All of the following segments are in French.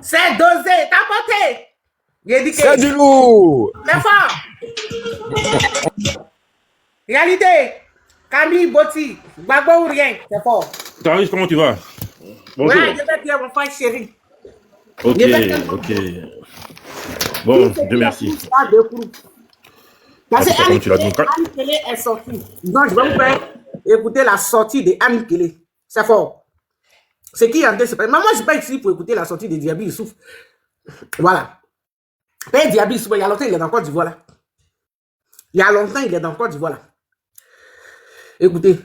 C'est dosé, t'as porté. C'est du lourd. C'est fort. Réalité. Camille Botti, Gbagbo ou rien, c'est fort. Taris, comment tu vas? Bonjour. Ouais, je vais bien, mon frère chéri. Ok, ok. Bon, Dieu merci. Parce que Annie Kelly est sortie. Donc, je vais vous faire écouter la sortie de Annie Kelly. C'est fort. C'est qui en deux, mais moi, je ne suis pas ici pour écouter la sortie de Diaby Issouf. Voilà. Mais Diaby Issouf, il y a longtemps, il est dans Côte d'Ivoire. Il y a longtemps, il est dans Côte d'Ivoire. Écoutez.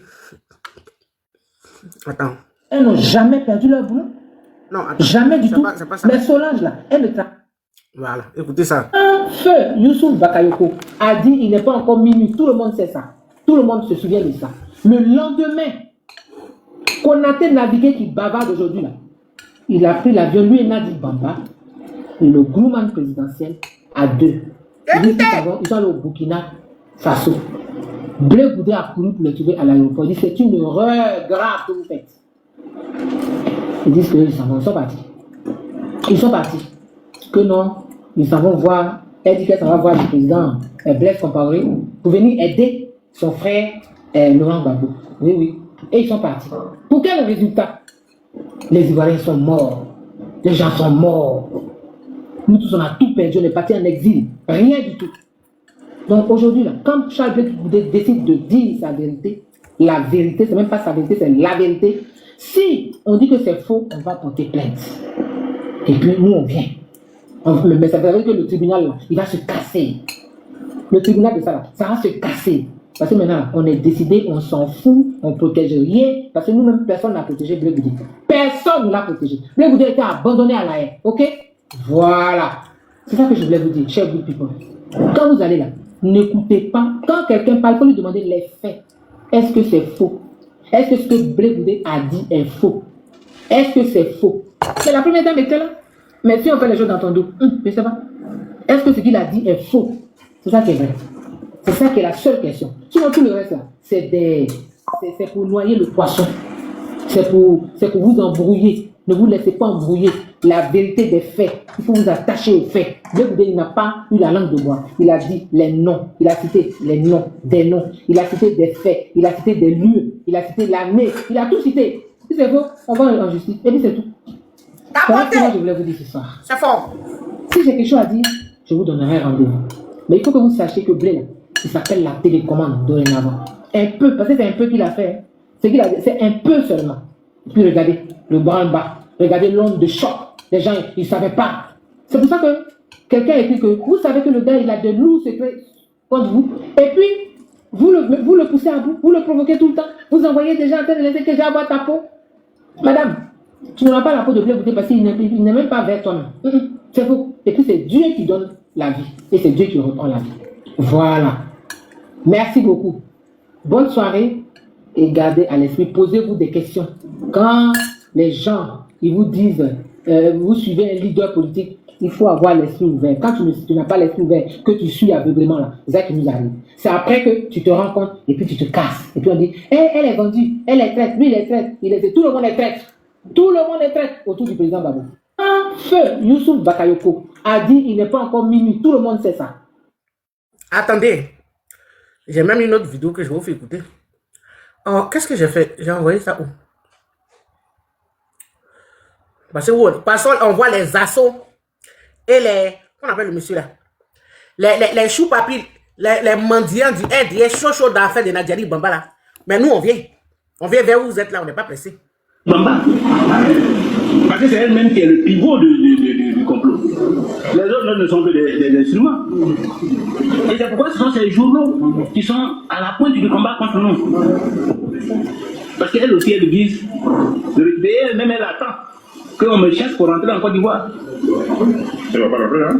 Attends. Elles n'ont jamais perdu leur boulot. Non, attends. Jamais du tout. Pas ça. Mais Solange, là, elle ne t'a. Voilà, écoutez ça. Un feu, Youssouf Bakayoko a dit il n'est pas encore minuit. Tout le monde sait ça. Tout le monde se souvient de ça. Le lendemain, Konaté Navigué qui bavarde aujourd'hui, là, il a pris l'avion, lui et Nadi Bamba, et le groupement présidentiel à deux. Ils sont allés au Burkina Faso. Blé Goudé a couru pour le trouver à l'aéroport. Il dit c'est une erreur grave que vous faites. Ils disent qu'ils sont partis. Ils sont partis. Que non, ils s'en vont voir. Elle dit qu'elle s'en va voir le président Blaise Compaoré pour venir aider son frère Laurent Gbagbo. Oui, oui. Et ils sont partis. Pour quel résultat? Les Ivoiriens sont morts. Les gens sont morts. Nous tous, on a tout perdu. On est partis en exil. Rien du tout. Donc aujourd'hui, là, quand Charles Blé Goudé décide de dire sa vérité, la vérité, c'est même pas sa vérité, c'est la vérité. Si on dit que c'est faux, on va porter plainte. Et puis nous, on vient. Mais ça veut dire que le tribunal, là, il va se casser. Le tribunal de ça, là, ça va se casser. Parce que maintenant, on est décidé, on s'en fout, on ne protège rien. Parce que nous-mêmes, personne n'a protégé Blé Goudé. Personne ne l'a protégé. Blé Goudé a été abandonné à la haine. Ok? Voilà. C'est ça que je voulais vous dire, cher good people. Quand vous allez là, n'écoutez pas. Quand quelqu'un parle, il faut lui demander les faits. Est-ce que c'est faux? Est-ce que ce que Blé Goudé a dit est faux? Est-ce que c'est faux? C'est la première dame était là. Mais si on fait les choses dans ton dos, je ne sais pas. Est-ce que ce qu'il a dit est faux? C'est ça qui est vrai. C'est ça qui est la seule question. Sinon, tout le reste là, c'est pour noyer le poisson. C'est pour vous embrouiller. Ne vous laissez pas embrouiller. La vérité des faits. Il faut vous attacher aux faits. Il n'a pas eu la langue de bois. Il a dit les noms. Il a cité les noms, des noms. Il a cité des faits. Il a cité des lieux. Il a cité l'année. Il a tout cité. Si c'est faux, on va en justice. Et puis c'est tout. Voilà ce que je voulais vous dire ce soir. C'est fort. Si j'ai quelque chose à dire, je vous donnerai rendez-vous. Mais il faut que vous sachiez que Blé, là, il s'appelle la télécommande dorénavant. Un peu, parce que c'est un peu qu'il a fait. C'est un peu seulement. Et puis regardez le branle-bas. Regardez l'onde de choc. Les gens, ils ne savaient pas. C'est pour ça que quelqu'un a écrit que vous savez que le gars, il a de lourds secrets contre vous. Et puis, vous le poussez à bout. Vous le provoquez tout le temps. Vous envoyez des gens en train de laisser que j'ai à boire ta peau. Madame, tu n'auras pas la peau de Blé Goudé parce qu'il n'est même pas vers toi-même. C'est faux. Et puis, c'est Dieu qui donne la vie. Et c'est Dieu qui reprend la vie. Voilà. Merci beaucoup. Bonne soirée. Et gardez à l'esprit, posez-vous des questions. Quand les gens, ils vous disent, vous suivez un leader politique, il faut avoir l'esprit ouvert. Quand tu n'as pas l'esprit ouvert, que tu suis aveuglément là, c'est ça qui nous arrive. C'est après que tu te rends compte et puis tu te casses. Et puis on dit, elle est vendue, elle est traite, lui il est traite, tout le monde est traite. Tout le monde est traite autour du président Babou. Un feu, Youssouf Bakayoko a dit, il n'est pas encore minuit. Tout le monde sait ça. Attendez. J'ai même une autre vidéo que je vais vous faire écouter. Oh, qu'est-ce que j'ai fait? J'ai envoyé ça où? Parce qu'on voit les assauts et les... Qu'on appelle le monsieur là? Les choux-papis, les mendiants du aide, les chauds d'affaires de Nadiari Bamba là. Mais nous, on vient. On vient vers où vous êtes là, on n'est pas pressé. Bamba. Parce que c'est elle-même qui est le pivot du complot. Les autres ne sont que des instruments. Et c'est pourquoi ce sont ces journaux qui sont à la pointe du combat contre nous. Parce qu'elle aussi, elle vise. Et elle-même, elle attend qu'on me chasse pour rentrer en Côte d'Ivoire. Ça va pas le faire, hein?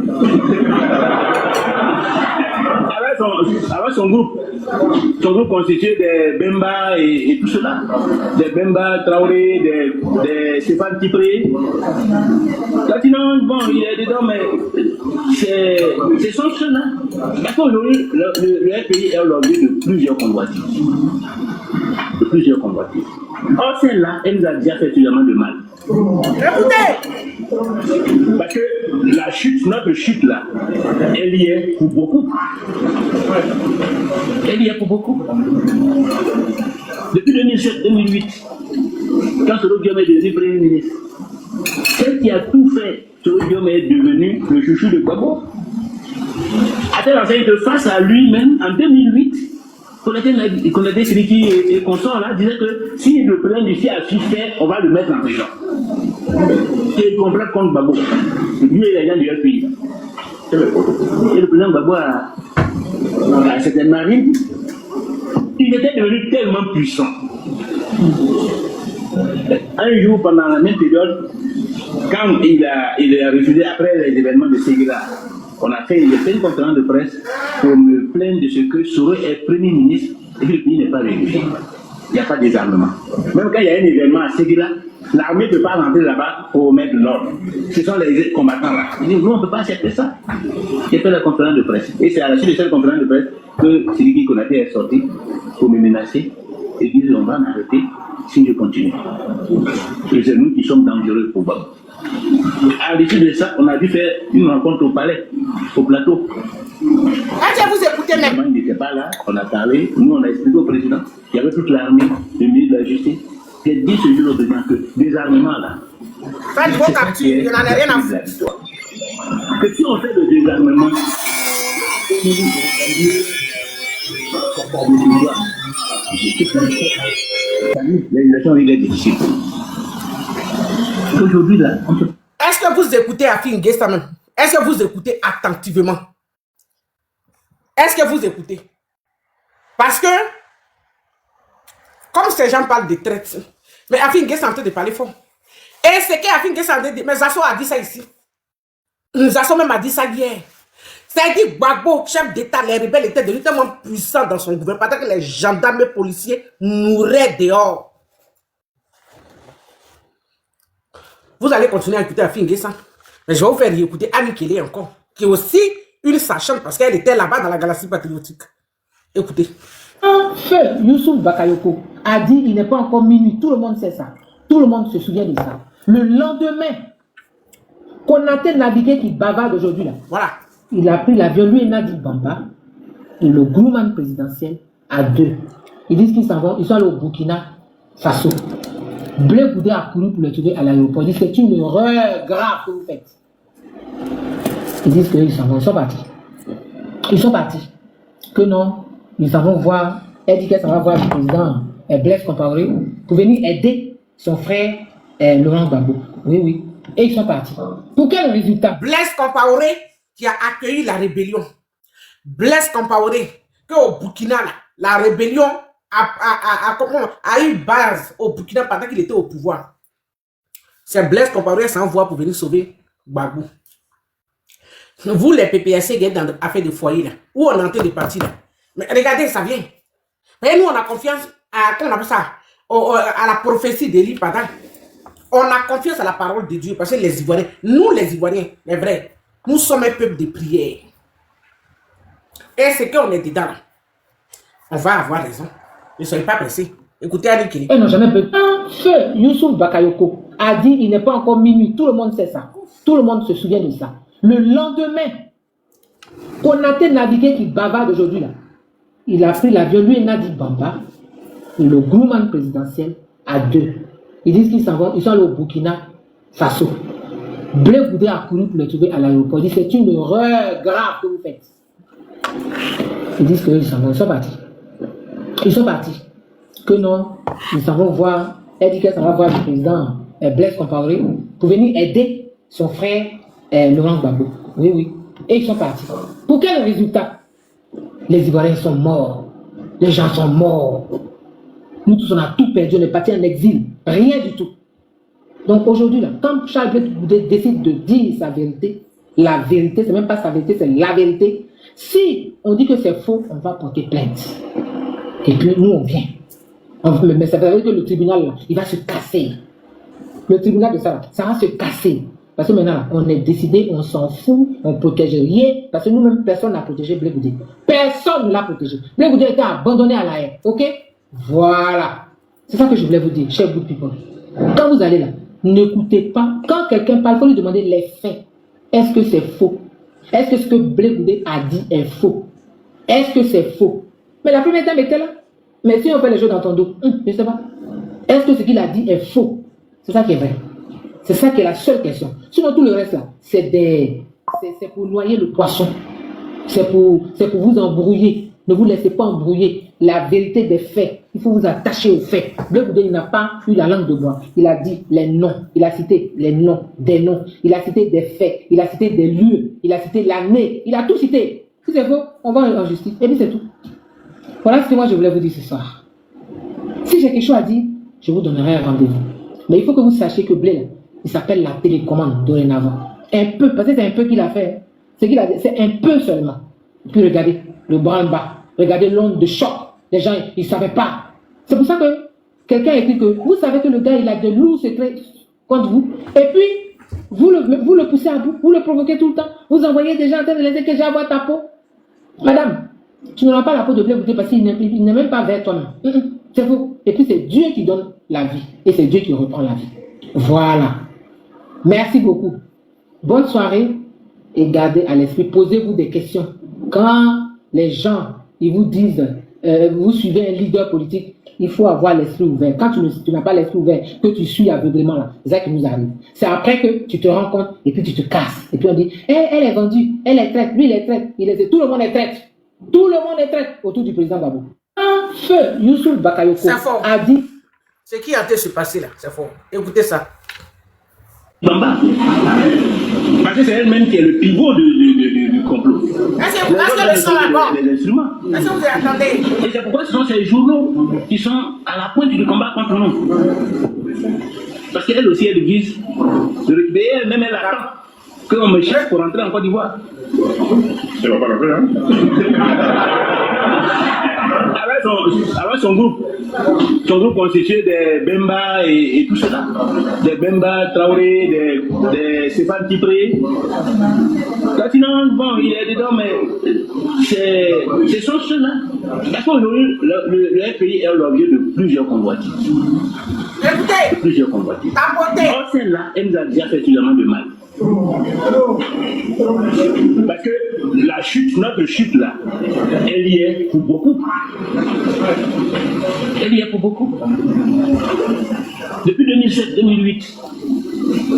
Avec son groupe constitué des Bemba et tout cela, des Bemba Traoré, des Stéphane Tipré. Maintenant, bon, il est dedans, mais c'est son seul, hein. Parce qu'aujourd'hui, le RPI est l'objet de plusieurs convoitises. Or, celle-là, elle nous a déjà fait suffisamment de mal. Parce que notre chute là, elle y est pour beaucoup. Depuis 2007-2008, quand Soro Diom est devenu Premier ministre, celle qui a tout fait, Soro Diom est devenu le chouchou de Gbagbo. À telle enseigne que face à lui-même, en 2008, Konaté Siriki et consorts là disaient que si le président d'ici a su faire, on va le mettre en prison. Et il complète contre Gbagbo. Lui et les gens du pays. Et le président Gbagbo a certaines marines. Il était devenu tellement puissant. Un jour, pendant la même période, quand il a refusé après les événements de Séguéla, on a fait une conférence de presse pour me plaindre de ce que Soro est Premier ministre et que le pays n'est pas réussi. Il n'y a pas de désarmement. Même quand il y a un événement à Séguéla, l'armée ne peut pas rentrer là-bas pour mettre de l'ordre. Ce sont les combattants là. Ils disent, nous, on ne peut pas accepter ça. J'ai fait la conférence de presse. Et c'est à la suite de cette conférence de presse que Siriki Konaté est sorti pour me menacer et dire, on va m'arrêter si je continue. Et c'est nous qui sommes dangereux pour Gbagbo. À l'issue de ça, on a dû faire une rencontre au palais, au plateau. Est-ce que vous écoutez même? Il n'était pas là, on a parlé, nous on a expliqué au président, il y avait toute l'armée, le ministre de la Justice, qui a dit ce jour au président que désarmement là, faites vos captures, il n'y en a rien à foutre. que si on fait le désarmement, l'élection il est difficile. Aujourd'hui là, on peut... Est-ce que vous écoutez Afin Guesta même? Est-ce que vous écoutez attentivement? Est-ce que vous écoutez? Parce que, comme ces gens parlent de traite, mais Afin Guesta est en train de parler fort. Et c'est qu'Afin Guesta est en train de dire, mais Zasso a dit ça ici. Zasso même a dit ça hier. C'est-à-dire que Gbagbo, chef d'État, les rebelles étaient devenus tellement puissants dans son gouvernement, pendant que les gendarmes et policiers mouraient dehors. Vous allez continuer à écouter Afin Guesta. Mais je vais vous faire écouter Annie Kelly encore, qui est aussi une sachante parce qu'elle était là-bas dans la galaxie patriotique. Écoutez. Un feu, Youssouf Bakayoko a dit il n'est pas encore minuit. Tout le monde sait ça. Tout le monde se souvient de ça. Le lendemain, Konaté Nabigué qui bavarde aujourd'hui là. Voilà. Il a pris l'avion, lui et Nadi Bamba, et le groupement présidentiel à deux. Ils disent qu'ils s'en vont, ils sont allés au Burkina Faso. Blé Goudé a couru pour le trouver à l'aéroport. Ils disent c'est une erreur grave que vous faites. Ils disent qu'ils s'en vont, ils sont partis. Ils sont partis. Que non, ils s'en vont voir, elle dit qu'elle s'en va voir le président Blaise Compaoré pour venir aider son frère Laurent Gbagbo. Oui, oui. Et ils sont partis. Pour quel résultat? Blaise Compaoré qui a accueilli la rébellion. Blaise Compaoré, qu'au Burkina, la rébellion a eu base au Burkina pendant qu'il était au pouvoir. C'est Blaise Compaoré s'envoie pour venir sauver Gbagbo. Vous, les PPSC, qui êtes dans l'affaire de foyer, là, où on est en train de partir, là. Mais regardez, ça vient. Mais nous, on a confiance à, comment on appelle ça, à la prophétie d'Élie pendant. On a confiance à la parole de Dieu parce que les Ivoiriens, nous les Ivoiriens, les vrais, nous sommes un peuple de prière. Et c'est qu'on est dedans. On va avoir raison. Ne soyez pas pressés. Écoutez Annie Kelly. Ils n'ont jamais pu. Un feu, Youssouf Bakayoko a dit il n'est pas encore minuit. Tout le monde sait ça. Tout le monde se souvient de ça. Le lendemain, Konaté Nabigué qui bavarde aujourd'hui là. Il a pris l'avion, lui et Nadi Bamba, et le groupement présidentiel à deux. Ils disent qu'ils s'en vont, ils sont allés au Burkina Faso. Blé Goudé a couru pour le trouver à l'aéroport. Il dit c'est une erreur grave que vous faites. Ils disent qu'ils s'en vont, ils sont partis. Ils sont partis. Que non, ils s'en vont voir, elle dit qu'elle s'en va voir le président Blaise Compaoré pour venir aider son frère Laurent Gbagbo. Oui, oui. Et ils sont partis. Pour quel résultat? Les Ivoiriens sont morts. Les gens sont morts. Nous tous, on a tout perdu. On est partis en exil. Rien du tout. Donc aujourd'hui, là, quand Charles Blé Goudé décide de dire sa vérité, la vérité, c'est même pas sa vérité, c'est la vérité. Si on dit que c'est faux, on va porter plainte. Et puis nous, on vient. Mais ça veut dire que le tribunal, là, il va se casser. Le tribunal de ça, là, ça va se casser. Parce que maintenant, on est décidé, on s'en fout, on ne protège rien. Parce que nous-mêmes, personne n'a protégé Blé Goudé. Personne ne l'a protégé. Blé Goudé a été abandonné à la haine. Ok? Voilà. C'est ça que je voulais vous dire, cher good people. Quand vous allez là, n'écoutez pas. Quand quelqu'un parle, il faut lui demander les faits. Est-ce que c'est faux? Est-ce que ce que Blé Goudé a dit est faux? Est-ce que c'est faux? Mais la première dame était là. Mais si on fait les choses dans ton dos, je ne sais pas. Est-ce que ce qu'il a dit est faux? C'est ça qui est vrai. C'est ça qui est la seule question. Sinon, tout le reste là, c'est pour noyer le poisson. C'est pour vous embrouiller. Ne vous laissez pas embrouiller. La vérité des faits. Il faut vous attacher aux faits. Blé Goudé, il n'a pas eu la langue de bois. Il a dit les noms. Il a cité les noms, des noms. Il a cité des faits. Il a cité des lieux. Il a cité l'année. Il a tout cité. Si c'est faux, on va en justice. Et puis c'est tout. Voilà ce que moi je voulais vous dire ce soir. Si j'ai quelque chose à dire, je vous donnerai un rendez-vous. Mais il faut que vous sachiez que Blé, là, il s'appelle la télécommande dorénavant. Un peu, parce que c'est un peu qu'il a fait. C'est un peu seulement. Et puis regardez le branle-bas. Regardez l'onde de choc. Les gens, ils ne savaient pas. C'est pour ça que quelqu'un a écrit que vous savez que le gars, il a de lourds secrets contre vous. Et puis, vous le poussez à bout. Vous le provoquez tout le temps. Vous envoyez des gens en train de laisser que j'ai à voir ta peau. Madame, tu n'auras pas la peau de Blé Goudé parce qu'il n'est même pas vers toi-même. C'est faux. Et puis, c'est Dieu qui donne la vie. Et c'est Dieu qui reprend la vie. Voilà. Merci beaucoup. Bonne soirée et gardez à l'esprit. Posez-vous des questions. Quand les gens, ils vous disent, vous suivez un leader politique, il faut avoir l'esprit ouvert. Quand tu n'as pas l'esprit ouvert, que tu suis aveuglément là, c'est ça qui nous arrive. C'est après que tu te rends compte et puis tu te casses. Et puis on dit, elle est vendue, elle est traite, lui il est traite, tout le monde est traite. Tout le monde est traite autour du président Gbagbo. Un feu, Youssouf Bakayoko a dit. Ce qui est en train de se passer là, c'est fort. Écoutez ça. Bamba. Parce que c'est elle-même qui est le pivot du complot. Est-ce que le son là bas? Les instruments. Est-ce que vous attendez? Et c'est pourquoi ce sont ces journaux qui sont à la pointe du combat contre nous. Parce qu'elle aussi, elle vise de récupérer elle-même, elle attend qu'on me cherche pour rentrer en Côte d'Ivoire. Ça va pas la faire, hein? Avec son groupe constitué des Bemba et tout cela. Des Bemba, Traoré, des Stéphane Tipré. Sinon, bon, il est dedans, mais ce sont ceux-là. Parce qu'aujourd'hui, le FPI est l'objet de plusieurs convoitises. Écoutez, Plusieurs convoitises. tapotez. Or, celle-là, elle nous a déjà fait suffisamment de mal. Parce que la chute, notre chute là, elle y est pour beaucoup. Elle y est pour beaucoup. Depuis 2007-2008,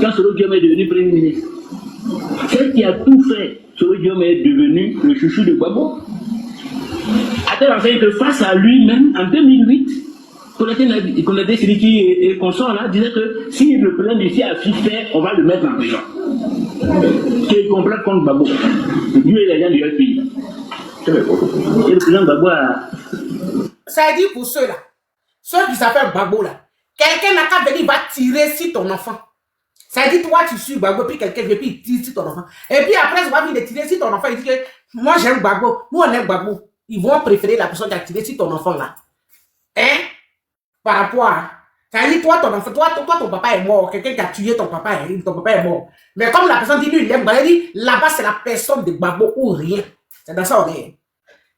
quand Soro Diome est devenu Premier ministre, celle qui a tout fait, Soro Diome est devenu le chouchou de Gbagbo. À tel enseigne que face à lui-même, en 2008, Konaté Siriki et consorts là disaient que si le président d'ici a su faire, on va le mettre en prison. C'est complète contre Gbagbo. Dieu est les gens du FPI. Et le président Gbagbo a. Ça dit pour ceux-là, ceux qui s'appellent Gbagbo là, quelqu'un n'a qu'à venir, va tirer sur ton enfant. Ça dit toi tu suis Gbagbo, puis quelqu'un vient, puis il tire sur ton enfant. Et puis après, ça va venir tirer sur ton enfant, il dit que moi j'aime Gbagbo, nous on aime Gbagbo. Ils vont préférer la personne qui a tiré sur ton enfant là. Hein? Par rapport à. Ça dit toi ton enfant, toi ton papa est mort, quelqu'un qui a tué ton papa est mort. Mais comme la personne dit lui il aime Gbagbo, il dit là-bas c'est la personne de Gbagbo ou rien. C'est dans ça on est.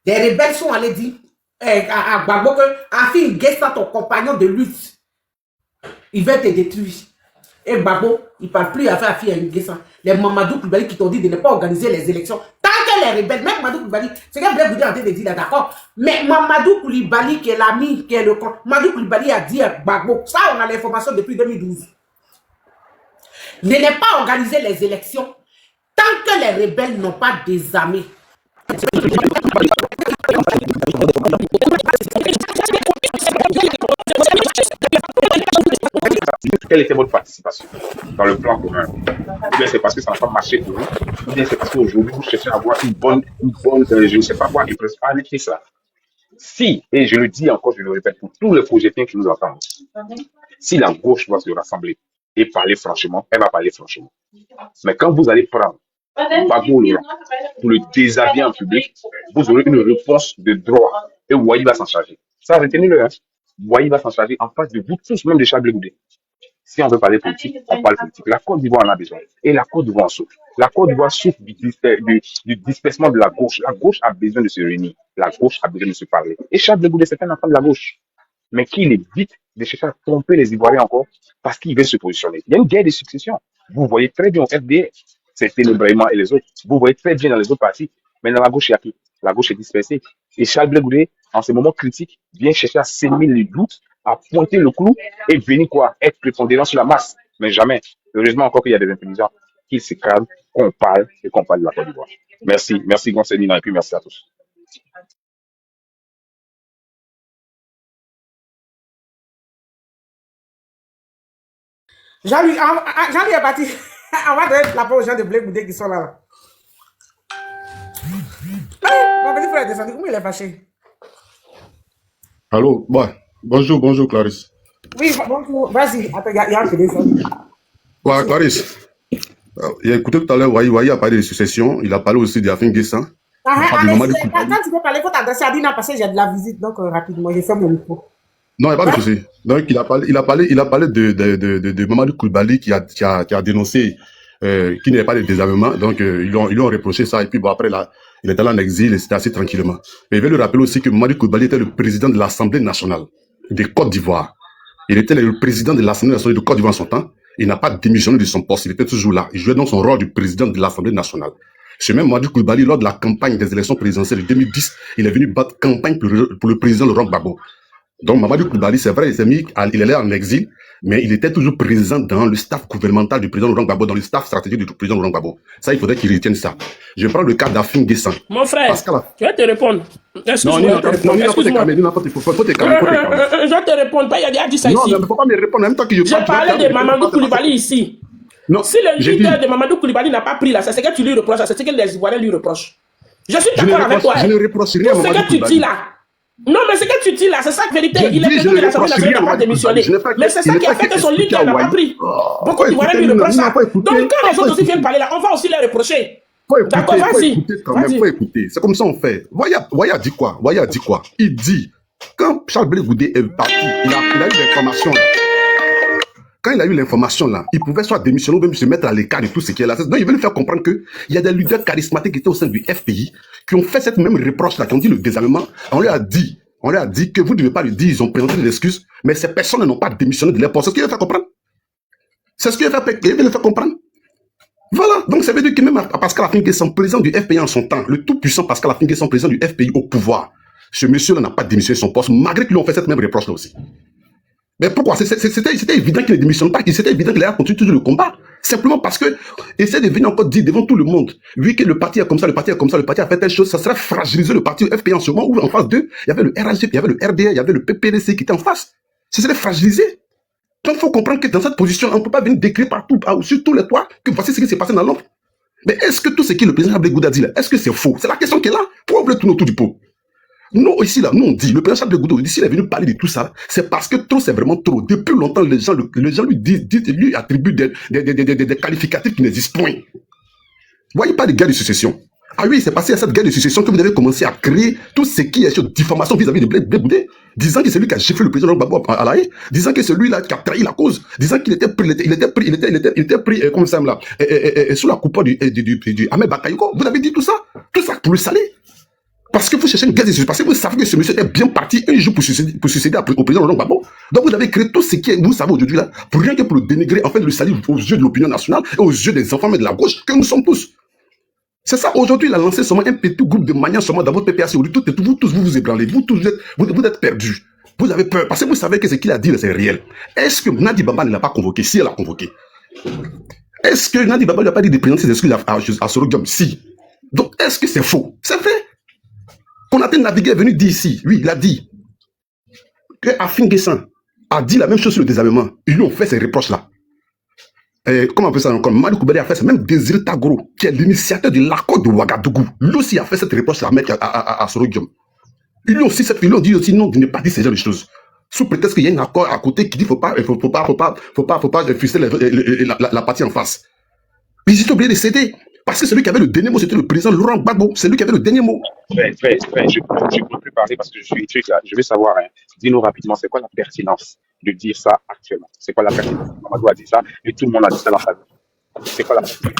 Des rebelles sont allés dire à Gbagbo que Afi Nguessa, ton compagnon de lutte, il va te détruire. Et Gbagbo, il ne parle plus à Afi Nguessa. Les Mamadou Koulibaly qui t'ont dit de ne pas organiser les élections. Tant que les rebelles, même Mamadou Koulibaly, c'est que Blé Goudé en train de dire là, d'accord. Mais Mamadou Koulibaly, qui est l'ami, qui est le compte, Mamadou Koulibaly a dit à Gbagbo, ça on a l'information depuis 2012. De ne pas organiser les élections tant que les rebelles n'ont pas désarmé. Quelle était votre participation dans le plan commun? Ou bien c'est parce que ça n'a pas marché pour vous? Ou bien c'est parce qu'aujourd'hui vous cherchez à avoir une bonne, je ne sais pas quoi, une principalité ça. Si, et je le dis encore, je le répète pour tous les projets qui nous entendent, si la gauche doit se rassembler et parler franchement, elle va parler franchement. Mais quand vous allez prendre Gbagbo Laurent pour le déshabiller en public, vous aurez une réponse de droit. Et Wai va s'en charger. Ça, retenez-le. Hein. Wai va s'en charger en face de vous tous, même de Charles Blé Goudé. Si on veut parler politique, on parle politique. La Côte d'Ivoire en a besoin. Et la Côte d'Ivoire en souffre. La Côte d'Ivoire souffre du dispersement de la gauche. La gauche a besoin de se réunir. La gauche a besoin de se parler. Et Charles Blé Goudé, c'est un enfant de la gauche. Mais qu'il évite de chercher à tromper les Ivoiriens encore parce qu'il veut se positionner. Il y a une guerre de succession. Vous voyez très bien au FDS, c'était le Brahima et les autres. Vous voyez très bien dans les autres partis. Mais dans la gauche, il y a qui? La gauche est dispersée. Et Charles Blé Goudé, en ces moments critiques, vient chercher à s'aimer les doutes, à pointer le clou et venir quoi? Être prépondérant sur la masse. Mais jamais. Heureusement encore qu'il y a des intelligents qui se calment, qu'on parle et qu'on parle de la Côte d'Ivoire. Merci. Merci, Gonçalves, et puis merci à tous. Jean-Louis est parti. On va donner la parole aux gens de Blé Goudé qui sont là. Mon petit frère est descendu. Comment il est fâché? Allô, bonjour Clarisse. Oui, bonjour. Vas-y. Attends, il y a un téléphone. Ouais, Clarisse. J'ai écouté tout à l'heure, Wai a parlé de succession. Il a parlé aussi d'Afin Guessin. Quand tu peux parler, il faut t'adresser à Dina parce que j'ai de la visite. Donc, rapidement, j'ai fait mon micro. Non, il n'y a pas de souci. Donc, il a parlé de Mamadou Koulibaly qui a dénoncé qu'il n'y avait pas de désarmement. Donc, ils lui ont reproché ça. Et puis, bon, après, là, il est allé en exil et c'était assez tranquillement. Mais je vais le rappeler aussi que Mamadou Koulibaly était le président de l'Assemblée nationale de Côte d'Ivoire. Il était le président de l'Assemblée nationale de Côte d'Ivoire en son temps. Il n'a pas démissionné de son poste. Il était toujours là. Il jouait dans son rôle du président de l'Assemblée nationale. Ce même Mamadou Koulibaly, lors de la campagne des élections présidentielles de 2010, il est venu battre campagne pour le président Laurent Gbagbo. Donc, Mamadou Koulibaly, c'est vrai, il est allé en exil, mais il était toujours présent dans le staff gouvernemental du président Laurent Gbagbo, dans le staff stratégique du président Laurent Gbagbo. Ça, il faudrait qu'il retienne ça. Je prends le cas d'Afin Guessin. Mon frère, je vais te répondre. Non, il faut te calmer. Je vais te répondre. Pas, il a dit ça ici. Non, il ne faut pas me répondre en même temps que je parle. J'ai parlé de Mamadou Koulibaly ici. Non, si le leader de Mamadou Koulibaly n'a pas pris là, c'est ce que tu lui reproches, c'est ce que les Ivoiriens lui reprochent. Je suis d'accord avec toi. Je ne reproche rien à Mamadou Koulibaly. C'est ce que tu dis là. Non, mais ce que tu dis là, c'est ça la vérité. Il est président de l'Assemblée nationale, il n'a pas démissionné. Mais c'est ça qui a fait que son leader n'a pas pris. Beaucoup d'Ivoiriens lui reprochent ça. Donc quand les autres aussi viennent parler là, on va aussi les reprocher. D'accord, vas-y. Faut écouter. C'est comme ça on fait. Wai a dit quoi? Il dit, quand Charles Blé Goudé est parti, il a eu l'information là. Quand il a eu l'information là, il pouvait soit démissionner ou même se mettre à l'écart de tout ce qui est là. Donc il veut lui faire comprendre qu'il y a des leaders charismatiques qui étaient au sein du FPI qui ont fait cette même reproche là, qui ont dit le désarmement. On leur a dit que vous ne devez pas le dire, ils ont présenté des excuses, mais ces personnes n'ont pas démissionné de leur poste. C'est ce qu'il veut faire comprendre. C'est ce qu'il veut faire comprendre. Voilà, donc ça veut dire que même Pascal Afin Guessin, président du FPI en son temps, le tout-puissant Pascal Afin Guessin, président du FPI au pouvoir, ce monsieur-là n'a pas démissionné de son poste, malgré qu'ils lui ont fait cette même reproche là aussi. Mais pourquoi? C'était évident qu'il ne démissionne pas, c'était évident qu'il allait continuer toujours le combat. Simplement parce que, essayer de venir encore dire devant tout le monde, oui que le parti est comme ça, le parti a fait telle chose, ça serait fragiliser le parti FPI en ce moment où en face d'eux, il y avait le RHP, il y avait le RDR, il y avait le PPDC qui était en face. Ce serait fragiliser. Donc il faut comprendre que dans cette position, on ne peut pas venir décrire partout, sur tous les toits, que voici ce qui s'est passé dans l'ombre. Mais est-ce que tout ce que le président Blé Goudé a dit là, est-ce que c'est faux? C'est la question qui est là. Pourquoi vous voulez tourner autour du pot? Nous, ici, là, nous, on dit, le président Blé Goudé, ici, il est venu parler de tout ça, c'est parce que trop, c'est vraiment trop. Depuis longtemps, les gens lui disent, lui attribuent des qualificatifs qui n'existent point. Vous voyez pas de guerre de succession. Ah oui, c'est passé à cette guerre de succession que vous avez commencé à créer tout ce qui est sur diffamation vis-à-vis de Blé Goudé, disant que c'est lui qui a giflé le président Gbagbo à la haie, disant que c'est lui là qui a trahi la cause, disant qu'il était pris, comme ça, là, sous la coupe du Ahmed Bakayoko. Vous avez dit tout ça pour le saler. Parce que vous cherchez une guerre de succession, parce que vous savez que ce monsieur est bien parti un jour pour succéder au président Laurent Gbagbo. Donc vous avez créé tout ce qui est, vous savez aujourd'hui là, pour rien que pour le dénigrer, en fait, de le salir aux yeux de l'opinion nationale et aux yeux des enfants de la gauche que nous sommes tous. C'est ça, aujourd'hui, il a lancé seulement un petit groupe de maniants seulement dans votre PPAC. Vous tous vous ébranlez, vous êtes perdus. Vous avez peur, parce que vous savez que ce qu'il a dit, c'est réel. Est-ce que Nadi Baba ne l'a pas convoqué? Si elle l'a convoqué. Est-ce que Nadi Baba ne lui a pas dit de présenter ses excuses à Sorodium? Si. Donc, est-ce que c'est faux? C'est vrai. Konaté Navigué est venu dire ici, oui, il a dit que Afin Guessin a dit la même chose sur le désarmement. Ils lui ont fait ces reproches-là. Comment on peut ça encore? Mamadou Koulibaly a fait ça, même Désiré Tagoro, qui est l'initiateur de l'accord de Ouagadougou, lui aussi a fait cette reproche-là à Sorodium. Ils lui ont dit aussi non, de ne pas dire ce genre de choses. sous prétexte qu'il y a un accord à côté qui dit faut pas ficeler la partie en face. Mais ils étaient obligés de céder. Parce que celui qui avait le dernier mot, c'était le président Laurent Gbagbo. C'est lui qui avait le dernier mot. Je ne peux plus parler parce que je suis étudiant. Je veux savoir, hein, dis-nous rapidement, c'est quoi la pertinence de dire ça actuellement? C'est quoi la pertinence? Mamadou a dit ça et tout le monde a dit ça dans sa vie. C'est quoi la pertinence?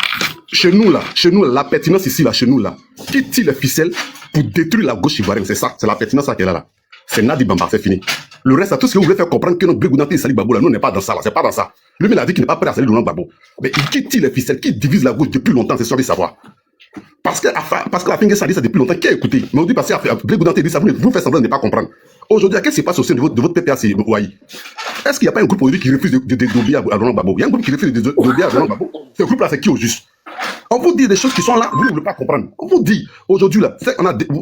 Chez nous, la pertinence ici, là, chez nous, là, qui tire les ficelles pour détruire la gauche ivoirienne, c'est ça, c'est la pertinence qu'elle a là. C'est Nadi Bamba, c'est fini. Le reste, tout ce que vous voulez faire comprendre que notre Blé Goudante et Sali Babou, là, nous, on n'est pas dans ça, là, c'est pas dans ça. Lui-même, il a dit qu'il n'est pas prêt à salir Laurent Gbagbo. Mais qui tire les ficelles, qui divise la gauche depuis longtemps, c'est sûr de savoir. Parce que la Fingue ça dit ça depuis longtemps, qui a écouté? Mais on dit parce que Blé Goudante dit ça, vous faites semblant de ne pas comprendre. Aujourd'hui, qu'est-ce qui se passe au sein de votre PPAC, Ouaï? Est-ce qu'il n'y a pas un groupe aujourd'hui qui refuse de d'obéir à Laurent Gbagbo? Il y a un groupe qui refuse d'obéir à Laurent Gbagbo. Ce groupe-là, c'est qui au juste? On vous dit des choses qui sont là, vous ne voulez pas comprendre. On vous dit aujourd'hui là,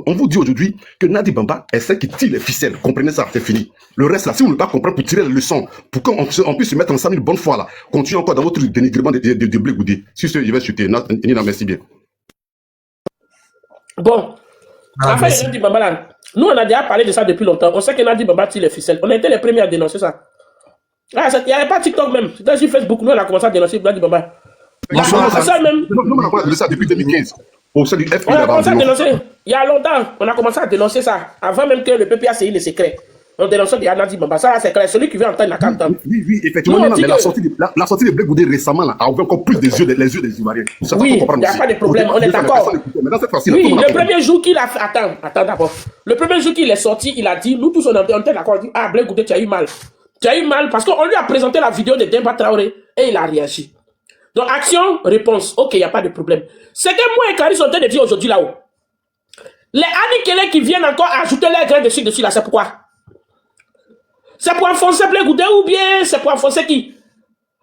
on vous dit aujourd'hui que Nadi Bamba est celle qui tire les ficelles. Comprenez ça, c'est fini. Le reste là, si vous ne voulez pas comprendre pour tirer les leçons, pour qu'on puisse se mettre ensemble une bonne fois là, continuez encore dans votre dénigrement de Blé Goudé. Si ce, je vais chuter. Nina, merci bien. Bon. Enfin, Nadi Bamba là, nous on a déjà parlé de ça depuis longtemps. On sait que Nadi Bamba tire les ficelles. On a été les premiers à dénoncer ça. Ah, il n'y avait pas TikTok même. C'était sur Facebook. Nous on a commencé à dénoncer Nadi Bamba. Ça même. Nous, on a commencé à dénoncer ça depuis 2015. Au sein du FPI, on a commencé à dénoncer. Il y a longtemps, on a commencé à dénoncer ça. Avant même que le PPAC ait les secrets. On dénonçait des Nadi Bamba. Ça, c'est clair. Celui qui veut entendre la carte. Oui, effectivement. Mais la sortie de Blé Goudé récemment là, a ouvert encore plus les yeux des Ivoiriens. Oui, il n'y a pas de problème. On est d'accord. Oui, le premier jour qu'il a fait. Attends d'abord. Le premier jour qu'il est sorti, il a dit, nous tous on était d'accord. Il dit, ah, Blé Goudé, tu as eu mal. Tu as eu mal parce qu'on lui a présenté la vidéo de Demba Traoré et il a réagi. Donc, action, réponse. Ok, il n'y a pas de problème. C'est que moi et Clarisse sont en train de dire aujourd'hui là-haut. Les Anikele qui viennent encore ajouter les grains dessus là, c'est pourquoi? C'est pour enfoncer Blé Goudé ou bien c'est pour enfoncer qui?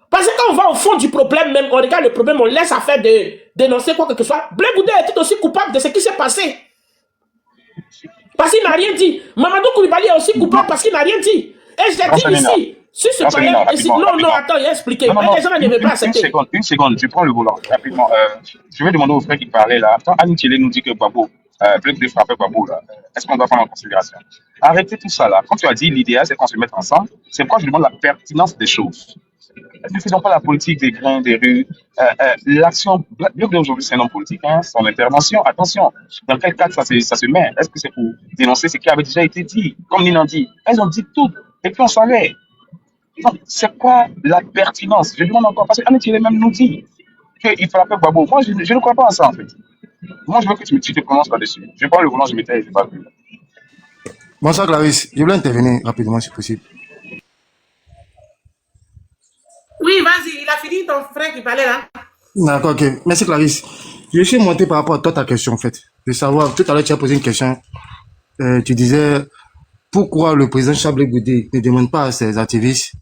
Parce que quand on va au fond du problème, même, on regarde le problème, on laisse à faire de dénoncer quoi que ce soit. Blé Goudé est tout aussi coupable de ce qui s'est passé. Parce qu'il n'a rien dit. Mamadou Koulibaly est aussi coupable parce qu'il n'a rien dit. Et je l'ai dit ici. Si ce problème ici, non, attends, il a expliqué. Les gens ne veulent pas accepter. Une seconde, je prends le volant rapidement. Je vais demander au frère qui parlait là. Quand Annie Télé nous dit que Gbagbo, Blé Goudé frappait Gbagbo là, est-ce qu'on doit prendre en considération? Arrêtez tout ça là. Quand tu as dit l'idéal, c'est qu'on se mette ensemble, c'est pourquoi je demande la pertinence des choses. Ne faisons pas la politique des grains, des rues. L'action, Blé Goudé aujourd'hui, c'est un homme politique. Hein, son intervention, attention, dans quel cadre ça se met? Est-ce que c'est pour dénoncer ce qui avait déjà été dit? Comme Nina dit, elles ont dit tout. Et puis on savait. Donc, c'est quoi la pertinence? Je demande encore, parce qu'Annie Télé même nous dit qu'il frappait Gbagbo. Moi, je ne crois pas à ça, en fait. Moi, je veux que tu te prononces là-dessus. Je prends le volant, je m'étais, je n'ai pas vu. Bonsoir Clarisse, je voulais intervenir rapidement si possible. Oui, vas-y, il a fini ton frère qui parlait là. D'accord, ok. Merci Clarisse. Je suis monté par rapport à toi, ta question en fait. De savoir, tout à l'heure tu as posé une question. Tu disais pourquoi le président Charles Blé Goudé ne demande pas à ses activistes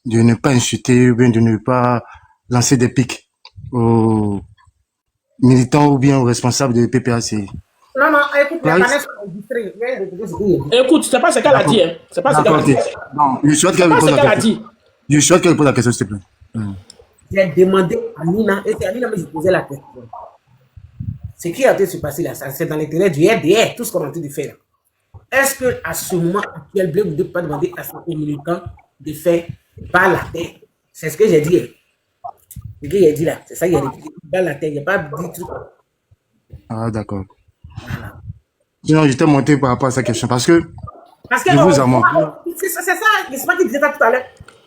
de ne pas insulter ou bien de ne pas lancer des pics aux militants ou bien aux responsables de PPAC. Non, écoute, la planète est enregistrée. Écoute, c'est pas ce qu'elle a dit. Hein. C'est pas ce qu'elle a dit. Non, je souhaite qu'elle pose la question. Je souhaite qu'elle pose la question, s'il te plaît. J'ai demandé à Nina, et c'est à Nina que je posais la question. Ce qui est en train de se passer là, c'est dans l'intérêt du RDR, tout ce qu'on est en train de faire. Est-ce qu'à ce moment actuel, Blé Goudé ne peut pas demander à ses militants de faire bas la terre? C'est ce que j'ai dit. Ce que j'ai dit là, c'est ça qu'il y a dit. Bas la terre, il n'y a pas dit truc. Ah, d'accord. Voilà. Sinon, j'étais monté par rapport à sa question parce que je vous amende. C'est ça, c'est pas qu'il disait ça tout à l'heure.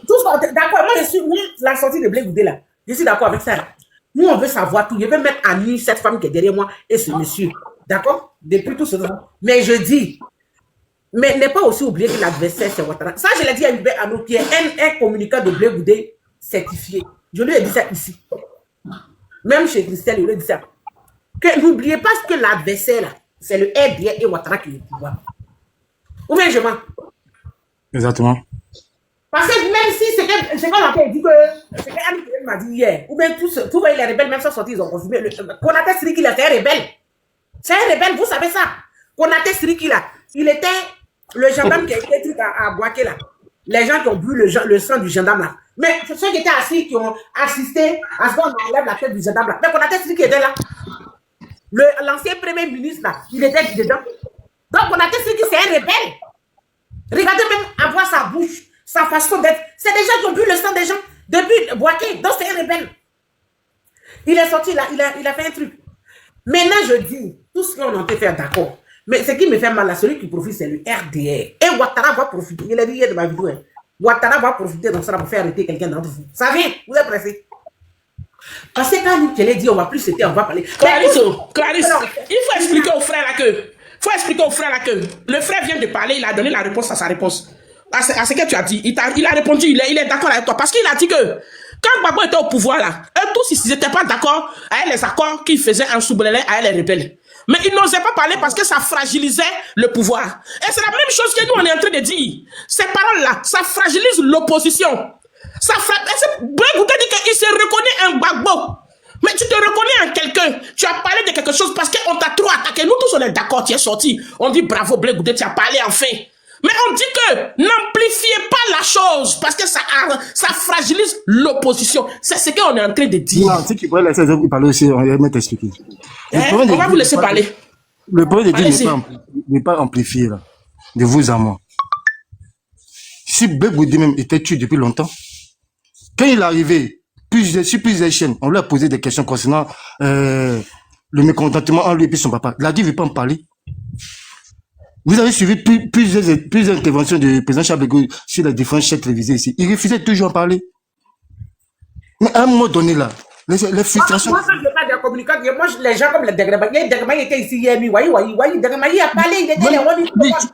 D'accord, moi je suis la sortie de Blé Goudé là. Je suis d'accord avec ça. Nous, on veut savoir tout. Je veux mettre à nu cette femme qui est derrière moi et ce monsieur. D'accord? Depuis tout ce temps. Mais je dis, mais n'est pas aussi oublié que l'adversaire, c'est Ouattara. Ça, je l'ai dit à Hubert Ano, qui est un communicant de Blé Goudé certifié. Je lui ai dit ça ici. Même chez Christelle, je lui ai dit ça. Que n'oubliez pas que l'adversaire, là, c'est le RDR et Ouattara qui est au pouvoir. Ou bien je mens. Exactement. Parce que même si c'est qu'on a dit que c'est qu'Annie m'a dit hier, ou bien tout les rebelles, même sont sortis, ils ont confirmé. Konaté Siriki, là, c'est un rebelle. C'est un rebelle, vous savez ça. Konaté Siriki, là, il était le gendarme qui a été truc à Boaké, là. Les gens qui ont bu le sang du gendarme, là. Mais ceux qui étaient assis, qui ont assisté à ce qu'on enlève la tête du gendarme, là. Mais Konaté Siriki était là. L'ancien premier ministre, là, il était dedans. Donc Konaté Siriki, c'est un rebelle. Regardez même avoir sa bouche, sa façon d'être. C'est des gens qui ont bu le sang des gens. Depuis Boaké, donc c'est un rebelle. Il est sorti là, il a fait un truc. Maintenant, je dis, tout ce qu'on a été faire, d'accord. Mais ce qui me fait mal, là, celui qui profite, c'est le RDR. Et Ouattara va profiter. Il a dit hier de ma vidéo. Hein. Ouattara va profiter de ça pour faire arrêter quelqu'un d'entre vous. Ça vient, vous êtes pressé. Parce que quand Nikelé dit on va plus c'était, on va parler. Clarisse, il faut expliquer au frère là que. Le frère vient de parler, il a donné la réponse à sa réponse. À ce que tu as dit. Il a répondu, il est d'accord avec toi. Parce qu'il a dit que quand Gbagbo était au pouvoir là, eux tous ils n'étaient pas d'accord avec les accords qu'il faisait en Soublélé avec les rebelles. Mais ils n'osaient pas parler parce que ça fragilisait le pouvoir. Et c'est la même chose que nous on est en train de dire. Ces paroles-là, ça fragilise l'opposition. Blé-Goudé dit qu'il se reconnaît un Gbagbo. Mais tu te reconnais en quelqu'un. Tu as parlé de quelque chose parce qu'on t'a trop attaqué. Nous tous on est d'accord, tu es sorti. On dit bravo Blé-Goudé, tu as parlé enfin. Mais on dit que n'amplifiez pas la chose parce que ça fragilise l'opposition. C'est ce qu'on est en train de dire. Non, tu pourrais laisser parler aussi, on va t'expliquer. On va vous laisser parler. Le problème de dire n'est pas amplifié là, de vous à moi. Si Blé-Goudé même était tué depuis longtemps, quand il est arrivé, sur plusieurs chaînes, on lui a posé des questions concernant le mécontentement en lui et puis son papa. Il a dit, il ne veut pas en parler. Vous avez suivi plusieurs interventions du président Charles de Gaulle sur les différentes chaînes télévisées ici. Il refusait toujours en parler. Mais à un moment donné, là, les frustrations... Moi, je ne veux pas de communicants. Moi, les gens comme les Degrebaï étaient ici hier, Degrebaï a parlé, il était les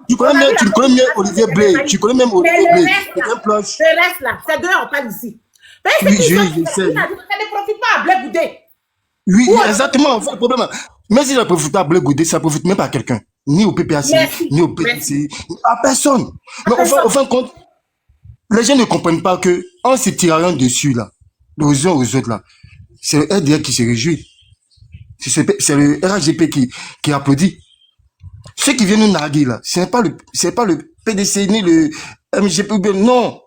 tu connais mieux Olivier Blé. Tu connais même Olivier Blé. Le reste là, c'est deux, on parle ici. Mais oui, je sais. Ça ne profite pas à Blé-Goudé. Oui, exactement, c'est le problème. Mais si ça ne profite pas à Blé-Goudé, ça ne profite même pas à quelqu'un. Ni au PPAC, ni au PDC, à personne. Mais au fin de compte, les gens ne comprennent pas que en se tirant dessus, là, aux uns aux autres, là, c'est le RDR qui se réjouit. C'est le RHGP qui applaudit. Ceux qui viennent nous narguer, là, ce n'est pas le PDC, ni le MGP, non.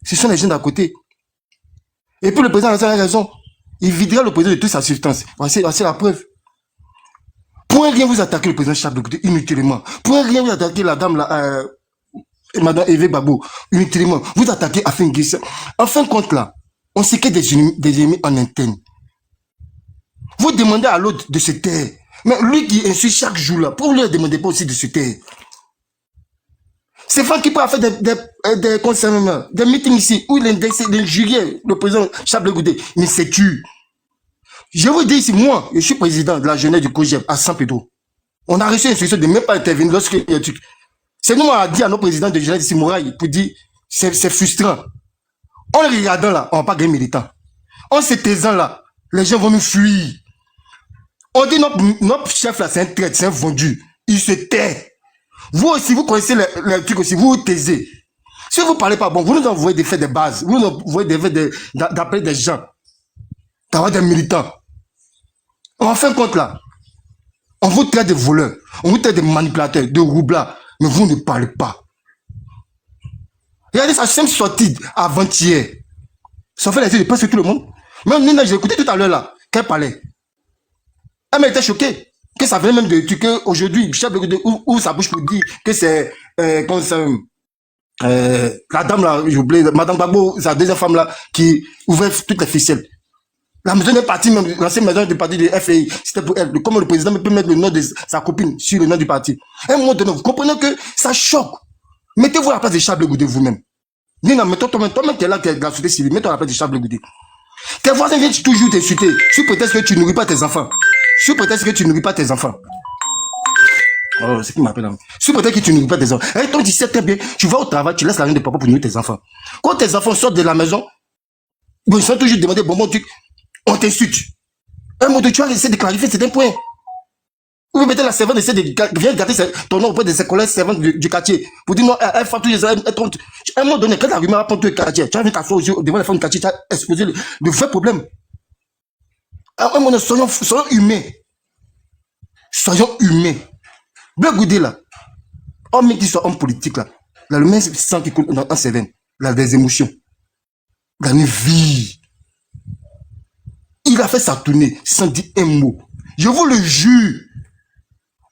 Ce sont les gens d'à côté. Et puis le président a raison. Il videra le président de toute sa substance. Voici la preuve. Pour rien vous attaquer le président Charles de Gaulle inutilement. Pour rien vous attaquer la dame là, Madame Eve Gbagbo inutilement. Vous attaquez Afin Guissé. En fin de compte là, on sait qu'il y a des ennemis en interne. Vous demandez à l'autre de se taire. Mais lui qui insulte chaque jour là, pour lui ne demandez pas aussi de se taire. C'est Franck qui peut faire des meetings ici où il injurie le président Charles de Gaulle. Mais c'est tu. Je vous dis ici, moi, je suis président de la jeunesse du COGEP à San Pedro. On a reçu l'instruction de ne même pas intervenir lorsque il y a un truc. C'est nous, on a dit à nos présidents de jeunesse ici, Mouraï, pour dire, c'est frustrant. En le regardant là, on va pas gagner militant. En se taisant là, les gens vont nous fuir. On dit notre chef là, c'est un traître, c'est un vendu. Il se tait. Vous aussi, vous connaissez les trucs aussi, vous vous taisez. Si vous ne parlez pas, bon, vous nous envoyez des faits de base, vous nous envoyez des faits d'appeler des gens, d'avoir des militants. En fin de compte là, on vous traite de voleurs, on vous traite de manipulateurs, de roublards, mais vous ne parlez pas. Regardez sa simple sortie avant-hier. Ça fait les yeux de presque tout le monde. Même Nina, j'ai écouté tout à l'heure là, qu'elle parlait. Elle m'a été choquée. Que ça venait même de trucs aujourd'hui, où sa bouche pour dire que c'est la dame là, j'ai oublié, Madame Gbagbo, sa deuxième femme là, qui ouvrait toutes les ficelles. La maison est partie, même l'ancienne maison du parti de FAI, c'était pour elle. Comment le président peut mettre le nom de sa copine sur le nom du parti. À un moment donné, vous comprenez que ça choque. Mettez-vous à la place de Charles Goudé vous-même. Nina, mets-toi toi-même qui est là, qui est de la société civile, mets-toi à la place de Charles Goudé. Tes voisins viennent toujours t'insulter. Sous prétexte que tu nourris pas tes enfants. Sous prétexte que tu nourris pas tes enfants. Oh, c'est qui m'appelle là. Sous prétexte que tu nourris pas tes enfants. Et toi, tu sais très bien, tu vas au travail, tu laisses la reine de papa pour nourrir tes enfants. Quand tes enfants sortent de la maison, bon, ils sont toujours demandés, bon, truc. On t'insulte. Un mot de tu as essayé de clarifier, c'est un point. Vous mettez la servante, essaie de viens garder ton nom auprès de ses collègues servantes du quartier. Vous dites non, elle fait tous les hommes, elle trompe. À un moment donné, quand la rumeur a ponté le quartier, tu as vu t'asseoir devant les femmes du quartier, tu as exposé le vrai problème. À un moment donné, soyons humains. Soyons humains. Blé-Goudé là, homme qui soit homme politique là, là le même sang qui coule dans ses veines, là des émotions, là une vie. Il a fait sa tournée sans dire un mot. Je vous le jure.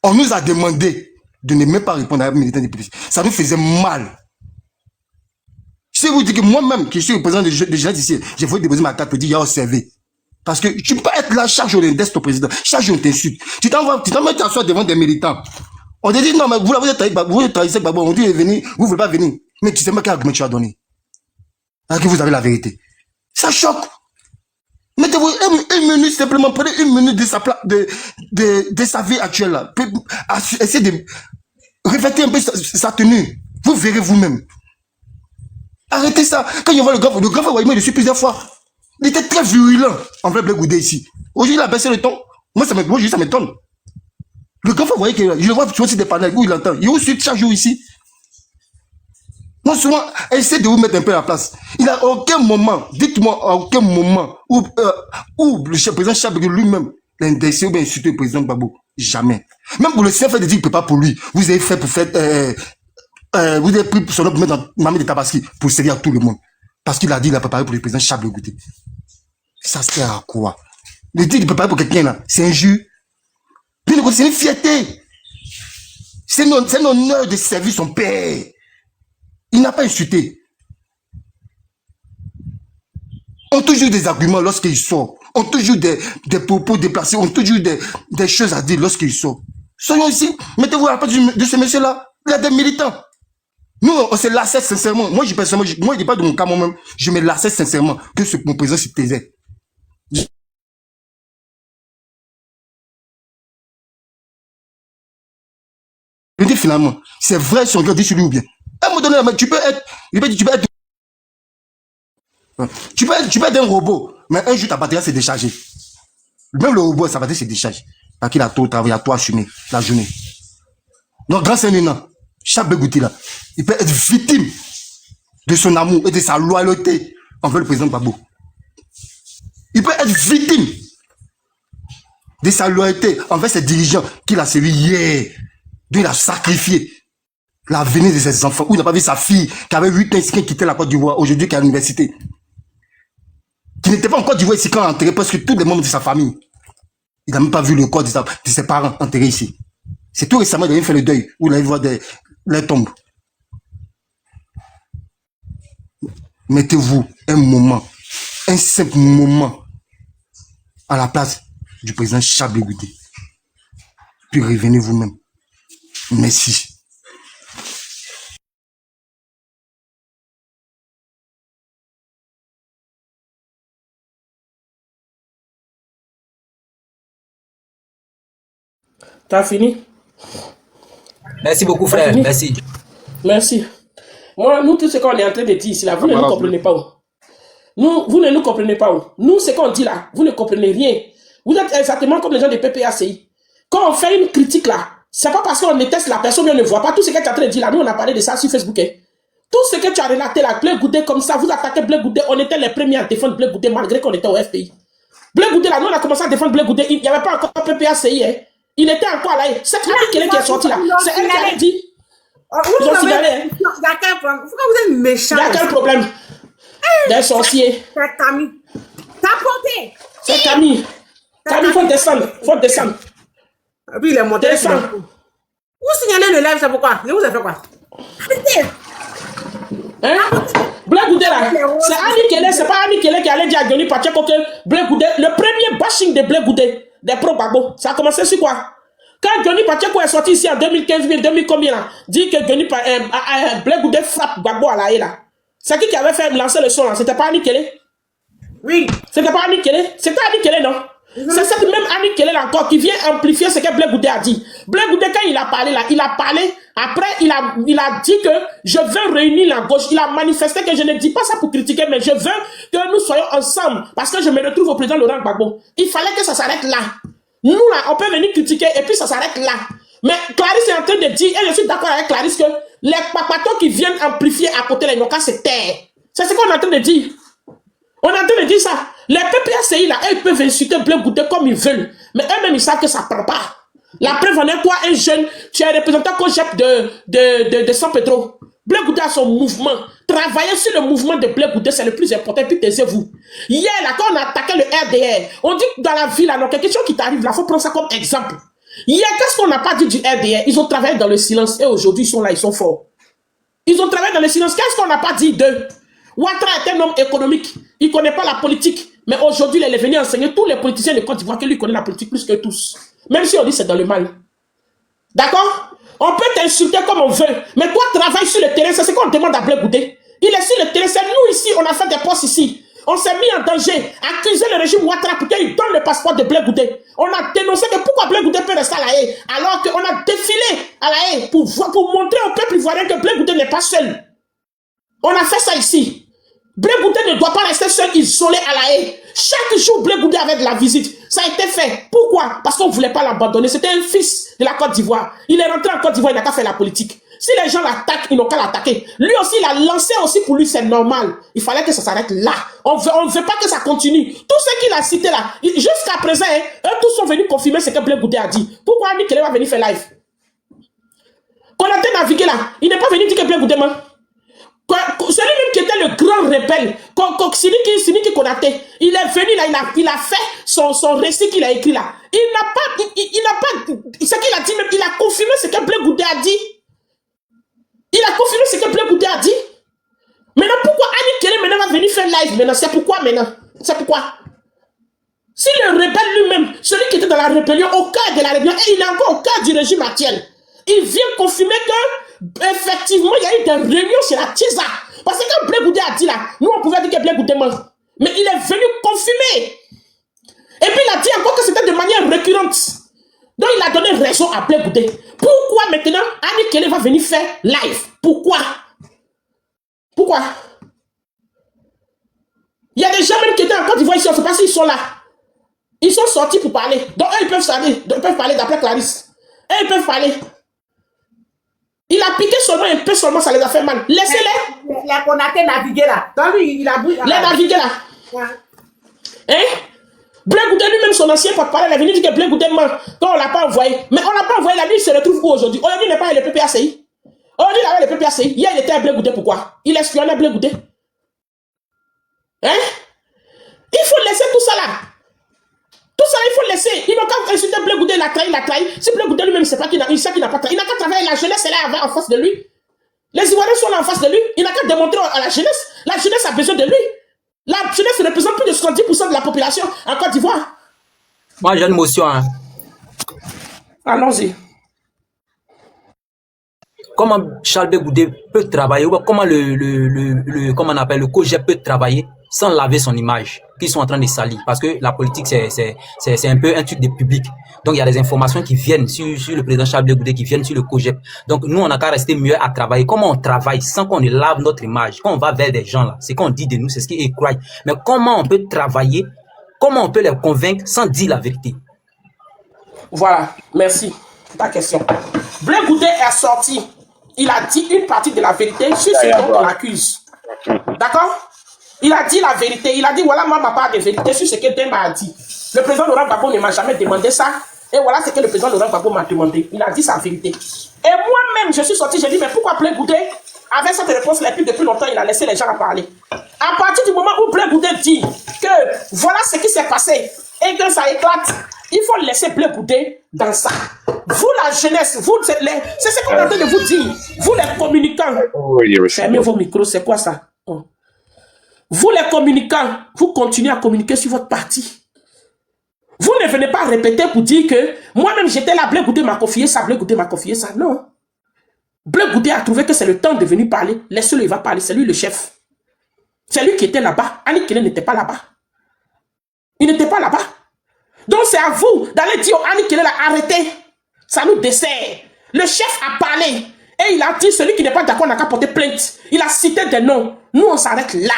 On nous a demandé de ne même pas répondre à un militant député. Ça nous faisait mal. Je vous dis que moi-même, qui suis le président de gens ici, j'ai voulu déposer ma carte pour dire, il y a observé. Parce que tu peux pas être là chaque jour, on indeste au président. Chaque jour, on t'insulte. Tu t'en mets t'asseoir devant des militants. On te dit, non, mais vous trahissez Gbagbo, on dit, venir, vous ne voulez pas venir. Mais tu sais pas quel argument tu as donné. Alors que vous avez la vérité. Ça choque. Mettez-vous une minute simplement, prenez une minute de sa vie actuelle là. Essayez de revêtir un peu sa tenue. Vous verrez vous-même. Arrêtez ça. Quand il voit le grand frère Wahima dessus plusieurs fois, il était très virulent envers Blé Goudé ici. Aujourd'hui, il a baissé le ton. Moi, ça m'étonne. Le grand frère Wahima, je le vois sur des panels où il entend. Il est aussi chaque jour ici. Moi, souvent, essayez de vous mettre un peu à la place. Il n'a aucun moment, dites-moi, aucun moment où le président Chablé lui-même l'a indexé ou bien insulté le président Gbagbo. Jamais. Même pour le CFA de dire qu'il ne peut pas pour lui. Vous avez fait pour faire. Vous avez pris son nom pour mettre dans Mamie de Tabaski pour servir à tout le monde. Parce qu'il a dit qu'il a préparé pour le président Chablé Goudé. Ça sert à quoi? Le dire qu'il préparé pour quelqu'un là, c'est injure. C'est une fierté. C'est un honneur de servir son père. Il n'a pas insulté. On toujours des arguments lorsqu'il sort. On toujours des propos déplacés. On toujours des choses à dire lorsqu'il sort. Soyons ici. Mettez-vous à la place de ce monsieur-là. Il y a des militants. Nous, on se lassait sincèrement. Moi, je ne dis pas de mon cas moi-même. Je me lassais sincèrement que mon président se taisait. Je dis finalement, c'est vrai si on dit sur lui ou bien. À un moment donné, tu peux être un robot, mais un jour ta batterie s'est déchargée. Même le robot, sa batterie s'est déchargée. Parce qu'il a tout travaillé, à tout assumé la journée. Donc, grâce à un Chablé Goudé là, il peut être victime de son amour et de sa loyauté envers le président Gbagbo. Il peut être victime de sa loyauté envers ses dirigeants qu'il a servi hier. Il a sacrifié l'avenir de ses enfants. Où il n'a pas vu sa fille qui avait 8 ans, qui quittait la Côte d'Ivoire, aujourd'hui qui est à l'université. Qui n'était pas en Côte d'Ivoire ici quand il a enterré presque tous les membres de sa famille. Il n'a même pas vu le corps de ses parents enterrés ici. C'est tout récemment qu'il a fait le deuil, où il a vu voir les tombes. Mettez-vous un moment, un simple moment, à la place du président Chablé Goudé. Puis revenez vous-même. Merci. T'as fini? Merci beaucoup, frère. Merci. Merci. Moi, nous, tout ce qu'on est en train de dire ici, là, vous ne nous comprenez pas. Vous ne nous comprenez pas. Nous, ce qu'on dit là, vous ne comprenez rien. Vous êtes exactement comme les gens de PPACI. Quand on fait une critique là, c'est pas parce qu'on déteste la personne, on ne voit pas tout ce que tu es en train de dire là. Nous, on a parlé de ça sur Facebook. Hein. Tout ce que tu as relaté là, Blé Goudé comme ça, vous attaquez Blé Goudé, on était les premiers à défendre Blé Goudé malgré qu'on était au FPI. Blé Goudé là, nous, on a commencé à défendre Blé Goudé, il n'y avait pas encore PPACI. Hein. Il était encore là. C'est elle qui est sorti là. C'est elle qui avait dit. Ils ont signalé. Pourquoi vous êtes méchant? Il y a quel problème? Des sorciers. C'est Camille. T'as porté. C'est Camille. Camille, faut descendre. Faut descendre. Et puis il est monté. Descendre. Vous signalez le live, c'est pourquoi? Je vous ai fait quoi? Arrêtez. Hein? Blé Goudé là. C'est Annie Kélé. C'est pas Annie Kélé qui allait dire à Johnny Pacheco que Blé Goudé, le premier bashing de Blé Goudé, des pro-Gbagbo, ça a commencé sur quoi? Quand Johnny Pacheco est sorti ici en 2015, 2000 combien là, dit que Blé Goudé frappe Gbagbo à la haie là. C'est qui avait fait lancer le son là? C'était pas Annie Kélé? Oui. C'était pas Annie Kélé? C'était Annie Kélé, non? C'est cette même Annie Kélé là encore qui vient amplifier ce que Blé Goudé a dit. Blé Goudé, quand il a parlé là, il a parlé, après il a dit que je veux réunir la gauche. Il a manifesté que je ne dis pas ça pour critiquer, mais je veux que nous soyons ensemble parce que je me retrouve au président Laurent Gbagbo. Il fallait que ça s'arrête là. Nous là, on peut venir critiquer et puis ça s'arrête là. Mais Clarisse est en train de dire, et je suis d'accord avec Clarisse, que les papatos qui viennent amplifier à côté les Noka, c'est terre. C'est ce qu'on est en train de dire. On est en train de dire ça. Les PPACI là, ils peuvent insulter Blé Goudé comme ils veulent. Mais eux-mêmes, ils savent que ça ne prend pas. La preuve en est, toi, un jeune, tu es représentant COGEP de San Pedro. Blé Goudé a son mouvement. Travailler sur le mouvement de Blé Goudé, c'est le plus important. Puis taisez-vous. Hier, là, quand on a attaqué le RDR, on dit que dans la vie, là, donc, quelque chose qui t'arrive là, il faut prendre ça comme exemple. Hier, qu'est-ce qu'on n'a pas dit du RDR? Ils ont travaillé dans le silence et aujourd'hui, ils sont là, ils sont forts. Ils ont travaillé dans le silence. Qu'est-ce qu'on n'a pas dit d'eux? Ouattara est un homme économique. Il ne connaît pas la politique. Mais aujourd'hui, il est venu enseigner tous les politiciens de Côte d'Ivoire que lui connaît la politique plus que tous. Même si on dit c'est dans le mal. D'accord? On peut t'insulter comme on veut. Mais toi, travaille sur le terrain. C'est ce qu'on demande à Blé Goudé. Il est sur le terrain. C'est nous ici. On a fait des postes ici. On s'est mis en danger. Accuser le régime Ouattara pour qu'il donne le passeport de Blé Goudé. On a dénoncé que pourquoi Blé Goudé peut rester à La Haye alors qu'on a défilé à La Haye pour montrer au peuple ivoirien que Blé Goudé n'est pas seul. On a fait ça ici. Blé Goudé ne doit pas rester seul, isolé à La Haye. Chaque jour, Blé Goudé avait de la visite. Ça a été fait. Pourquoi? Parce qu'on ne voulait pas l'abandonner. C'était un fils de la Côte d'Ivoire. Il est rentré en Côte d'Ivoire, il n'a qu'à faire la politique. Si les gens l'attaquent, ils n'ont qu'à l'attaquer. Lui aussi, il a lancé aussi pour lui, c'est normal. Il fallait que ça s'arrête là. On ne veut pas que ça continue. Tout ce qu'il a cité là, jusqu'à présent, eux tous sont venus confirmer ce que Blé Goudé a dit. Pourquoi Annie Kelly va venir faire live? Konaté navigué là, il n'est pas venu dire que Blé Goudé ment. Celui-même qui était le grand rebelle, Siniki Konaté, il est venu là, il a fait son récit qu'il a écrit là. Il n'a pas, ce qu'il a dit même, il a confirmé ce que Blé Goudé a dit. Il a confirmé ce que Blé Goudé a dit. Maintenant, pourquoi Annie Kelly maintenant va venir faire live maintenant? C'est pourquoi maintenant? C'est pourquoi? Si le rebelle lui-même, celui qui était dans la rébellion, au cœur de la rébellion, et il est encore au cœur du régime actuel, il vient confirmer que effectivement, il y a eu des réunions sur la TISA. Parce que quand Blé Goudé a dit là, nous on pouvait dire que Blé Goudé ment. Mais il est venu confirmer. Et puis il a dit encore que c'était de manière récurrente. Donc il a donné raison à Blé Goudé. Pourquoi maintenant Annie Kelly va venir faire live? Pourquoi? Pourquoi? Il y a des gens même qui étaient en Côte d'Ivoire ici, on ne sait pas s'ils sont là. Ils sont sortis pour parler. Donc eux, ils peuvent parler d'après Clarisse. Eux, ils peuvent parler. Il a piqué seulement un peu, seulement ça les a fait mal. Laissez-les. Il a Konaté navigué là. Dans lui, il a bouillé. Les naviguer là. Ouais. Hein? Blé Goudé lui-même, son ancien porte-parole, il est venu dire que Blé Goudé ment quand on ne l'a pas envoyé. Mais on ne l'a pas envoyé, la vie se retrouve où aujourd'hui? Aujourd'hui, il n'est pas avec le PPACI. Aujourd'hui, il est avec le PPACI. Hier, il était à Blé Goudé, pourquoi? Il espionnait Blé Goudé. Hein? Il faut laisser tout ça là. Tout ça, il faut laisser. Ils n'ont qu'à insulter Blé Goudé, il a trahi. Si Blé Goudé lui-même ne sait pas il sait qu'il n'a pas trahi, il n'a qu'à travailler. La jeunesse, elle est en face de lui. Les Ivoiriens sont là en face de lui. Il n'a qu'à démontrer à la jeunesse. La jeunesse a besoin de lui. La jeunesse représente plus de 70% de la population en Côte d'Ivoire. Moi, j'ai une motion. Hein. Allons-y. Comment Charles Blé Goudé peut travailler, ou comment comment on appelle, le COJEP peut travailler sans laver son image, qu'ils sont en train de salir. Parce que la politique, c'est un peu un truc de public. Donc, il y a des informations qui viennent sur le président Charles Blé Goudé, qui viennent sur le COJEP. Donc, nous, on n'a qu'à rester mieux à travailler. Comment on travaille sans qu'on ne lave notre image? Quand on va vers des gens, là, c'est qu'on dit de nous, c'est ce qu'ils croient. Mais comment on peut travailler? Comment on peut les convaincre sans dire la vérité? Voilà, merci. Ta question. Blé Goudé est sorti. Il a dit une partie de la vérité sur ce dont on l'accuse. D'accord? Il a dit la vérité. Il a dit, voilà ma part de vérité sur ce que Demba a dit. Le président Laurent Gbagbo ne m'a jamais demandé ça. Et voilà ce que le président Laurent Gbagbo m'a demandé. Il a dit sa vérité. Et moi-même, je suis sorti, j'ai dit, mais pourquoi Blé Goudé, avec cette réponse-là, depuis longtemps, il a laissé les gens à parler. À partir du moment où Blé Goudé dit que voilà ce qui s'est passé et que ça éclate, il faut laisser Blé Goudé dans ça. Vous, la jeunesse, vous, c'est ce qu'on est en train de vous dire. Vous, les communicants. Fermez vos micros, c'est quoi ça? Oh. Vous, les communicants, vous continuez à communiquer sur votre parti. Vous ne venez pas répéter pour dire que moi-même j'étais là, Blé Goudé m'a confié ça, Blé Goudé m'a confié ça. Non. Blé Goudé a trouvé que c'est le temps de venir parler. Laissez-le, il va parler. C'est lui le chef. C'est lui qui était là-bas. Annie Kelly n'était pas là-bas. Il n'était pas là-bas. Donc c'est à vous d'aller dire Annie Kelly l'a arrêté. Ça nous dessert. Le chef a parlé. Et il a dit celui qui n'est pas d'accord n'a qu'à porter plainte. Il a cité des noms. Nous, on s'arrête là.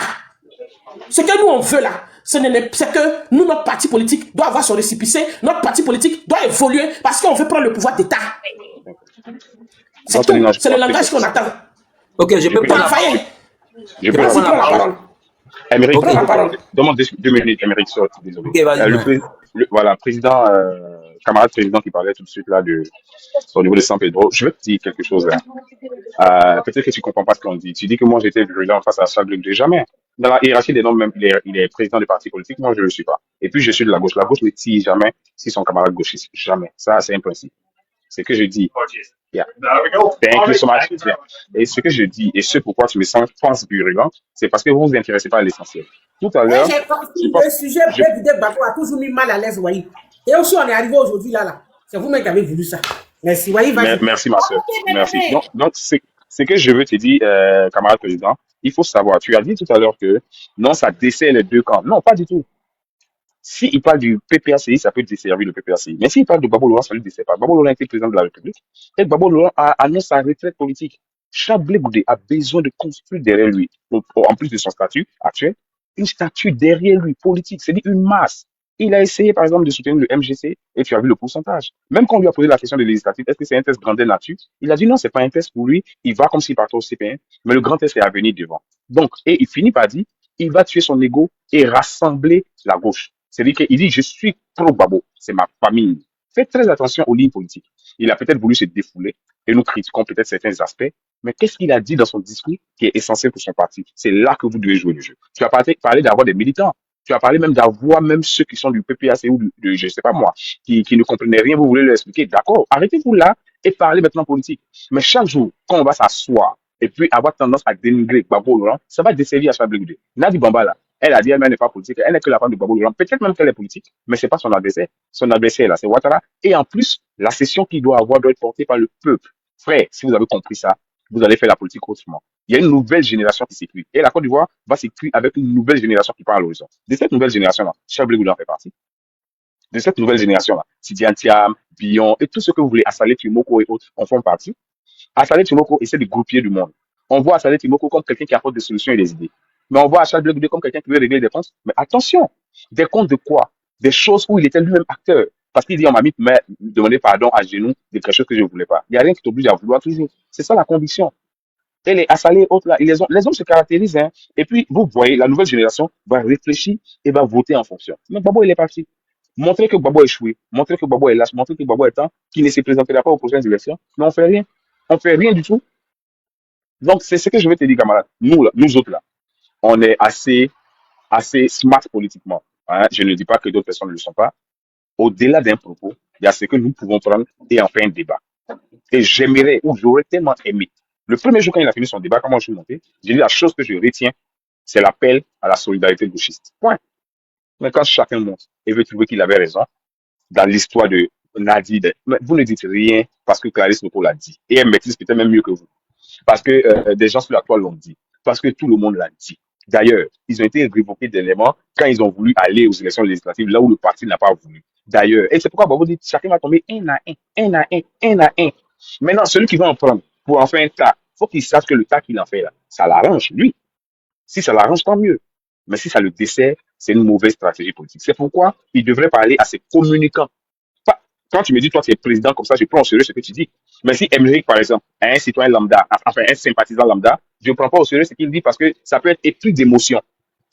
Ce que nous, on veut là, c'est que nous, notre parti politique doit avoir son récépissé. Notre parti politique doit évoluer parce qu'on veut prendre le pouvoir d'État. C'est tout. C'est le langage qu'on attend. Ok, je peux prendre la parole. Je peux prendre la parole. Émeric, demande 2 minutes, Émeric saute, désolé. Okay, voilà, président, camarade président qui parlait tout de suite là au niveau de San Pedro. Je vais te dire quelque chose là. Peut-être que tu ne comprends pas ce qu'on dit. Tu dis que moi j'étais président face à Charles Blé Goudé. Jamais. Dans la hiérarchie des noms, même, il est président du parti politique. Moi, je ne le suis pas. Et puis, je suis de la gauche. La gauche ne tire jamais si son camarade gauchiste. Jamais. Ça, c'est un principe. C'est ce que je dis. Yeah. Thank you so much. Yeah. Et ce que je dis, et ce pourquoi tu me penses virulent, c'est parce que vous vous intéressez pas à l'essentiel. Tout à l'heure, j'ai compris le sujet Blé Bako a toujours mis mal à l'aise, voyez. Et aussi, on est arrivé aujourd'hui là. C'est vous-même qui avez voulu ça. Merci, voyez. Merci, ma soeur. Merci. Donc, c'est que je veux te dire, camarade président, il faut savoir, tu as dit tout à l'heure que non, ça dessert les deux camps. Non, pas du tout. S'il parle du PPACI, ça peut desservir le PPACI. Mais s'il parle de Gbagbo Laurent, ça ne le dessert pas. Gbagbo Laurent était président de la République et Gbagbo Laurent annonce sa retraite politique. Chablé Goudé a besoin de construire derrière lui, en plus de son statut actuel, une statue derrière lui, politique, c'est-à-dire une masse. Il a essayé, par exemple, de soutenir le MGC et tu as vu le pourcentage. Même quand on lui a posé la question de législative, est-ce que c'est un test grandeur nature? Il a dit non, c'est pas un test pour lui. Il va comme s'il partait au CPN, mais le grand test est à venir devant. Donc, et il finit par dire, il va tuer son ego et rassembler la gauche. C'est-à-dire qu'il dit, je suis pro-Gbagbo, c'est ma famille. Faites très attention aux lignes politiques. Il a peut-être voulu se défouler et nous critiquons peut-être certains aspects, mais qu'est-ce qu'il a dit dans son discours qui est essentiel pour son parti? C'est là que vous devez jouer le jeu. Tu as parlé d'avoir des militants. Tu as parlé même d'avoir même ceux qui sont du PPAC ou je sais pas moi, qui ne comprenaient rien, vous voulez leur expliquer. D'accord, arrêtez-vous là et parlez maintenant politique. Mais chaque jour, quand on va s'asseoir et puis avoir tendance à dénigrer Gbagbo Laurent, ça va desservir à Chablé Goudé. Nadi Bamba là, elle a dit elle-même n'est pas politique, elle n'est que la femme de Gbagbo Laurent. Peut-être même qu'elle est politique, mais c'est pas son adversaire. Son adversaire là, c'est Ouattara. Et en plus, la session qu'il doit avoir doit être portée par le peuple. Frère, si vous avez compris ça, vous allez faire la politique autrement. Il y a une nouvelle génération qui s'écrit. Et la Côte d'Ivoire va s'écrire avec une nouvelle génération qui part à l'horizon. De cette nouvelle génération-là, Chablé Goudé en fait partie. De cette nouvelle génération-là, Sidi Antiam, Billon et tout ce que vous voulez, Assalé Timoko et autres en font partie. Assalé Timoko essaie de grouper du monde. On voit Assalé Timoko comme quelqu'un qui apporte des solutions et des idées. Mais on voit Chablé Goudé comme quelqu'un qui veut régler des comptes. Mais attention, des comptes de quoi? Des choses où il était lui-même acteur. Parce qu'il dit, on m'a mis demander pardon à genoux de quelque chose que je ne voulais pas. Il n'y a rien qui t'oblige à vouloir toujours. C'est ça la conviction. Et les Assalés, autres là, les hommes se caractérisent. Hein. Et puis, vous voyez, la nouvelle génération va réfléchir et va voter en fonction. Mais Gbagbo, il est parti. Montrer que Gbagbo a échoué, montrer que Gbagbo est lâche, montrer que Gbagbo est temps, qu'il ne se présentera pas aux prochaines élections. Mais on fait rien. On fait rien du tout. Donc, c'est ce que je veux te dire, camarade. Nous autres là, on est assez smart politiquement. Hein. Je ne dis pas que d'autres personnes ne le sont pas. Au-delà d'un propos, il y a ce que nous pouvons prendre et en faire un débat. Et j'aimerais, ou j'aurais tellement aimé. Le premier jour quand il a fini son débat, comment je suis monté, j'ai dit la chose que je retiens, c'est l'appel à la solidarité gauchiste. Point. Mais quand chacun monte et veut trouver qu'il avait raison, dans l'histoire de Nadi, vous ne dites rien parce que Clarisse Noko l'a dit. Et elle maîtrise peut-être même mieux que vous. Parce que des gens sur la toile l'ont dit. Parce que tout le monde l'a dit. D'ailleurs, ils ont été révoqués d'éléments quand ils ont voulu aller aux élections législatives, là où le parti n'a pas voulu. D'ailleurs, et c'est pourquoi vous dites chacun va tomber un à un. Maintenant, celui qui va en prendre pour en faire un tas, il faut qu'il sache que le tas qu'il en fait là, ça l'arrange, lui. Si ça l'arrange, tant mieux. Mais si ça le dessert, c'est une mauvaise stratégie politique. C'est pourquoi il devrait parler à ses communicants. Quand tu me dis, toi, tu es président comme ça, je prends au sérieux ce que tu dis. Mais si Emmerich, par exemple, un citoyen lambda, enfin un sympathisant lambda, je ne prends pas au sérieux ce qu'il dit parce que ça peut être épris d'émotion.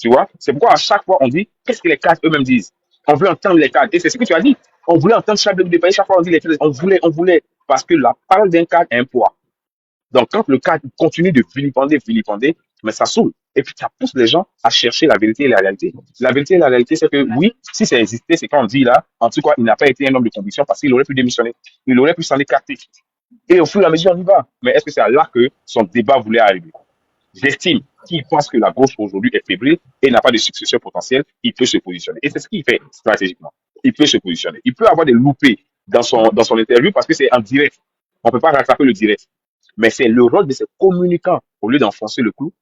Tu vois? C'est pourquoi à chaque fois on dit, qu'est-ce que les cadres eux-mêmes disent? On veut entendre les cadres. Et c'est ce que tu as dit. On voulait entendre Chablé Goudé. Chaque fois on dit les cadres. On voulait. Parce que la parole d'un cadre a un poids. Donc quand le cadre continue de vilipender, mais ça saoule. Et puis ça pousse les gens à chercher la vérité et la réalité. La vérité et la réalité, c'est que oui, si ça existait, c'est quand on dit là, en tout cas, il n'a pas été un homme de conviction parce qu'il aurait pu démissionner. Il aurait pu s'en écarter. Et au fur et à mesure, on y va. Mais est-ce que c'est là que son débat voulait arriver? J'estime qu'il pense que la gauche aujourd'hui est fébrile et n'a pas de successeur potentiel, il peut se positionner. Et c'est ce qu'il fait stratégiquement. Il peut se positionner. Il peut avoir des loupés dans son interview parce que c'est en direct. On ne peut pas rattraper le direct. Mais c'est le rôle de ces communicants, au lieu d'enfoncer le clou,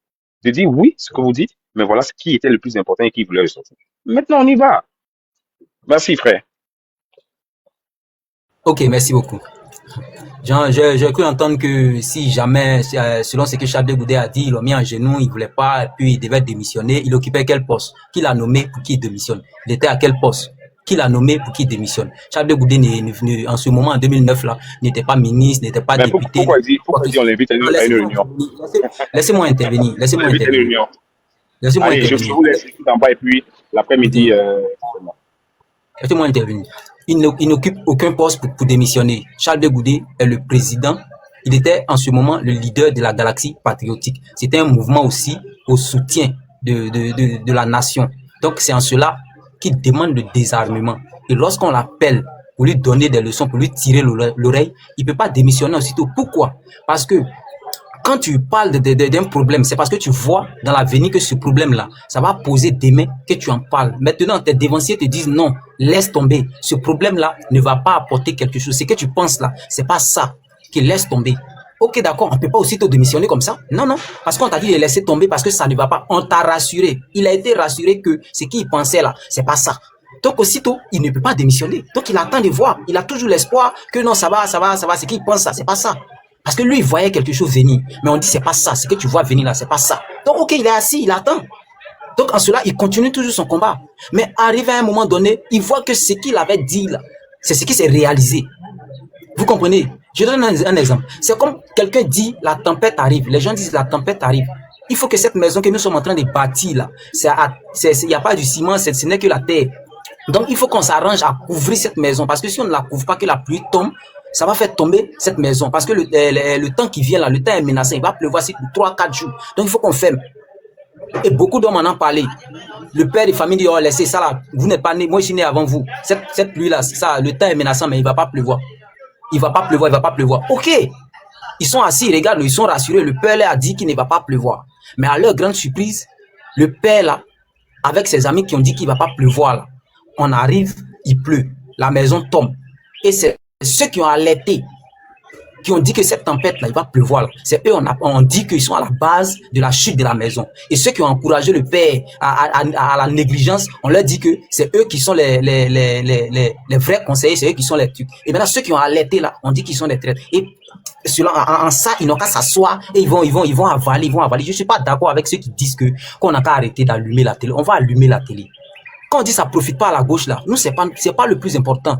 de dire oui, ce que vous dites, mais voilà ce qui était le plus important et qui voulait ressortir. Maintenant, on y va. Merci, frère. Ok, merci beaucoup. J'ai cru entendre que si jamais, selon ce que Chablé Goudé a dit, il l'a mis en genoux, il voulait pas, puis il devait démissionner. Il occupait quel poste? Qui l'a nommé pour qu'il démissionne? Il était à quel poste? Qui l'a nommé pour qu'il démissionne? Chablé Goudé en ce moment, en 2009, là, n'était pas ministre, n'était pas député. Pourquoi il dit on l'invite à une réunion? Laissez-moi intervenir. Laissez-moi intervenir. Allez, je vous laisse tout en bas et puis l'après-midi. Laissez-moi intervenir. Il n'occupe aucun poste pour démissionner. Chablé Goudé est le président. Il était en ce moment le leader de la Galaxie patriotique. C'était un mouvement aussi au soutien de la nation. Donc c'est en cela qu'il demande le désarmement. Et lorsqu'on l'appelle pour lui donner des leçons, pour lui tirer l'oreille, il ne peut pas démissionner aussitôt. Pourquoi? Parce que quand tu parles d'un problème, c'est parce que tu vois dans l'avenir que ce problème-là, ça va poser demain que tu en parles. Maintenant, tes dévanciers te disent non, laisse tomber. Ce problème-là ne va pas apporter quelque chose. Ce que tu penses là, c'est pas ça qui laisse tomber. Ok, d'accord, on ne peut pas aussitôt démissionner comme ça. Non, non, parce qu'on t'a dit de laisser tomber parce que ça ne va pas. On t'a rassuré. Il a été rassuré que ce qu'il pensait là, c'est pas ça. Donc aussitôt, il ne peut pas démissionner. Donc il attend de voir. Il a toujours l'espoir que non, ça va. Ce qu'il pense ça, c'est pas ça. Parce que lui, il voyait quelque chose venir. Mais on dit, c'est pas ça. Ce que tu vois venir là, c'est pas ça. Donc, ok, il est assis, il attend. Donc, en cela, il continue toujours son combat. Mais arrivé à un moment donné, il voit que ce qu'il avait dit là, c'est ce qui s'est réalisé. Vous comprenez? Je donne un exemple. C'est comme quelqu'un dit, la tempête arrive. Les gens disent, la tempête arrive. Il faut que cette maison que nous sommes en train de bâtir là, il n'y a pas du ciment, ce n'est que la terre. Donc, il faut qu'on s'arrange à couvrir cette maison. Parce que si on ne la couvre pas, que la pluie tombe, ça va faire tomber cette maison. Parce que le temps qui vient là, le temps est menaçant. Il va pleuvoir pour 3-4 jours. Donc, il faut qu'on ferme. Et beaucoup d'hommes en ont parlé. Le père de famille dit, oh, laissez ça là. Vous n'êtes pas né. Moi, je suis né avant vous. Cette pluie là, ça, le temps est menaçant, mais il ne va pas pleuvoir. Il va pas pleuvoir. Ok. Ils sont assis, regarde, ils sont rassurés. Le père leur a dit qu'il ne va pas pleuvoir. Mais à leur grande surprise, le père là, avec ses amis qui ont dit qu'il ne va pas pleuvoir là, on arrive, il pleut. La maison tombe. Et c'est ceux qui ont alerté, qui ont dit que cette tempête-là, il va pleuvoir. C'est eux, on dit qu'ils sont à la base de la chute de la maison. Et ceux qui ont encouragé le père à la négligence, on leur dit que c'est eux qui sont les vrais conseillers, c'est eux qui sont les trucs. Et maintenant, ceux qui ont alerté là, on dit qu'ils sont les traîtres. Et en ça, ils n'ont qu'à s'asseoir et ils vont avaler. Je suis pas d'accord avec ceux qui disent qu'on n'a qu'à arrêter d'allumer la télé. On va allumer la télé. Quand on dit ça profite pas à la gauche là, nous, c'est pas le plus important.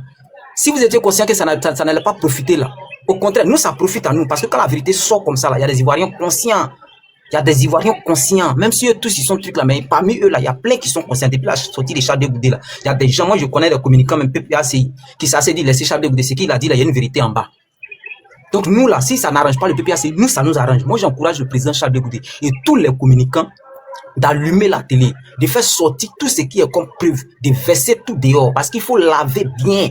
Si vous étiez conscient que ça n'allait pas profiter là, au contraire, nous, ça profite à nous. Parce que quand la vérité sort comme ça, là, il y a des Ivoiriens conscients. Même si eux tous, ils sont trucs là, mais parmi eux, là, il y a plein qui sont conscients. Depuis la sortie des Charles de Goudet, là, il y a des gens, moi, je connais des communicants, même PPACI, qui s'est dit, laissez Charles de Goudet. Ce qu'il a dit, là, il y a une vérité en bas. Donc, nous, là, si ça n'arrange pas le PPACI, nous, ça nous arrange. Moi, j'encourage le président Charles de Goudet et tous les communicants d'allumer la télé, de faire sortir tout ce qui est comme preuve, de verser tout dehors, parce qu'il faut laver bien.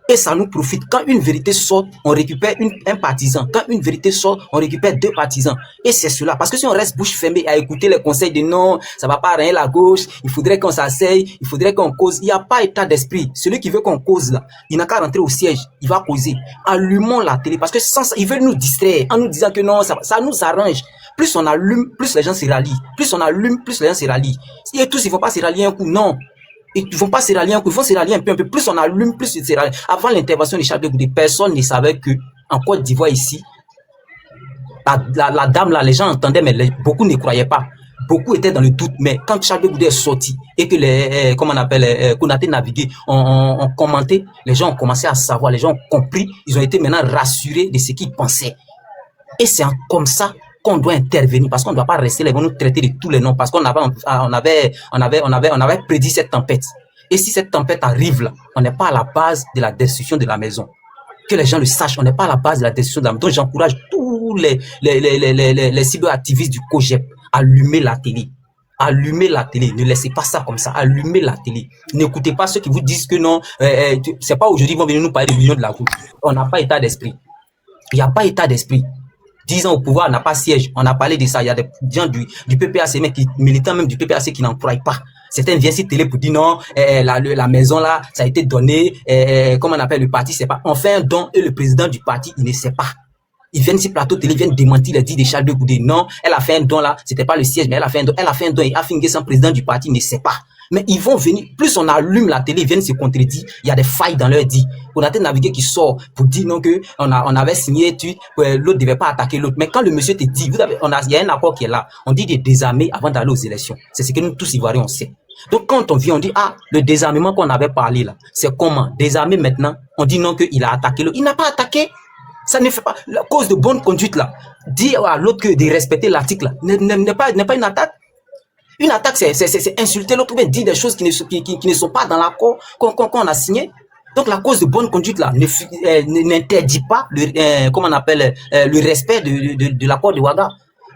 Et ça nous profite. Quand une vérité sort, on récupère un partisan. Quand une vérité sort, on récupère 2 partisans. Et c'est cela. Parce que si on reste bouche fermée à écouter les conseils de non, ça va pas rien la gauche, il faudrait qu'on s'asseye, il faudrait qu'on cause. Il n'y a pas état d'esprit. Celui qui veut qu'on cause là, il n'a qu'à rentrer au siège. Il va causer. Allumons la télé. Parce que sans ça, ils veulent nous distraire en nous disant que non, ça nous arrange. Plus on allume, plus les gens se rallient. Plus on allume, plus les gens se rallient. Et tous, ils ne vont pas se rallier un coup. Non. Ils ne vont pas se rallier un coup, ils vont se rallier un peu. Plus on allume, plus ils se rallient. Avant l'intervention de Charles de Goudet, personne ne savait que en Côte d'Ivoire ici, la dame là, les gens entendaient, mais beaucoup ne croyaient pas. Beaucoup étaient dans le doute. Mais quand Charles de Goudet est sorti et que comment on appelle, Konaté navigué, ont commenté, les gens ont commencé à savoir, les gens ont compris, ils ont été maintenant rassurés de ce qu'ils pensaient. Et c'est comme ça qu'on doit intervenir, parce qu'on ne doit pas rester là, ils vont nous traiter de tous les noms, parce qu'on avait prédit cette tempête. Et si cette tempête arrive là, on n'est pas à la base de la destruction de la maison. Que les gens le sachent, on n'est pas à la base de la destruction de la maison. Donc j'encourage tous les cyberactivistes du COGEP à allumer la télé. Allumez la télé, ne laissez pas ça comme ça, allumez la télé. N'écoutez pas ceux qui vous disent que non, c'est pas aujourd'hui qu'ils vont venir nous parler de l'union de la route. On n'a pas état d'esprit. Il n'y a pas état d'esprit. 10 ans au pouvoir, on n'a pas siège. On a parlé de ça. Il y a des gens du PPAC, mais militants même du PPAC qui n'en croient pas. Certains viennent sur télé pour dire non, la maison là, ça a été donné, comment on appelle le parti, c'est pas. On fait un don et le président du parti, il ne sait pas. Ils viennent sur plateau télé, ils viennent démentir les dits de Charles de Goudet. Non, elle a fait un don là, c'était pas le siège, mais elle a fait un don et Afingé, son président du parti, ne sait pas. Mais ils vont venir, plus on allume la télé, ils viennent se contredire, il y a des failles dans leur dit. On a navigué qui sort pour dire non que on avait signé, l'autre devait pas attaquer l'autre. Mais quand le monsieur te dit, il y a un accord qui est là, on dit de désarmer avant d'aller aux élections. C'est ce que nous tous Ivoiriens on sait. Donc quand on vient, on dit le désarmement qu'on avait parlé là, c'est comment? Désarmer maintenant, on dit non qu'il a attaqué l'autre. Il n'a pas attaqué. Ça ne fait pas, la cause de bonne conduite là, dire à l'autre que de respecter l'article là, n'est pas une attaque. Une attaque, c'est insulter l'autre, bien dire des choses qui ne sont pas dans l'accord qu'on a signé. Donc la cause de bonne conduite là n'interdit pas le respect de l'accord de Ouaga.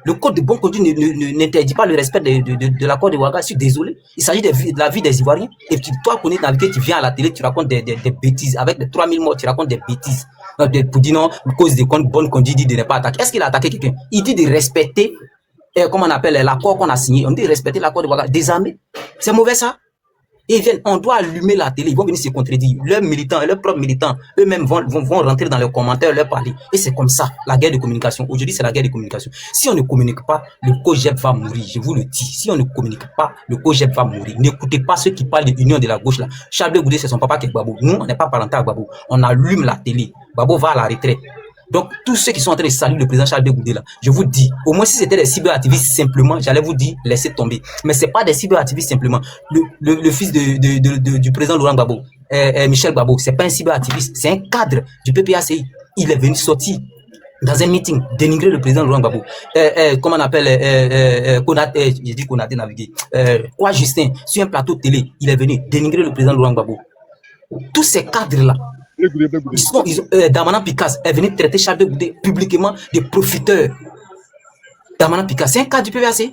Le code de bonne conduite n'interdit pas le respect de l'accord de Ouagadougou. Je suis désolé. Il s'agit de la vie des Ivoiriens. Et puis, toi, connais naviguer, tu viens à la télé, tu racontes des bêtises. Avec les 3000 morts, tu racontes des bêtises. Pour dire non, à cause de bonne conduite, il dit de ne pas attaquer. Est-ce qu'il a attaqué quelqu'un? Il dit de respecter, comment on appelle, l'accord qu'on a signé. On dit de respecter l'accord de Ouagadougou. Désarmer. C'est mauvais ça? Et ils viennent, on doit allumer la télé, ils vont venir se contredire. Leurs militants, leurs propres militants, eux-mêmes vont rentrer dans les commentaires, leur parler. Et c'est comme ça, la guerre de communication. Aujourd'hui, c'est la guerre de communication. Si on ne communique pas, le COJEP va mourir, je vous le dis. Si on ne communique pas, le COJEP va mourir. N'écoutez pas ceux qui parlent de l'union de la gauche là. Charles Blé Goudé, c'est son papa qui est Gbagbo. Nous, on n'est pas parenté à Gbagbo. On allume la télé. Gbagbo va à la retraite. Donc, tous ceux qui sont en train de saluer le président Charles Blé Goudé là, je vous dis, au moins si c'était des cyberactivistes simplement, j'allais vous dire, laissez tomber. Mais c'est pas des cyberactivistes simplement. Le fils du président Laurent Gbagbo, Michel Gbagbo, c'est pas un cyberactiviste, c'est un cadre du PPACI. Il est venu sortir dans un meeting, dénigrer le président Laurent Gbagbo. Comment on appelle, Konaté, j'ai dit Konaté naviguer. Quoi Justin, sur un plateau de télé, il est venu dénigrer le président Laurent Gbagbo. Tous ces cadres-là, Damana Picasse est venu traiter Charles Blé Goudé publiquement de profiteur. Damana Picasse, c'est un cadre du PPAC.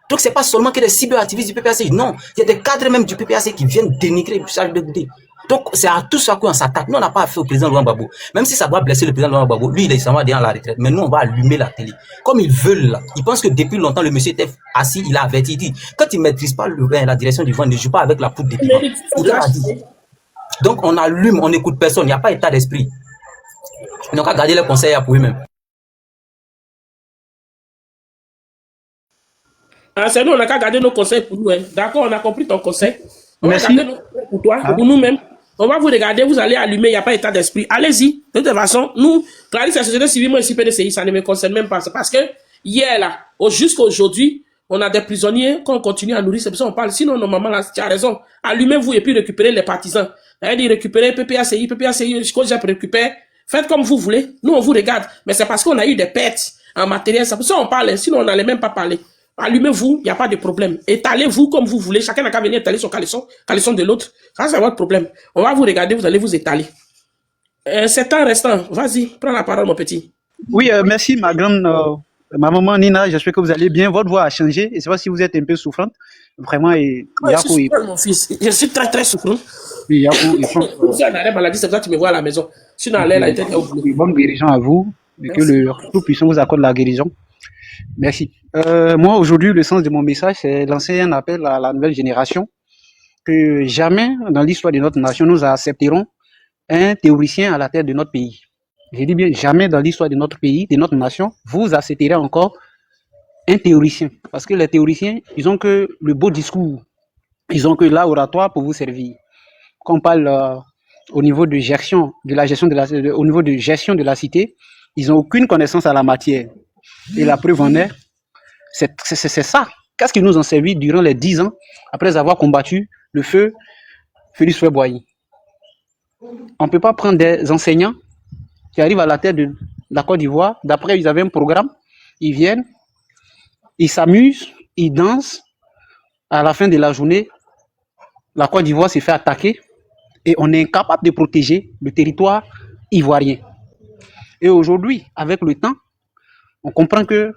Donc, c'est pas seulement que des cyberactivistes du PPAC. Non, il y a des cadres même du PPAC qui viennent dénigrer Charles Blé Goudé. Donc, c'est à tout ça qu'on s'attaque. Nous, on n'a pas affaire au président Laurent Gbagbo. Même si ça doit blesser le président Laurent Gbagbo, lui, il est justement déjà à la retraite. Mais nous, on va allumer la télé. Comme ils veulent, là. Ils pensent que depuis longtemps, le monsieur était assis, il a averti. Il dit, quand il ne maîtrise pas la direction du vent, ne joue pas avec la poudre de piment. Il a dit. Donc, on allume, on n'écoute personne, il n'y a pas état d'esprit. Donc, à garder les conseils pour eux-mêmes. Ah, c'est nous, on n'a qu'à garder nos conseils pour nous. Hein. D'accord, on a compris ton conseil. On Merci. va garder nos conseils pour toi, pour nous-mêmes. On va vous regarder, vous allez allumer, il n'y a pas état d'esprit. Allez-y. De toute façon, nous, Clarisse, la société civile, moi, ici, PDCI, ça ne me concerne même pas. C'est parce que hier, là, jusqu'à aujourd'hui, on a des prisonniers qu'on continue à nourrir. C'est pour ça qu'on parle. Sinon, normalement, là, tu as raison. Allumez-vous et puis récupérez les partisans. C'est-à-dire récupérer PPACI, je crois que j'ai récupéré. Faites comme vous voulez. Nous, on vous regarde. Mais c'est parce qu'on a eu des pertes en matériel. C'est pour ça qu'on parle. Sinon, on n'allait même pas parler. Allumez-vous, il n'y a pas de problème. Étalez-vous comme vous voulez. Chacun n'a qu'à venir étaler son caleçon de l'autre. Ça, c'est votre problème. On va vous regarder, vous allez vous étaler. C'est temps restant. Vas-y, prends la parole, mon petit. Oui, merci, ma maman Nina. J'espère que vous allez bien. Votre voix a changé. Et c'est pas si vous êtes un peu souffrante. Vraiment, je suis souffrant, mon fils. Je suis très, très souffrant. Oui, Yakou, je suis en arrêt maladie, c'est pour ça que tu me vois à la maison. Sinon, elle a été au boulot. Bonne guérison à vous. Et que le Tout-Puissant vous accorde la guérison. Merci. Moi, aujourd'hui, le sens de mon message, c'est lancer un appel à la nouvelle génération que jamais dans l'histoire de notre nation, nous accepterons un théoricien à la tête de notre pays. Je dis bien, jamais dans l'histoire de notre pays, de notre nation, vous accepterez encore un théoricien. Parce que les théoriciens, ils ont que le beau discours. Ils ont que l'oratoire pour vous servir. Quand on parle au niveau de gestion au niveau de gestion de la cité, ils n'ont aucune connaissance à la matière. Et la preuve en est, c'est ça. Qu'est-ce qui nous ont servi durant les 10 ans après avoir combattu le feu Félix Houphouët-Boigny? On ne peut pas prendre des enseignants qui arrivent à la tête de la Côte d'Ivoire. D'après, ils avaient un programme. Ils viennent, ils s'amusent, ils dansent. À la fin de la journée, la Côte d'Ivoire s'est fait attaquer et on est incapable de protéger le territoire ivoirien. Et aujourd'hui, avec le temps, on comprend que,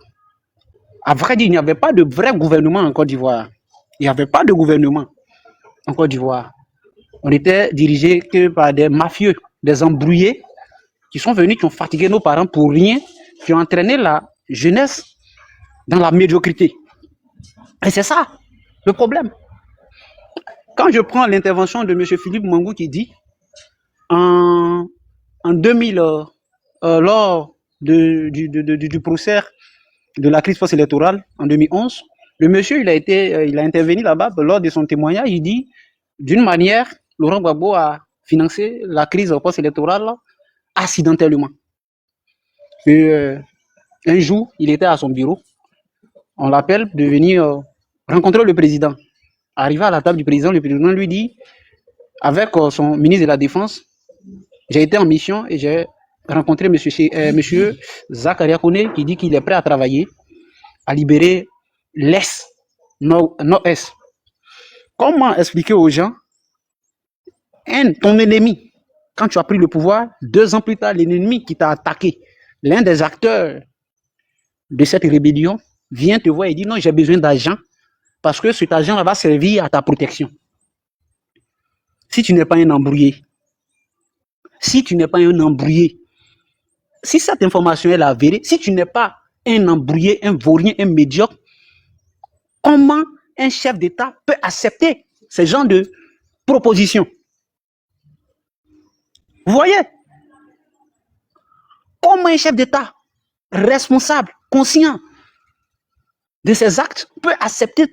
à vrai dire, il n'y avait pas de vrai gouvernement en Côte d'Ivoire. Il n'y avait pas de gouvernement en Côte d'Ivoire. On était dirigé que par des mafieux, des embrouillés, qui sont venus, qui ont fatigué nos parents pour rien, qui ont entraîné la jeunesse dans la médiocrité. Et c'est ça, le problème. Quand je prends l'intervention de M. Philippe Mangou qui dit, en 2000, lors du procès de la crise post-électorale en 2011, le monsieur, il a intervenu là-bas lors de son témoignage. Il dit, d'une manière, Laurent Gbagbo a financé la crise post-électorale accidentellement. Un jour, il était à son bureau. On l'appelle de venir rencontrer le président. Arrivé à la table du président, le président lui dit, avec son ministre de la Défense, j'ai été en mission et j'ai rencontré monsieur Zakaria Kone qui dit qu'il est prêt à travailler, à libérer l'Est, Nord-Est. Comment expliquer aux gens, ton ennemi, quand tu as pris le pouvoir, 2 ans plus tard, l'ennemi qui t'a attaqué, l'un des acteurs de cette rébellion, vient te voir et dit non, j'ai besoin d'argent parce que cet argent va servir à ta protection. Si tu n'es pas un embrouillé, si cette information est la vérité, si tu n'es pas un embrouillé, un vaurien, un médiocre, comment un chef d'État peut accepter ce genre de propositions? Vous voyez? Comment un chef d'État responsable, conscient de ses actes peut accepter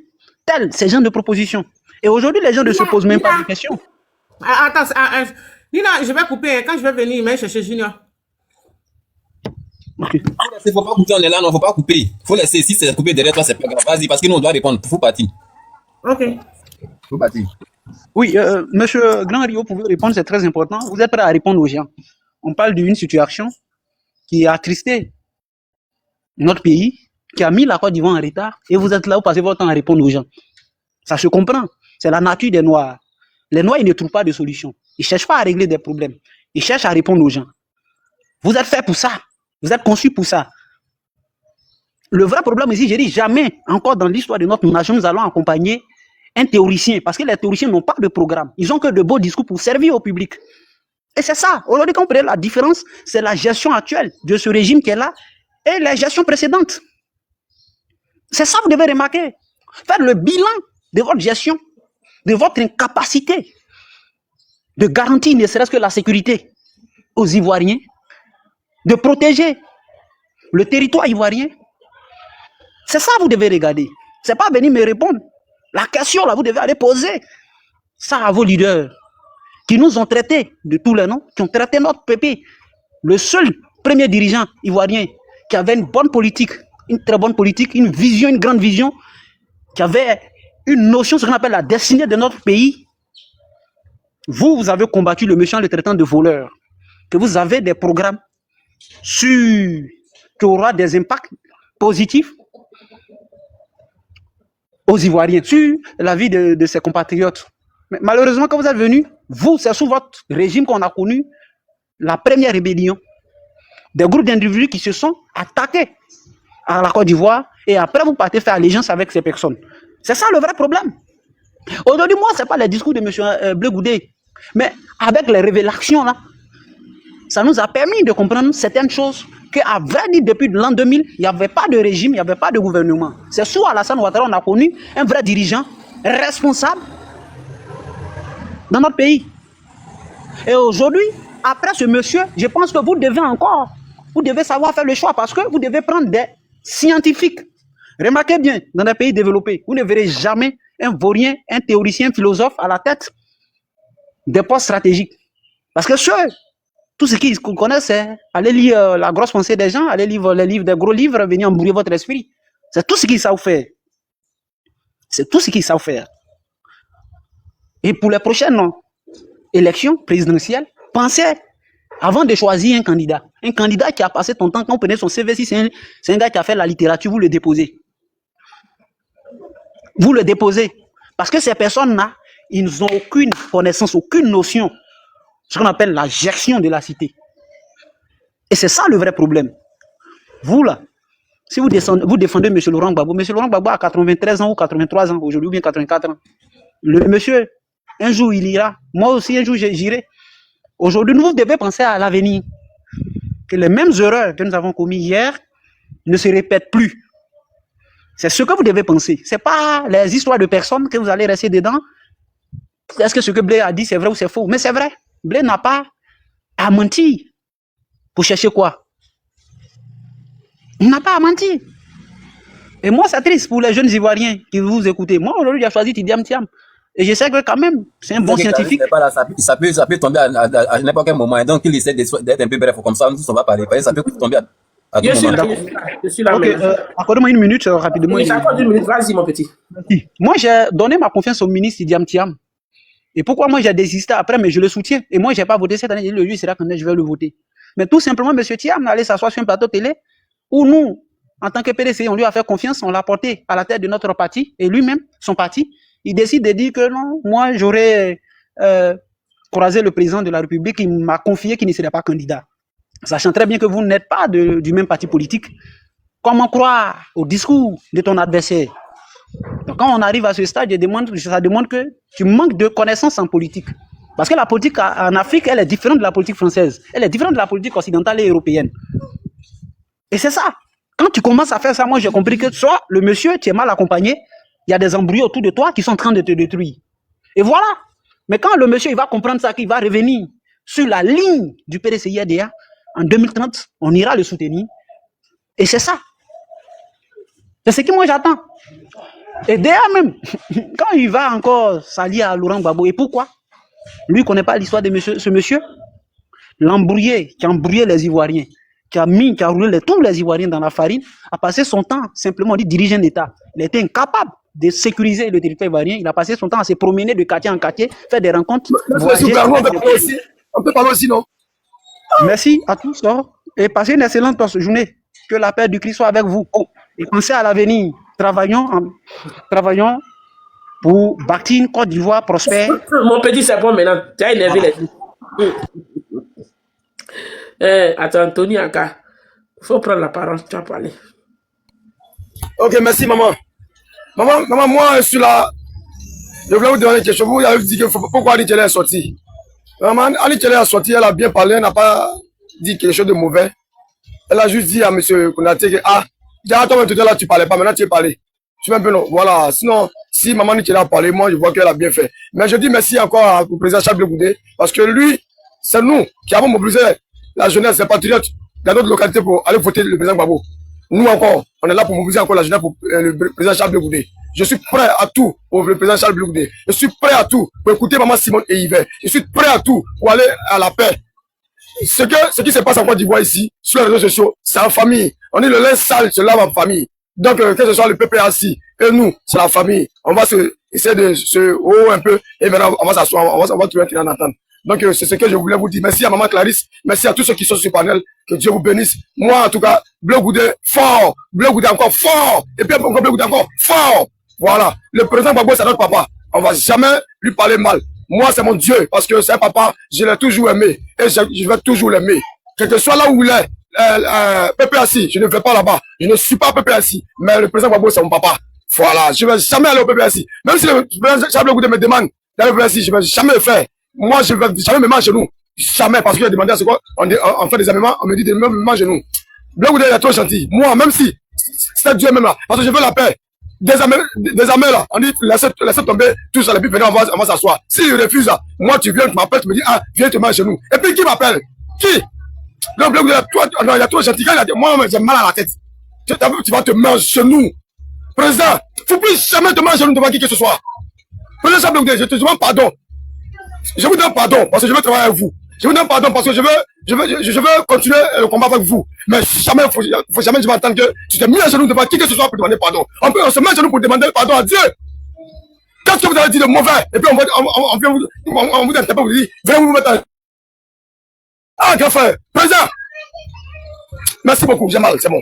ces genres de propositions? Et aujourd'hui, les gens ne se posent même pas de questions. Attends, Nina, je vais couper. Quand je vais venir, il m'a chercher Junior. Okay. Il ne faut pas couper, on est là, non, il ne faut pas couper. Il faut laisser, si c'est coupé derrière toi, c'est pas grave. Vas-y, parce que nous, on doit répondre. Il faut partir. Ok. Il faut partir. Oui, monsieur Grand Rio, vous pouvez répondre, c'est très important. Vous êtes prêt à répondre aux gens. On parle d'une situation qui a attristé notre pays, qui a mis la Côte d'Ivoire en retard, et vous êtes là, vous passez votre temps à répondre aux gens. Ça se comprend. C'est la nature des Noirs. Les Noirs, ils ne trouvent pas de solution. Ils ne cherchent pas à régler des problèmes. Ils cherchent à répondre aux gens. Vous êtes fait pour ça. Vous êtes conçus pour ça. Le vrai problème ici, j'ai dit, jamais encore dans l'histoire de notre nation, nous allons accompagner un théoricien, parce que les théoriciens n'ont pas de programme. Ils n'ont que de beaux discours pour servir au public. Et c'est ça. Aujourd'hui, quand on regarde la différence, c'est la gestion actuelle de ce régime qui est là et la gestion précédente. C'est ça que vous devez remarquer. Faire le bilan de votre gestion, de votre incapacité de garantir ne serait-ce que la sécurité aux Ivoiriens, de protéger le territoire ivoirien. C'est ça que vous devez regarder. C'est pas venir me répondre. La question, là, vous devez aller poser ça à vos leaders qui nous ont traités de tous les noms, qui ont traité notre peuple. Le seul premier dirigeant ivoirien qui avait une bonne politique, une très bonne politique, une vision, une grande vision, qui avait une notion, ce qu'on appelle la destinée de notre pays. Vous avez combattu le méchant, le traitant de voleur. Que vous avez des programmes qui aura des impacts positifs aux Ivoiriens, sur la vie de ses compatriotes. Mais malheureusement, quand vous êtes venus, vous, c'est sous votre régime qu'on a connu la première rébellion. Des groupes d'individus qui se sont attaqués à la Côte d'Ivoire et après vous partez faire allégeance avec ces personnes. C'est ça le vrai problème. Aujourd'hui, moi, ce n'est pas le discours de M. Blé Goudé, mais avec les révélations là, ça nous a permis de comprendre certaines choses qu'à vrai dire, depuis l'an 2000, il n'y avait pas de régime, il n'y avait pas de gouvernement. C'est sous Alassane Ouattara qu'on a connu un vrai dirigeant responsable dans notre pays. Et aujourd'hui, après ce monsieur, je pense que vous devez savoir faire le choix parce que vous devez prendre des scientifiques. Remarquez bien, dans des pays développés, vous ne verrez jamais un vaurien, un théoricien, un philosophe à la tête des postes stratégiques. Parce que tout ce qu'ils connaissent, c'est aller lire la grosse pensée des gens, aller lire les livres, des gros livres, venir embrouiller votre esprit. C'est tout ce qu'ils savent faire. C'est tout ce qu'ils savent faire. Et pour les prochaines élections présidentielles, pensez avant de choisir un candidat qui a passé ton temps, quand vous prenez son CV, si c'est un gars qui a fait la littérature, vous le déposez. Vous le déposez. Parce que ces personnes-là, ils n'ont aucune connaissance, aucune notion. Ce qu'on appelle la gestion de la cité. Et c'est ça le vrai problème. Vous là, si vous défendez M. Laurent Gbagbo a 93 ans ou 83 ans aujourd'hui, ou bien 84 ans. Le monsieur, un jour il ira, moi aussi un jour j'irai. Aujourd'hui, nous devons penser à l'avenir. Que les mêmes erreurs que nous avons commises hier ne se répètent plus. C'est ce que vous devez penser. Ce n'est pas les histoires de personnes que vous allez rester dedans. Est-ce que ce que Blé a dit c'est vrai ou c'est faux? Mais c'est vrai. Blé n'a pas à mentir. Pour chercher quoi? Il n'a pas à mentir. Et moi, c'est triste pour les jeunes Ivoiriens qui vous écoutez. Moi, aujourd'hui, j'ai choisi Tidiam Thiam. Et je sais que quand même, c'est un bon scientifique. Ça peut tomber à n'importe quel moment. Donc, il essaie d'être un peu bref. Comme ça, nous ne sommes pas parler. Ça peut tomber à tout moment. Je suis là. Ok, accordez-moi une minute rapidement. Oui, j'accorde une minute. Vas-y, mon petit. Moi, j'ai donné ma confiance au ministre Tidiam Thiam. Et pourquoi moi j'ai désisté après, mais je le soutiens. Et moi, je n'ai pas voté cette année. Le juge sera quand je vais le voter. Mais tout simplement, M. Thiam allait s'asseoir sur un plateau télé où nous, en tant que PDC, on lui a fait confiance, on l'a porté à la tête de notre parti et lui-même, son parti, il décide de dire que non, moi j'aurais croisé le président de la République, il m'a confié qu'il ne serait pas candidat. Sachant très bien que vous n'êtes pas du même parti politique, comment croire au discours de ton adversaire? Donc, quand on arrive à ce stade, ça demande que tu manques de connaissances en politique. Parce que la politique en Afrique, elle est différente de la politique française. Elle est différente de la politique occidentale et européenne. Et c'est ça. Quand tu commences à faire ça, moi j'ai compris que soit le monsieur, tu es mal accompagné, il y a des embrouilles autour de toi qui sont en train de te détruire. Et voilà. Mais quand le monsieur il va comprendre ça, qu'il va revenir sur la ligne du PDCI-RDA, en 2030, on ira le soutenir. Et c'est ça. C'est ce que moi j'attends. Et d'ailleurs même, quand il va encore s'allier à Laurent Gbagbo, et pourquoi? Lui ne connaît pas l'histoire de ce monsieur. L'embrouillé, qui a embrouillé les Ivoiriens, qui a roulé tous les Ivoiriens dans la farine, a passé son temps simplement dit diriger un État. Il était incapable de sécuriser le territoire ivoirien. Il a passé son temps à se promener de quartier en quartier, faire des rencontres. On peut parler aussi, non? Merci à tous. Et passez une excellente journée. Que la paix du Christ soit avec vous. Et pensez à l'avenir. Travaillons pour bâtir une Côte d'Ivoire prospère. Mon petit, c'est bon maintenant. Tu as énervé les filles. Attends, Anthony Aka. Il faut prendre la parole. Tu vas parler. Ok, merci, maman. Maman, moi, je suis là. Je voulais vous demander quelque chose. Vous avez dit que pourquoi Ali Tchele est sorti. Maman, Ali Tchele est sorti, elle a bien parlé, elle n'a pas dit quelque chose de mauvais. Elle a juste dit à M. Konaté que, toi, tout à l'heure, tu parlais pas, maintenant tu es parlé. Tu vois un peu, non? Voilà. Sinon, si maman Tchele a parlé, moi, je vois qu'elle a bien fait. Mais je dis merci encore au président Charles Goudé, parce que lui, c'est nous qui avons mobilisé la jeunesse, les patriotes dans d'autres localités pour aller voter le président Gbagbo. Nous encore, on est là pour mobiliser encore la jeunesse pour le président Charles Goudé. Je suis prêt à tout pour le président Charles Goudé. Je suis prêt à tout pour écouter maman Simone et Yves. Je suis prêt à tout pour aller à la paix. Ce qui se passe en Côte d'Ivoire ici, sur les réseaux sociaux, c'est en famille. On dit le linge sale se lave en famille. Donc, que ce soit le PPAC et nous, c'est la famille. On va essayer de se un peu et maintenant on va s'asseoir, on va trouver un terrain d'entente. Donc, c'est ce que je voulais vous dire. Merci à maman Clarisse. Merci à tous ceux qui sont sur le panel. Que Dieu vous bénisse. Moi, en tout cas, Bleu Goudé, fort. Bleu Goudé encore fort. Et puis encore Bleu Goudé encore fort. Voilà. Le président Gbagbo, c'est notre papa. On va jamais lui parler mal. Moi, c'est mon Dieu. Parce que c'est un papa, je l'ai toujours aimé. Et je vais toujours l'aimer. Quel que soit là où il est, PPAC, je ne vais pas là-bas. Je ne suis pas PPAC. Mais le président Gbagbo, c'est mon papa. Voilà. Je ne vais jamais aller au PPAC. Même si le président Charles Goudé me demande d'aller au PPAC, je ne vais jamais le faire. Moi, je ne vais jamais me mettre chez nous. Jamais. Parce qu'il a demandé à ce quoi, on fait des amendements, on me dit de me mettre chez nous. Bleu Goudé est trop gentil. Moi, même si, c'est Dieu même là. Parce que je veux la paix. Des amis là, on dit laissez tomber tout ça, et puis venez, on va s'asseoir. S'il refuse, moi tu viens, tu m'appelles, tu me dis, viens te mettre chez nous. Et puis qui m'appelle? Qui? Non, Bleu Goudé, toi, il y a trop gentil. Moi, j'ai mal à la tête. Tu vas te mettre chez nous. Président, faut plus jamais te mettre chez nous devant qui que ce soit. Président Bleu Goudé, je te demande pardon. Je vous donne pardon parce que je veux travailler avec vous. Je vous donne pardon parce que je veux continuer le combat avec vous. Mais jamais, faut jamais je vais attendre que tu te mets à genoux devant qui que ce soit pour demander pardon. On se met à genoux pour demander pardon à Dieu. Qu'est-ce que vous avez dit de mauvais? Et puis on vous interpelle, on vous dit, venez vous mettre à... grand frère, président. Merci beaucoup, j'ai mal, c'est bon.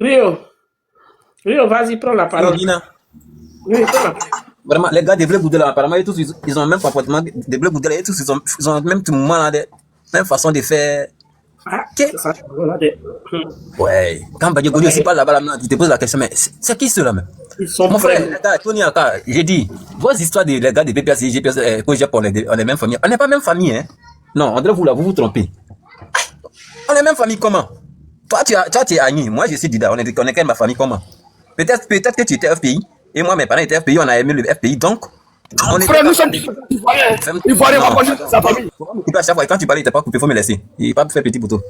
Rio, vas-y, prends la parole. Oui, prends la parole. Vraiment, les gars des Bleu Goudé là, apparemment, ils ont le même comportement des Bleu Goudé là, ils ont même tout le moment là, même façon de faire. C'est ça, ouais, quand Badjo Goudé aussi parle là-bas, tu te poses la question, mais c'est qui ceux-là même? Ils sont mon frère, les gars, Tony Aka, j'ai dit, vos histoires des les gars des BPAC, GPS, on est même famille. On n'est pas même famille, hein? Non, André, vous vous trompez. On est même famille comment? Toi, tu es Agni, moi je suis Dida, on est quelle ma famille comment? Peut-être que tu étais FPI, et moi mes parents étaient FPI, on a aimé le FPI, donc on est. Frère, nous sommes Ivoiriens, on va pas sa famille. À chaque fois, quand tu parlais, il t'a pas coupé, il faut me laisser. Il n'est pas fait petit poteau.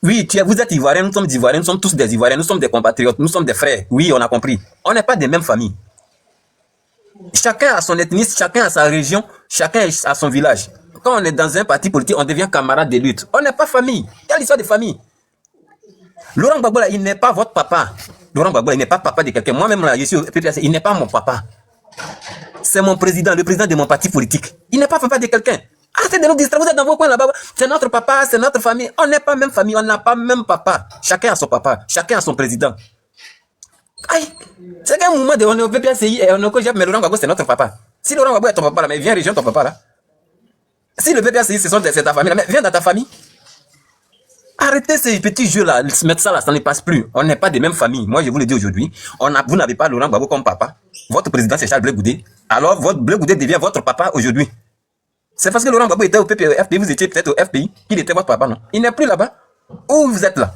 Oui, vous êtes Ivoiriens, nous sommes Ivoiriens, nous sommes tous des Ivoiriens, nous sommes des compatriotes, nous sommes des frères. Oui, on a compris. On n'est pas des mêmes familles. Chacun a son ethnie, chacun a sa région, chacun a son village. Quand on est dans un parti politique, on devient camarade de lutte. On n'est pas famille. Il y a l'histoire de famille. Laurent Gbagbo, il n'est pas votre papa. Laurent Gbagbo, il n'est pas papa de quelqu'un. Moi-même, là, je suis au PPAC, il n'est pas mon papa. C'est mon président, le président de mon parti politique. Il n'est pas papa de quelqu'un. Arrêtez de nous distraire, vous êtes dans vos coins là-bas. C'est notre papa, c'est notre famille. On n'est pas même famille, on n'a pas même papa. Chacun a son papa, chacun a son président. Aïe, c'est qu'un moment de on est au PPACI et on est au COJEP, mais Laurent Gbagbo, c'est notre papa. Si Laurent Gbagbo est ton papa là, mais viens rejoindre ton papa là. Si le PPACI, c'est ta famille, mais viens dans ta famille. Arrêtez ces petits jeux-là, mettre ça là, ça ne passe plus. On n'est pas des mêmes familles. Moi, je vous le dis aujourd'hui, vous n'avez pas Laurent Gbagbo comme papa. Votre président, c'est Charles Blé Goudé. Alors, Blé Goudé devient votre papa aujourd'hui. C'est parce que Laurent Gbagbo était au FPI, vous étiez peut-être au FPI, qu'il était votre papa, non? Il n'est plus là-bas. Où vous êtes là?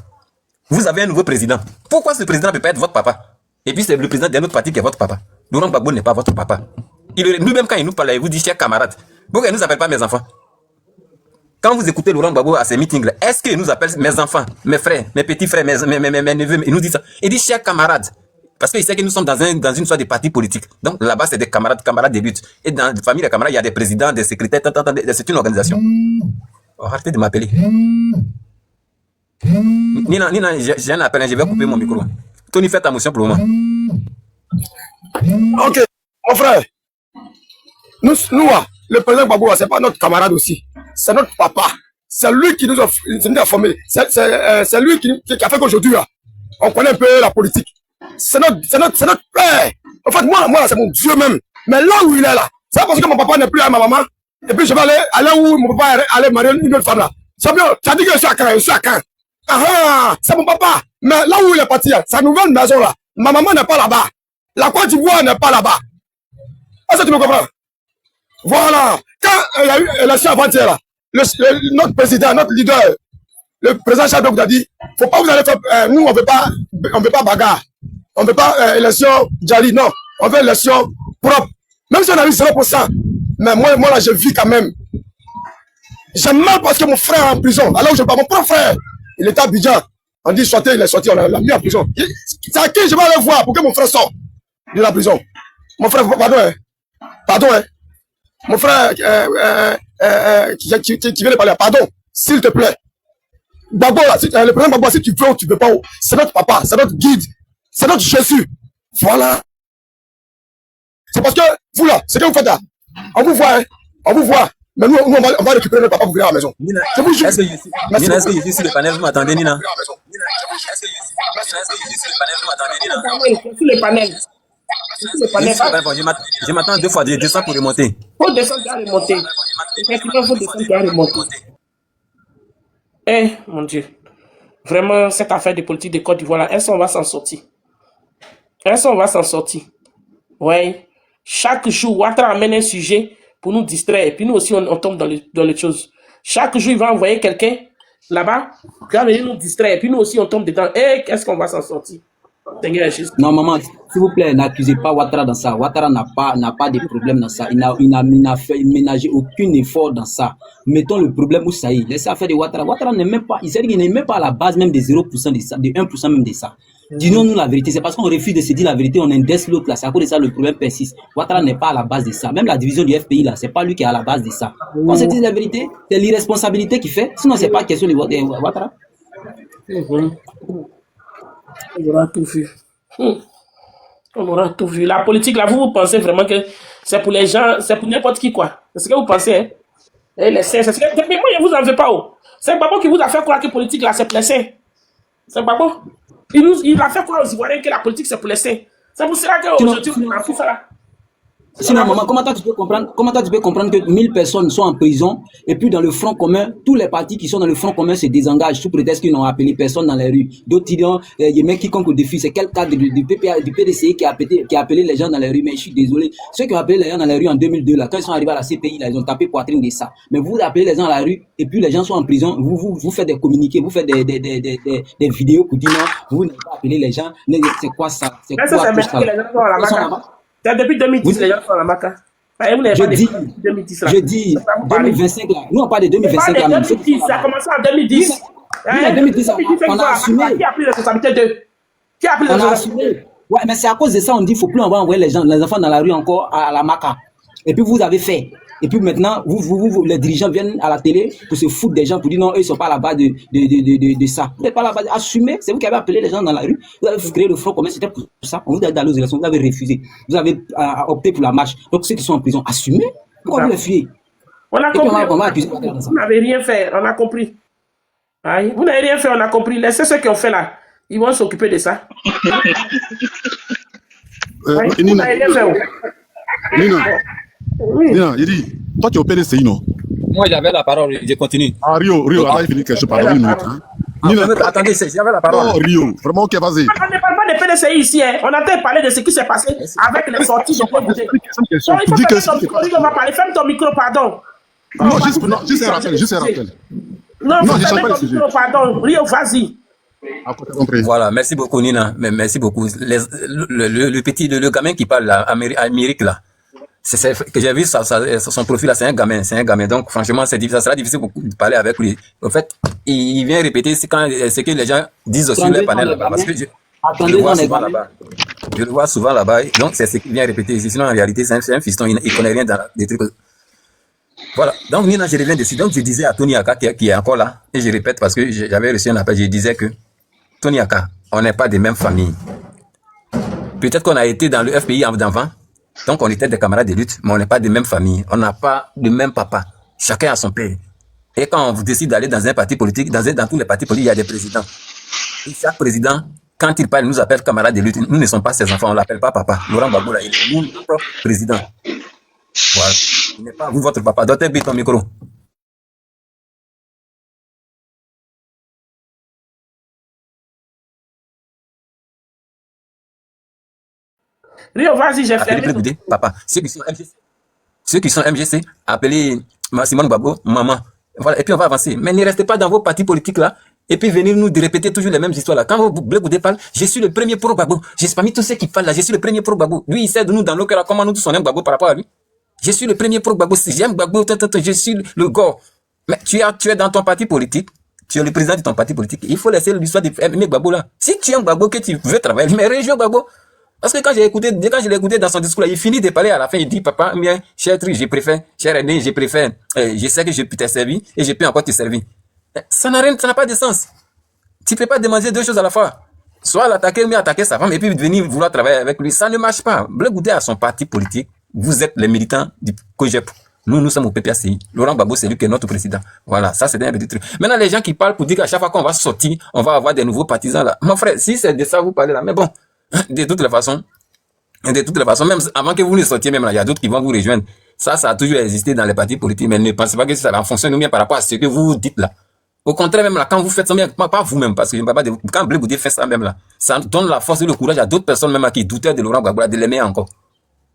Vous avez un nouveau président. Pourquoi ce président ne peut pas être votre papa? Et puis, c'est le président d'un autre parti qui est votre papa. Laurent Gbagbo n'est pas votre papa. Lui-même, quand il nous parle, il vous dit, chers camarades, pourquoi il ne nous appelle pas mes enfants? Quand vous écoutez Laurent Gbagbo à ces meetings-là, est-ce qu'il nous appelle mes enfants, mes frères, mes petits frères, mes neveux? Il nous dit ça. Il dit, chers camarades. Parce qu'il sait que nous sommes dans une sorte de parti politique. Donc là-bas, c'est des camarades de lutte. Et dans la famille des camarades, il y a des présidents, des secrétaires, c'est une organisation. Oh, arrêtez de m'appeler. Nina, j'ai un appel, je vais couper mon micro. Tony, fais ta motion pour le moment. Ok, mon frère. Nous, le président Gbagbo, c'est pas notre camarade aussi. C'est notre papa. C'est lui qui nous a formés. C'est lui qui a fait qu'aujourd'hui, on connaît un peu la politique. C'est notre père. En fait, moi, c'est mon Dieu même. Mais là où il est là, c'est parce que mon papa n'est plus avec ma maman. Et puis je vais aller où mon papa allait marier une autre femme là. C'est bien, tu as dit que je suis à Caen, Ah, c'est mon papa. Mais là où il est parti, sa nouvelle maison là, ma maman n'est pas là-bas. La Côte d'Ivoire n'est pas là-bas. Est-ce que tu me comprends? Voilà. Quand il y a eu l'élection avant-hier là, notre président, notre leader, le président Chadok a dit, faut pas vous aller faire, nous on veut pas bagarre. On veut pas élection Djali, non. On veut élection propre. Même si on a eu 0%. Mais moi là, je vis quand même. J'ai mal parce que mon frère est en prison. Alors je parle, mon propre frère, il était à Abidjan. On dit sortir, il est sorti, on l'a mis en prison. C'est à qui je vais aller voir pour que mon frère sorte de la prison? Mon frère, pardon, hein. Mon frère qui vient de parler, pardon, s'il te plaît. Gbagbo, le président Gbagbo, si tu veux ou tu veux pas, c'est notre papa, c'est notre guide, c'est notre Jésus. Voilà. C'est parce que vous là, ce que vous faites là, on vous voit, hein, on vous voit. Mais nous on va récupérer notre papa pour venir à la maison. Nina, est-ce que je suis sur le panel, vous m'attendez, Nina? Est-ce que je suis sur le panel, vous m'attendez, Nina? Sur le panel. Je m'attends 2 fois, je descends pour remonter. Faut descendre et remonter. Effectivement, faut descendre et remonter. Eh, mon Dieu. Vraiment, cette affaire de politique de Côte d'Ivoire, là, est-ce qu'on va s'en sortir? Est-ce qu'on va s'en sortir? Ouais. Chaque jour, Ouattara amène un sujet pour nous distraire. Et puis nous aussi, on tombe dans les choses. Chaque jour, il va envoyer quelqu'un là-bas qui va venir nous distraire. Et puis nous aussi, on tombe dedans. Eh, qu'est-ce qu'on va s'en sortir? Non, maman, s'il vous plaît, n'accusez pas Ouattara dans ça. Ouattara n'a pas de problème dans ça. Il n'a fait ménager aucun effort dans ça. Mettons le problème où ça y est. Laissez faire de Ouattara. Ouattara n'est même pas, il n'est même pas à la base même de 0% de ça, de 1% même de ça. Dis-nous la vérité. C'est parce qu'on refuse de se dire la vérité, on indexe l'autre là. C'est à cause de ça le problème persiste. Ouattara n'est pas à la base de ça. Même la division du FPI là, c'est pas lui qui est à la base de ça. On se dit la vérité, c'est l'irresponsabilité qui fait. Sinon, c'est pas question de Ouattara. On aura tout vu. On aura tout vu. La politique, là, vous pensez vraiment que c'est pour les gens, c'est pour n'importe qui, quoi. C'est ce que vous pensez, hein? Et les saints, mais moi, je vous en veux pas, oh. C'est Gbagbo qui vous a fait croire que la politique, là, c'est pour les saints. C'est Gbagbo. Il a fait croire aux Ivoiriens que la politique, c'est pour les saints. C'est pour cela qu'aujourd'hui, on a tout ça, là. Sinon, maman, comment tu peux comprendre que 1000 personnes sont en prison et puis dans le Front commun, tous les partis qui sont dans le Front commun se désengagent sous prétexte qu'ils n'ont appelé personne dans les rues. D'autres diront, il y a quiconque au défi, c'est quel cadre du PDCI qui a appelé les gens dans les rues. Mais je suis désolé, ceux qui ont appelé les gens dans les rues en 2002, là, quand ils sont arrivés à la CPI, là, ils ont tapé poitrine de ça. Mais vous appelez les gens à la rue et puis les gens sont en prison, vous faites des communiqués, vous faites des vidéos pour dire non, vous n'avez pas appelé les gens, c'est quoi ça? C'est quoi tout ça? C'est depuis 2010 les gens sont à la Maca. Je dis 2025 là. Nous on parle de 2025 là. 2010, ça a commencé en 2010. En 2010, on a assumé. Qui a pris la responsabilité d'eux? Qui a pris la responsabilité? Ouais, mais c'est à cause de ça on dit qu'il ne faut plus envoyer les enfants dans la rue encore à la Maca. Et puis vous avez fait. Et puis maintenant, vous, les dirigeants viennent à la télé pour se foutre des gens, pour dire non, eux, ils ne sont pas à la base de ça. Vous n'êtes pas à la base. Assumez, c'est vous qui avez appelé les gens dans la rue. Vous avez créé le Front commun, c'était pour ça. On vous a donné aux élections, vous avez refusé. Vous avez opté pour la marche. Donc ceux qui sont en prison, assumez. Pourquoi vous les fuyez? On a compris. Vous n'avez rien fait, on a compris. Aïe. Vous n'avez rien fait, on a compris. Laissez ceux qui ont fait là. Ils vont s'occuper de ça. Nina, il dit, toi tu es au PDCI, non? Moi, j'avais la parole, je continue. Ah, Rio, avant, il finit quelque chose, pardon, une minute. Hein. Attendez, j'avais la parole. Oh, Rio, vraiment, ok, vas-y. On ne parle pas de PDCI ici, hein. On a parlé de ce qui s'est passé avec les sorties de Blé. Il faut fermer ton micro, on va parler. Ferme ton micro, pardon. Non, juste un rappel. Non, ferme ton micro, pardon. Rio, vas-y. Voilà, merci beaucoup Nina, merci beaucoup. Le gamin qui parle là, Amérique là, que j'ai vu son profil là, c'est un gamin. Donc franchement, ça sera difficile de parler avec lui. En fait, il vient répéter ce que les gens disent sur les panels là-bas, parce que je le vois souvent là-bas. Donc c'est ce qu'il vient répéter. Sinon en réalité, c'est un fiston, il connaît rien dans des trucs. Voilà, donc Nina, je reviens dessus. Donc je disais à Tony Aka qui est encore là, et je répète parce que j'avais reçu un appel, je disais que Tony Aka, on n'est pas des mêmes familles. Peut-être qu'on a été dans le FPI d'avant, donc on était des camarades de lutte, mais on n'est pas des mêmes familles. On n'a pas le même papa. Chacun a son père. Et quand on décide d'aller dans un parti politique, dans tous les partis politiques, il y a des présidents. Et chaque président, quand il parle, il nous appelle camarades de lutte. Nous ne sommes pas ses enfants, on ne l'appelle pas papa. Laurent Gbagbo, il est notre président. Voilà. Il n'est pas vous, votre papa. Docteur B, ton micro. Rio, vas-y, j'ai fait. Papa, ceux qui sont MGC, appelez Simone Gbagbo, maman. Voilà, et puis on va avancer. Mais ne restez pas dans vos partis politiques là, et puis venir nous répéter toujours les mêmes histoires là. Quand Blé Goudé parle, je suis le premier pro Gbagbo. Parmi tous ceux qui parlent là, je suis le premier pro Gbagbo. Lui, il sait de nous dans nos cœurs comment nous tous on aime Gbagbo par rapport à lui. Je suis le premier pro Gbagbo. Si j'aime Gbagbo, je suis le gars. Mais tu es dans ton parti politique. Tu es le président de ton parti politique. Il faut laisser l'histoire de aimer Gbagbo là. Si tu aimes Gbagbo, que tu veux travailler, mais rejoins Gbagbo. Parce que quand je l'ai écouté dans son discours là, il finit de parler à la fin, il dit, papa, bien, cher truc, cher aîné, je sais que je peux te servir et je peux encore te servir. Ça n'a pas de sens. Tu peux pas demander deux choses à la fois. Soit l'attaquer, mais attaquer sa femme et puis venir vouloir travailler avec lui. Ça ne marche pas. Blé Goudé a son parti politique. Vous êtes les militants du COGEP. Nous sommes au PPACI. Laurent Gbagbo, c'est lui qui est notre président. Voilà, ça c'est un petit truc. Maintenant, les gens qui parlent pour dire qu'à chaque fois qu'on va sortir, on va avoir des nouveaux partisans là. Mon frère, si c'est de ça vous parlez là, mais bon, de toutes les façons, même avant que vous ne sortiez même là, il y a d'autres qui vont vous rejoindre. Ça a toujours existé dans les partis politiques, mais ne pensez pas que ça va fonctionner bien par rapport à ce que vous dites là. Au contraire, même là, quand vous faites ça, même, pas vous-même, parce que je ne parle pas de vous, quand Blé Goudé fait ça même là, ça donne la force et le courage à d'autres personnes même là, qui doutaient de Laurent Gbagbo, de l'aimer encore.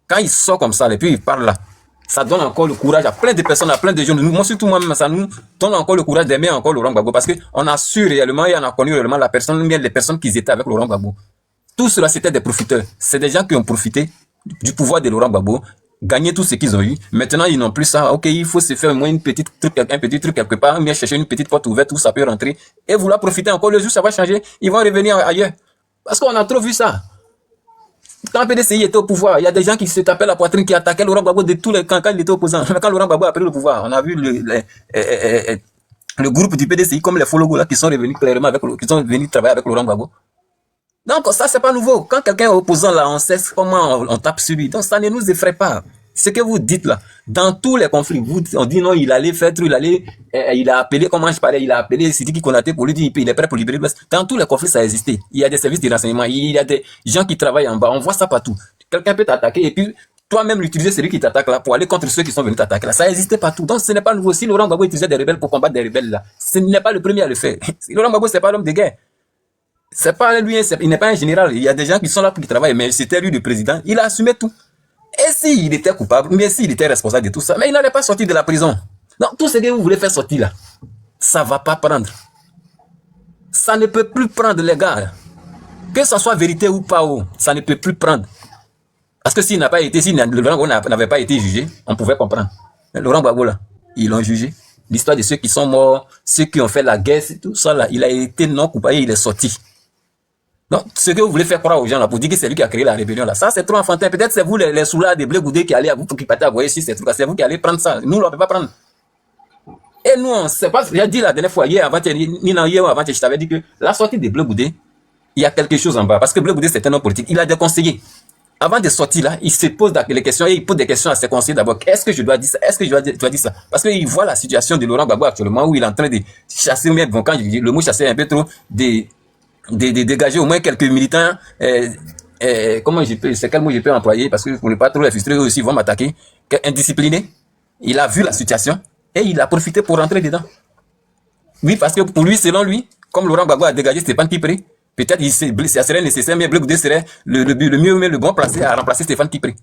Quand il sort comme ça, et puis il parle là, ça donne encore le courage à plein de personnes, à plein de jeunes. Moi, surtout moi-même, ça nous donne encore le courage d'aimer encore Laurent Gbagbo, parce qu'on a su réellement et on a connu réellement la personne, bien les personnes qui étaient avec Laurent Gbagbo. Tout cela, c'était des profiteurs. C'est des gens qui ont profité du pouvoir de Laurent Gbagbo, gagné tout ce qu'ils ont eu. Maintenant, ils n'ont plus ça. Ok, il faut se faire au moins un petit truc quelque part, bien chercher une petite porte ouverte où ça peut rentrer et vouloir profiter encore. Le jour ça va changer, ils vont revenir ailleurs. Parce qu'on a trop vu ça. Quand PDCI était au pouvoir, il y a des gens qui se tapaient la poitrine, qui attaquaient Laurent Gbagbo de tous les quand il était opposant. Quand Laurent Gbagbo a pris le pouvoir, on a vu le groupe du PDCI comme les Fologos là qui sont revenus clairement qui sont venus travailler avec Laurent Gbagbo. Donc ça c'est pas nouveau. Quand quelqu'un est opposant là, on sait comment on tape sur lui. Donc ça ne nous effraie pas. Ce que vous dites là, dans tous les conflits, on dit non, il allait faire truc, il a appelé, comment je parlais, il a appelé Sidiki Konaté pour lui dire il est prêt pour libérer l'Ouest. Dans tous les conflits ça a existé. Il y a des services de renseignement, il y a des gens qui travaillent en bas, on voit ça partout. Quelqu'un peut t'attaquer et puis toi-même l'utiliser, c'est lui qui t'attaque là pour aller contre ceux qui sont venus t'attaquer là. Ça existait partout. Donc ce n'est pas nouveau. Si Laurent Gbagbo utilisait des rebelles pour combattre des rebelles là, ce n'est pas le premier à le faire. Laurent Gbagbo c'est pas l'homme de guerre. C'est pas lui, il n'est pas un général. Il y a des gens qui sont là pour qui travaillent, mais c'était lui le président. Il a assumé tout. Et s'il était coupable, mais s'il était responsable de tout ça, mais il n'allait pas sortir de la prison. Donc tout ce que vous voulez faire sortir là, ça va pas prendre. Ça ne peut plus prendre les gars. Que ce soit vérité ou pas, ça ne peut plus prendre. Parce que s'il n'a pas été, si Laurent Gbagbo n'avait pas été jugé, on pouvait comprendre. Mais Laurent Gbagbo là, ils l'ont jugé. L'histoire de ceux qui sont morts, ceux qui ont fait la guerre, tout ça là, il a été non coupable et il est sorti. Donc, ce que vous voulez faire croire aux gens là, pour dire que c'est lui qui a créé la rébellion là, ça c'est trop enfantin. Peut-être c'est vous les soulards des Blé Goudé qui allez à vous, qui partez à voyer sur ces trucs là, c'est vous qui allez prendre ça. Nous, on ne peut pas prendre. Et nous, on sait pas, j'ai dit la dernière fois, hier, je t'avais dit que la sortie des Blé Goudé, il y a quelque chose en bas. Parce que Blé Goudé, c'est un homme politique, il a des conseillers. Avant de sortir là, il se pose les questions et il pose des questions à ses conseillers d'abord. Est-ce que je dois dire ça? Est-ce que je dois dire ça? Parce qu'il voit la situation de Laurent Gbagbo actuellement où il est en train de chasser, bon, quand je dis le mot chasser un peu trop, de dégager au moins quelques militants, c'est quel mot je peux employer, parce que pour ne pas trop les frustrer, eux aussi vont m'attaquer, indiscipliné. Il a vu la situation, Et il a profité pour rentrer dedans. Oui, parce que pour lui, selon lui, comme Laurent Gbagbo a dégagé Stéphane Kipré, peut-être ça serait nécessaire, mais Blé Goudé serait le mieux, mais le bon placé à remplacer Stéphane Kipré.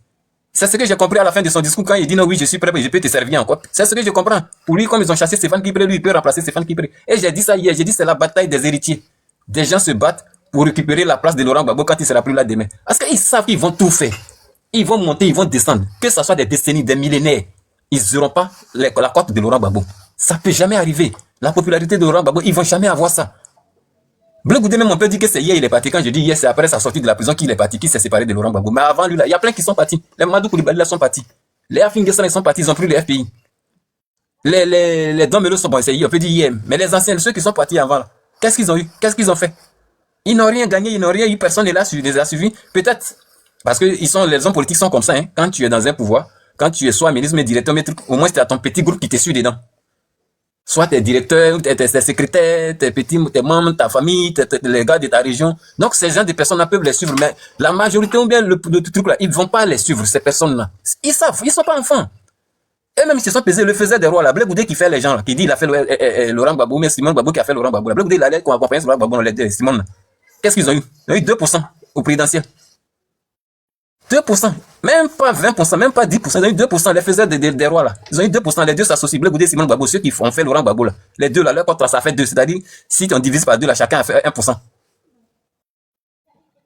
C'est ce que j'ai compris à la fin de son discours quand il dit non, oui, je suis prêt, je peux te servir encore. C'est ce que je comprends. Pour lui, comme ils ont chassé Stéphane Kipré, lui, il peut remplacer Stéphane Kipré. Et j'ai dit ça hier, j'ai dit c'est la bataille des héritiers. Des gens se battent pour récupérer la place de Laurent Gbagbo quand il sera plus là demain. Parce qu'ils savent qu'ils vont tout faire. Ils vont monter, ils vont descendre. Que ce soit des décennies, des millénaires, ils n'auront pas la cote de Laurent Gbagbo. Ça peut jamais arriver. La popularité de Laurent Gbagbo, ils vont jamais avoir ça. Blé Goudé même on peut dire que c'est hier il est parti. Quand je dis hier, c'est après sa sortie de la prison qu'il est parti, qu'il s'est séparé de Laurent Gbagbo. Mais avant lui là, il y a plein qui sont partis. Les Mamadou Koulibaly là sont partis. Les Afinguessan ils sont partis, ils ont pris le FPI. Les Domelo sont essayés, on peut dire hier. Mais les anciens, ceux qui sont partis avant là, qu'est-ce qu'ils ont eu? Qu'est-ce qu'ils ont fait? Ils n'ont rien gagné, ils n'ont rien eu, personne ne les a suivis. Peut-être parce que les hommes politiques sont comme ça. Hein. Quand tu es dans un pouvoir, quand tu es soit ministre, mais directeur, mais au moins c'est ton petit groupe qui te suit dedans. Soit tes directeurs, tes secrétaires, tes membres, ta famille, les gars de ta région. Donc, ces gens de personnes-là peuvent les suivre, mais la majorité ou bien le truc là, ils ne vont pas les suivre, ces personnes-là. Ils savent, ils ne sont pas enfants. Et même ils se sont pesés, le faisait des rois là. Blé Goudé qui fait les gens là, qui dit il a fait Laurent Gbagbo, mais Simon Gbagbo qui a fait Laurent Gbagbo. Blé Goudé il allait accompagner Laurent Gbagbo, Simon là. Qu'est-ce qu'ils ont eu? Ils ont eu 2% au présidentiel. 2%, même pas 20%, même pas 10%, ils ont eu 2%, les faiseurs des rois là. Ils ont eu 2%, les deux s'associent, Blé Goudé, Simon Gbagbo, ceux qui ont fait Laurent Gbagbo là. Les deux là, leur contrat ça fait 2, c'est-à-dire si on divise par 2 là, chacun a fait 1%.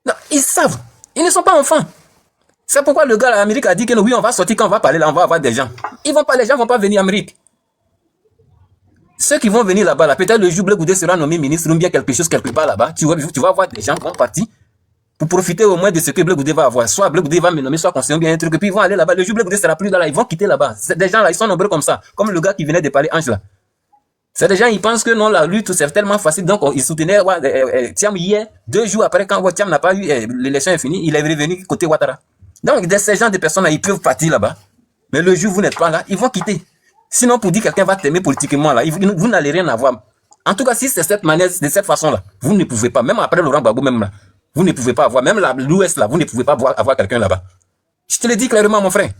Non, ils savent, ils ne sont pas enfants. C'est pourquoi le gars à l'Amérique a dit que oui, on va sortir quand on va parler là, on va avoir des gens. Les gens vont pas venir en Amérique. Ceux qui vont venir là-bas, là, peut-être le jour Blé Goudé sera nommé ministre ou bien quelque chose quelque part là-bas, tu vas voir des gens qui vont partir pour profiter au moins de ce que Blé Goudé va avoir. Soit Blé Goudé va me nommer, soit conseiller bien un truc, et puis ils vont aller là-bas. Le jour Blé Goudé sera plus là, ils vont quitter là-bas. C'est des gens là, ils sont nombreux comme ça, comme le gars qui venait de parler, Ange là. C'est des gens, ils pensent que non, la lutte, c'est tellement facile, donc ils soutenaient Thiam hier, 2 jours après, quand Thiam n'a pas eu, l'élection est finie, il est revenu côté Ouattara. Donc, ces gens de personnes là, ils peuvent partir là-bas, mais le jour où vous n'êtes pas là, ils vont quitter. Sinon, pour dire que quelqu'un va t'aimer politiquement là, vous n'allez rien avoir. En tout cas, si c'est cette manière, de cette façon-là, vous ne pouvez pas, même après Laurent Gbagbo même là, vous ne pouvez pas avoir, même l'Ouest là, vous ne pouvez pas avoir quelqu'un là-bas. Je te le dis clairement, mon frère.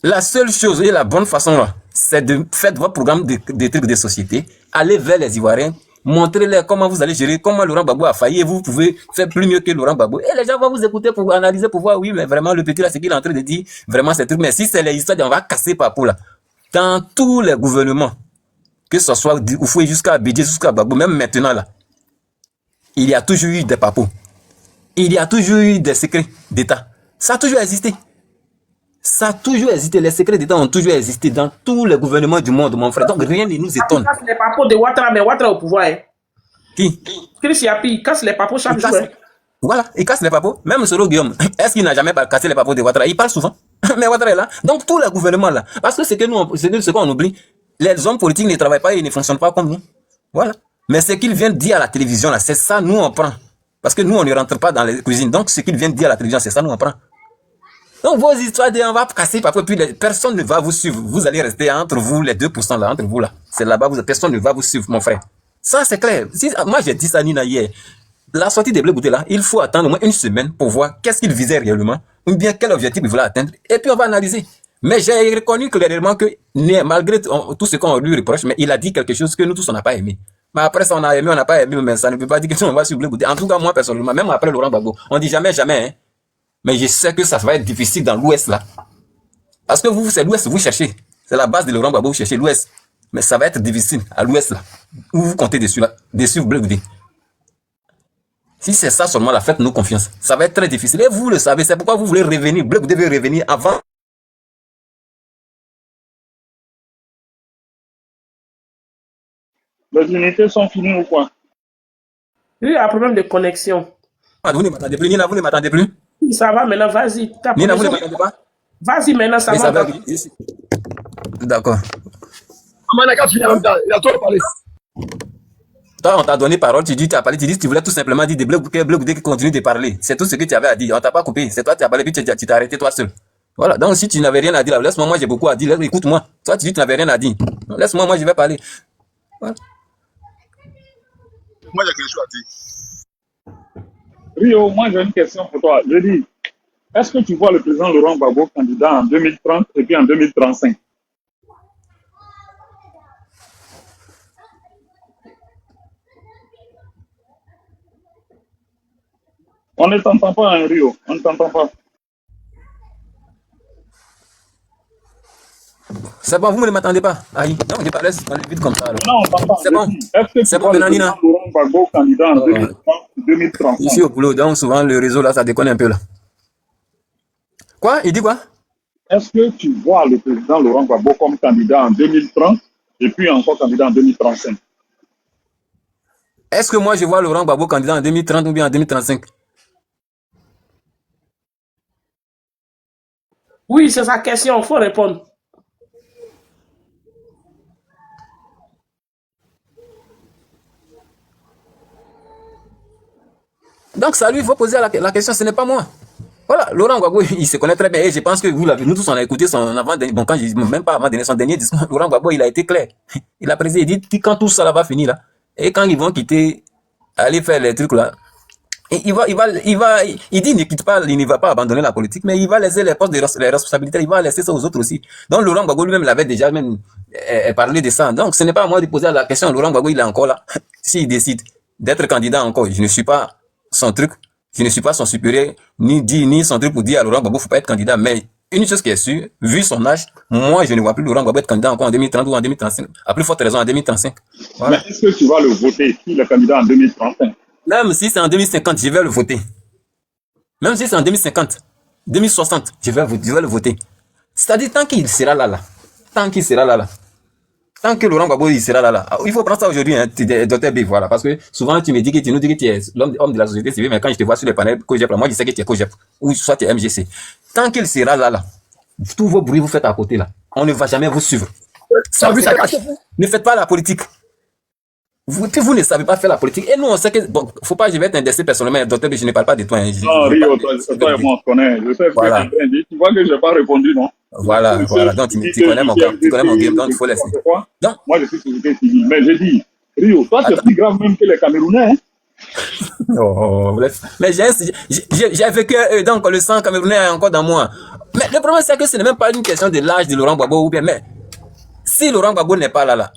La seule chose et la bonne façon là, c'est de faire votre programme de trucs de société, aller vers les Ivoiriens, montrez-leur comment vous allez gérer, comment Laurent Gbagbo a failli et vous pouvez faire plus mieux que Laurent Gbagbo. Et les gens vont vous écouter pour analyser, pour voir, oui, mais vraiment, le petit là, c'est qu'il est en train de dire, vraiment, c'est truc. Mais si c'est les histoires, on va casser par là. Dans tous les gouvernements, que ce soit Oufoué jusqu'à Bédié, jusqu'à Gbagbo, même maintenant là, il y a toujours eu des papos. Il y a toujours eu des secrets d'État. Ça a toujours existé. Ça a toujours existé. Les secrets d'État ont toujours existé dans tous les gouvernements du monde, mon frère. Donc rien ne nous étonne. Il casse les papos de Ouattara, mais Ouattara au pouvoir. Hein. Qui? Chris Yapi, il casse les papos chaque jour. Hein. Voilà, il casse les papos. Même Soro Guillaume, est-ce qu'il n'a jamais cassé les papos de Ouattara? Il parle souvent. Mais Ouattara est là. Donc tous les gouvernements là. Parce que c'est ce qu'on oublie. Les hommes politiques ne travaillent pas et ne fonctionnent pas comme nous. Voilà. Mais ce qu'ils viennent dire à la télévision là, c'est ça, nous on prend. Parce que nous on ne rentre pas dans les cuisines. Donc ce qu'ils viennent dire à la télévision, c'est ça, nous on prend. Donc vos histoires on va casser papos, puis personne ne va vous suivre. Vous allez rester entre vous, les 2% là, entre vous là. C'est là-bas, personne ne va vous suivre, mon frère. Ça c'est clair. Moi j'ai dit ça Nina hier. La sortie de Blé Goudé là, il faut attendre au moins 1 semaine pour voir qu'est-ce qu'il visait réellement, ou bien quel objectif il voulait atteindre, et puis on va analyser. Mais j'ai reconnu clairement que, malgré tout ce qu'on lui reproche, mais il a dit quelque chose que nous tous on n'a pas aimé. Mais après ça on a aimé, on n'a pas aimé, mais ça ne veut pas dire que on va suivre Blé Goudé. En tout cas moi personnellement, même après Laurent Gbagbo, on dit jamais, hein. Mais je sais que ça va être difficile dans l'Ouest là. Parce que vous, c'est l'Ouest, vous cherchez. C'est la base de Laurent Gbagbo, vous cherchez l'Ouest. Mais ça va être difficile à l'Ouest là. Où vous comptez dessus là, dessus Blé Goudé. Si c'est ça seulement là, faites-nous confiance. Ça va être très difficile. Et vous le savez, c'est pourquoi vous voulez revenir. Blé Goudé veut revenir avant. Les unités sont finies ou quoi? Il y a un problème de connexion. Vous ne m'attendez plus, Nina, vous ne m'attendez plus? Ça va maintenant, vas-y. Nina, vous ne m'attendez pas? Vas-y maintenant, ça va. D'accord. Il a trop parlé. Toi, on t'a donné parole, tu dis, tu as parlé, tu voulais tout simplement dire de Blé Goudé qui continue de parler. C'est tout ce que tu avais à dire. On t'a pas coupé. C'est toi qui as parlé, puis tu t'es arrêté toi seul. Voilà. Donc, si tu n'avais rien à dire, laisse-moi, moi j'ai beaucoup à dire. Écoute-moi. Toi, tu dis que tu n'avais rien à dire. Laisse-moi, moi je vais parler. Voilà. Moi, j'ai quelque chose à dire. Rio, moi j'ai une question pour toi. Je dis, est-ce que tu vois le président Laurent Gbagbo candidat en 2030 et puis en 2035? On ne t'entend pas, hein, Rio. On ne t'entend pas. C'est bon, vous ne m'attendez pas. Aïe, non, je parlais vite comme ça. Alors. Non, on t'entend. C'est bon. Est-ce que tu vois le président Laurent Gbagbo candidat en 2030? Je suis au boulot, donc souvent le réseau là, ça déconne un peu là. Quoi? Il dit quoi? Est-ce que tu vois le président Laurent Gbagbo comme candidat en 2030 et puis encore candidat en 2035? Est-ce que moi je vois Laurent Gbagbo candidat en 2030 ou bien en 2035? Oui, c'est sa question, il faut répondre. Donc ça lui, il faut poser la question, ce n'est pas moi. Voilà, Laurent Gbagbo, il se connaît très bien et je pense que vous l'avez, nous tous on a écouté son avant-dernier, bon quand je même pas avant-dernier, son dernier discours, Laurent Gbagbo il a été clair. Il a précisé, il dit quand tout ça là va finir là, et quand ils vont quitter, aller faire les trucs là, et il dit ne quitte pas, il ne va pas abandonner la politique, mais il va laisser les postes les responsabilités, il va laisser ça aux autres aussi. Donc Laurent Gbagbo lui-même l'avait déjà même parlé de ça. Donc ce n'est pas à moi de poser la question, Laurent Gbagbo il est encore là. S'il décide d'être candidat encore, je ne suis pas son truc, je ne suis pas son supérieur, ni son truc pour dire à Laurent Gbagbo, faut pas être candidat, mais une chose qui est sûre, vu son âge, moi je ne vois plus Laurent Gbagbo être candidat encore en 2030 ou en 2035. À plus forte raison en 2035. Voilà. Mais est-ce que tu vas le voter si le candidat en 2035? Même si c'est en 2050, je vais le voter. Même si c'est en 2050, 2060, je vais le voter. C'est-à-dire tant qu'il sera là. Tant qu'il sera là. Tant que Laurent Gbagbo il sera là. Il faut prendre ça aujourd'hui, hein, Dr B, voilà. Parce que souvent tu nous dis que tu es l'homme de la société civile, mais quand je te vois sur les panels COGEP, moi je sais que tu es COGEP. Ou soit tu es MGC. Tant qu'il sera là. Tous vos bruits vous faites à côté là. On ne va jamais vous suivre. Ça, ne faites pas la politique. Vous ne savez pas faire la politique. Et nous, on sait que, bon, faut pas, je vais t'indexer personnellement, docteur, je ne parle pas de toi. Hein, non, Rio, toi et moi, on se connaît. Je sais voilà. Ce que tu dis. Tu vois que je n'ai pas répondu, non? Voilà. Donc, tu connais mon game, donc il faut laisser. Donc, moi, je suis société civile. Mais j'ai dit, Rio, toi, tu es plus grave même que les Camerounais, hein? Oh, mais j'ai vécu, donc, le sang camerounais est encore dans moi. Mais le problème, c'est que ce n'est même pas une question de l'âge de Laurent Gbagbo ou bien, mais si Laurent Gbagbo n'est pas là,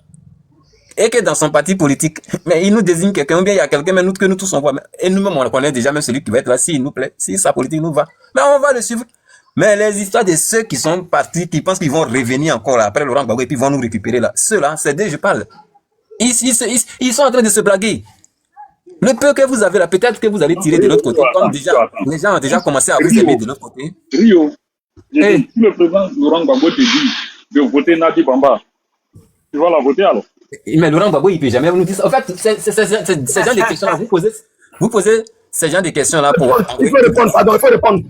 et que dans son parti politique, mais il nous désigne quelqu'un, ou bien il y a quelqu'un, mais nous, que nous tous on voit, et nous-mêmes on connaît déjà même celui qui va être là, s'il nous plaît, si sa politique nous va, mais on va le suivre. Mais les histoires de ceux qui sont partis, qui pensent qu'ils vont revenir encore là, après Laurent Gbagbo, et puis vont nous récupérer là, ceux-là, c'est d'eux je parle. Ils sont en train de se blaguer. Le peu que vous avez là, peut-être que vous allez tirer de l'autre côté, comme déjà, les gens ont déjà commencé à vous aimer de l'autre côté. Rio, si le président Laurent Gbagbo te dit de voter Nadi Bamba, tu vas la voter alors? Mais Laurent Gbagbo, il ne peut jamais nous dire ça. En fait, c'est ce genre de questions-là. Vous posez ce genre de questions-là pour... Il faut répondre, pardon, il faut répondre.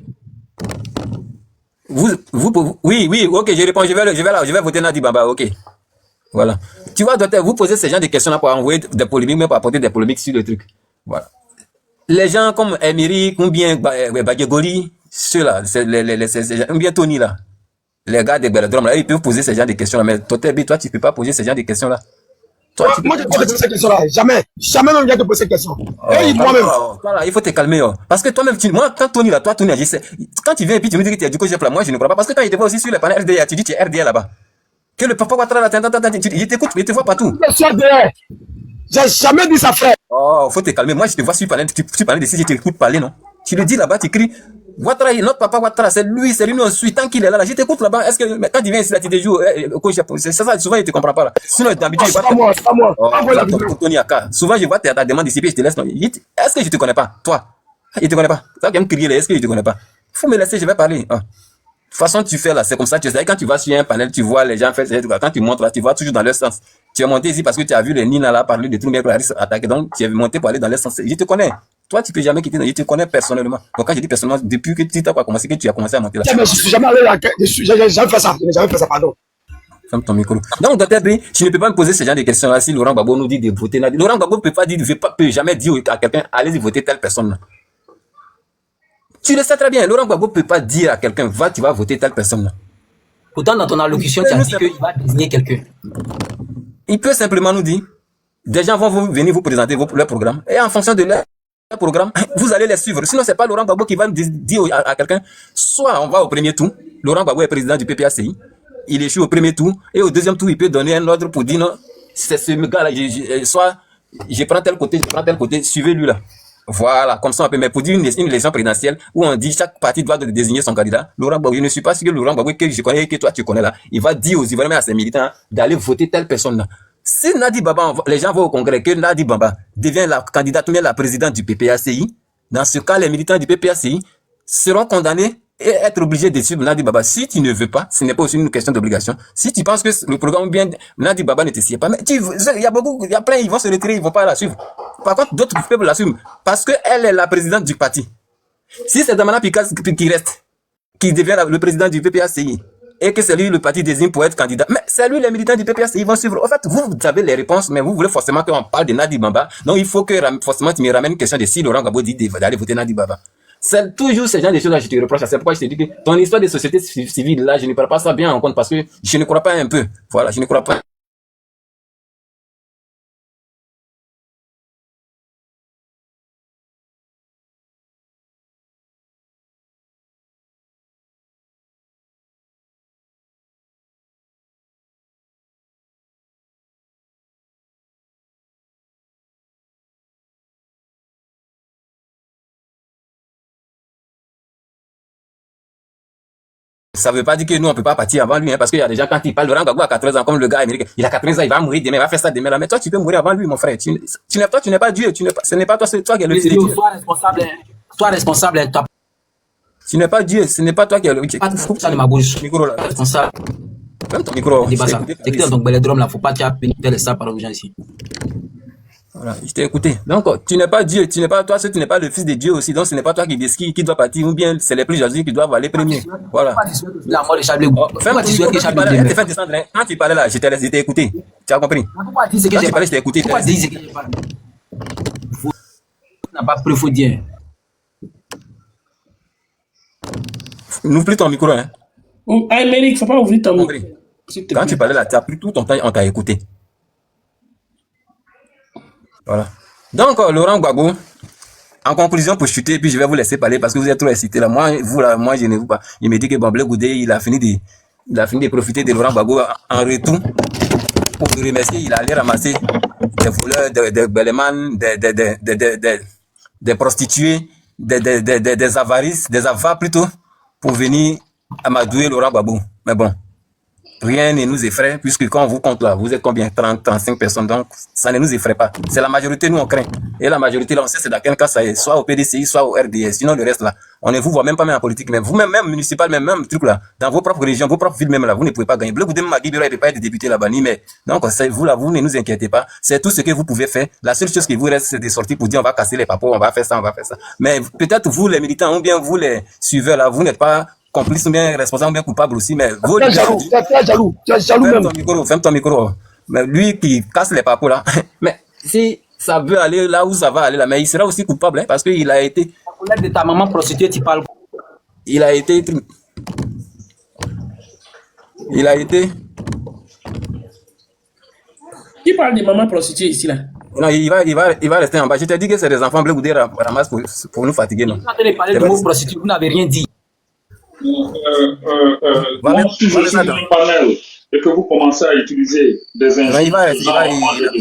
Oui, ok, je réponds, je vais voter Nadi Bamba, ok. Voilà. Tu vois, docteur, vous posez ce genre de questions-là pour envoyer des polémiques, mais pour apporter des polémiques sur le truc. Voilà. Les gens comme Emery, ou bien Bagegoli, ceux-là, ou bien Tony, là, les gars des Belledrum, là, ils peuvent poser ce genre de questions-là, mais toi, tu ne peux pas poser ce genre de questions-là. Moi, je ne peux pas poser ces questions-là. Jamais même je te poser ces questions. Et toi-même. Voilà, il faut te calmer. Parce que toi-même, moi, quand Tony, là, je sais, quand tu viens et puis tu me dis que tu es du COGEP là, moi, je ne crois pas. Parce que quand il te voit aussi sur les panels RDA, tu dis que tu es RDA là-bas. Que le papa Ouattara, il t'écoute, il te voit partout. Je suis RDA. J'ai jamais dit ça, frère. Oh, faut te calmer. Moi, je te vois sur panel, tu parles de si je t'écoute parler, non? Tu le dis là-bas, tu cries. Ouattara, notre papa Ouattara, c'est lui, on suit tant qu'il est là, je t'écoute là-bas. Est-ce que, quand il vient ici, là, tu te joues, c'est ça, souvent, il ne te comprend pas là. Sinon, d'habitude, c'est pas moi. Tony Aka. Souvent, je vois ta demande ici, puis je te laisse. Est-ce que je te connais pas? Toi? Il te connaît pas. Toi qui aimes crier là, est-ce que je te connais pas? Faut me laisser, je vais parler. De toute façon, tu fais là, c'est comme ça, tu sais, quand tu vas sur un panel, tu vois les gens faire ces trucs, quand tu montres là, tu vois toujours dans leur sens. Tu es monté ici parce que tu as vu les Nina là parler de tout le monde attaquer, donc tu es monté pour aller dans leur sens. Je te connais. Toi, tu peux jamais quitter, je te connais personnellement. Donc, quand je dis personnellement, depuis que tu as commencé, que tu as commencé à monter là. Mais je suis jamais allé là, j'ai jamais fait ça, pardon. Ferme ton micro. Donc, docteur B, tu ne peux pas me poser ce genre de questions là si Laurent Gbagbo nous dit de voter. Laurent Gbagbo peut jamais dire à quelqu'un, allez-y voter telle personne. Tu le sais très bien, Laurent Gbagbo peut pas dire à quelqu'un, tu vas voter telle personne. Pourtant, dans ton allocution, tu as dit qu'il va désigner quelqu'un. Il peut simplement nous dire, des gens vont venir vous présenter leur programme, et en fonction de leur programme, vous allez les suivre. Sinon, c'est pas Laurent Gbagbo qui va dire à quelqu'un, soit on va au premier tour, Laurent Gbagbo est président du PPACI, il échoue au premier tour, et au deuxième tour, il peut donner un ordre pour dire non, c'est ce gars-là, soit je prends tel côté, suivez-lui là. Voilà, comme ça on peut, mais pour dire une élection présidentielle où on dit chaque parti doit désigner son candidat, Laurent Gbagbo, je ne suis pas sûr que Laurent Gbagbo, que je connais, que toi tu connais là, il va dire aux Ivoiriens, à ses militants, d'aller voter telle personne là. Si Nadi Baba, les gens vont au congrès, que Nadi Baba devient la candidate ou bien la présidente du PPACI, dans ce cas, les militants du PPACI seront condamnés et être obligés de suivre Nadi Baba. Si tu ne veux pas, ce n'est pas aussi une question d'obligation. Si tu penses que le programme bien Nadi Baba ne te sied pas, mais il y a plein, ils vont se retirer, ils vont pas la suivre. Par contre, d'autres peuvent la suivre parce qu'elle est la présidente du parti. Si c'est Damana Pikas qui reste, qui devient le président du PPACI, et que c'est lui le parti désigne pour être candidat, mais c'est lui les militants du PPACI, ils vont suivre. En fait, vous avez les réponses, mais vous voulez forcément qu'on parle de Nadi Baba. Donc il faut que forcément tu me ramènes une question de si Laurent Gbagbo dit d'aller voter Nadi Baba. C'est toujours ce genre de choses-là que je te reproche. C'est pourquoi je te dis que ton histoire de société civile, là, je ne prends pas ça bien en compte parce que je ne crois pas un peu. Voilà, je ne crois pas. Ça veut pas dire que nous, on peut pas partir avant lui, hein, parce qu'il y a des gens, quand ils parlent de Laurent Gbagbo à 80 ans, comme le gars américain, il a 80 ans, il va mourir demain, il va faire ça demain là. Mais toi, tu peux mourir avant lui, mon frère. Toi, tu n'es pas Dieu, ce n'est pas toi, c'est toi qui es le fils de Dieu. Sois responsable, toi. Tu n'es pas Dieu, ce n'est pas toi qui es le. Coupe ça de ma bouche. Micro là. Responsable. Même ton micro. Dis pas ça. C'est que dans ton belledrome là, faut pas tu as pénir les salles par aux gens ici. Voilà, je t'ai écouté. Donc, tu n'es pas Dieu, tu n'es pas toi, tu n'es pas le fils de Dieu aussi. Donc, ce n'est pas toi qui doit partir, ou bien c'est les plus joyeux qui doivent aller premier. Voilà. La mort de Charles Blé. Quand tu parlais là, je t'ai écouté. Tu as compris? Pourquoi dire ce que j'ai parlé, je t'ai écouté. Pourquoi dire ce que j'ai parlé? N'a pas preuve, faut dire. N'ouvre plus ton micro, hein. Amérique, faut pas ouvrir ton micro. Quand tu parlais là, tu as pris tout ton temps, on t'a écouté. Voilà. Donc, Laurent Gbagbo, en conclusion, pour chuter, puis je vais vous laisser parler parce que vous êtes trop excité là. Moi, je ne vous pas. Il me dit que Blé Goudé, il a fini de profiter de Laurent Gbagbo en retour. Pour le remercier, il allait ramasser des voleurs, des bellemans, des prostituées, des avarices, des avares plutôt, pour venir amadouer Laurent Gbagbo. Mais bon. Rien ne nous effraie, puisque quand on vous compte là, vous êtes combien? 30, 35 personnes, donc ça ne nous effraie pas. C'est la majorité, nous on craint. Et la majorité là, on sait c'est dans quel cas ça est, soit au PDCI, soit au RDS. Sinon le reste là, on ne vous voit même pas même en politique, mais vous-même, même municipal, même truc là, dans vos propres régions, vos propres villes même là, vous ne pouvez pas gagner. Bleu Goudé Magui Biro, il ne peut pas être député là-bas, ni mais. Donc vous là, vous ne nous inquiétez pas. C'est tout ce que vous pouvez faire. La seule chose qui vous reste, c'est de sortir pour dire on va casser les papos, on va faire ça, on va faire ça. Mais peut-être vous les militants, ou bien vous les suiveurs là, vous n'êtes pas complice ou bien responsable ou bien coupable aussi, mais vous... Tu es jaloux même. Ferme ton micro. Mais lui qui casse les papos là, mais si ça veut aller là où ça va aller là, mais il sera aussi coupable, hein, parce qu'il a été... La collègue de ta maman prostituée, tu parles. Il a été... Qui parle de maman prostituée ici là? Non, il va rester en bas. Je t'ai dit que c'est des enfants Blé Goudé ramassent pour nous fatiguer, non? Vous avez parlé de mots prostituée, vous n'avez rien dit. Si je suis dans le panel et que vous commencez à utiliser des injures, il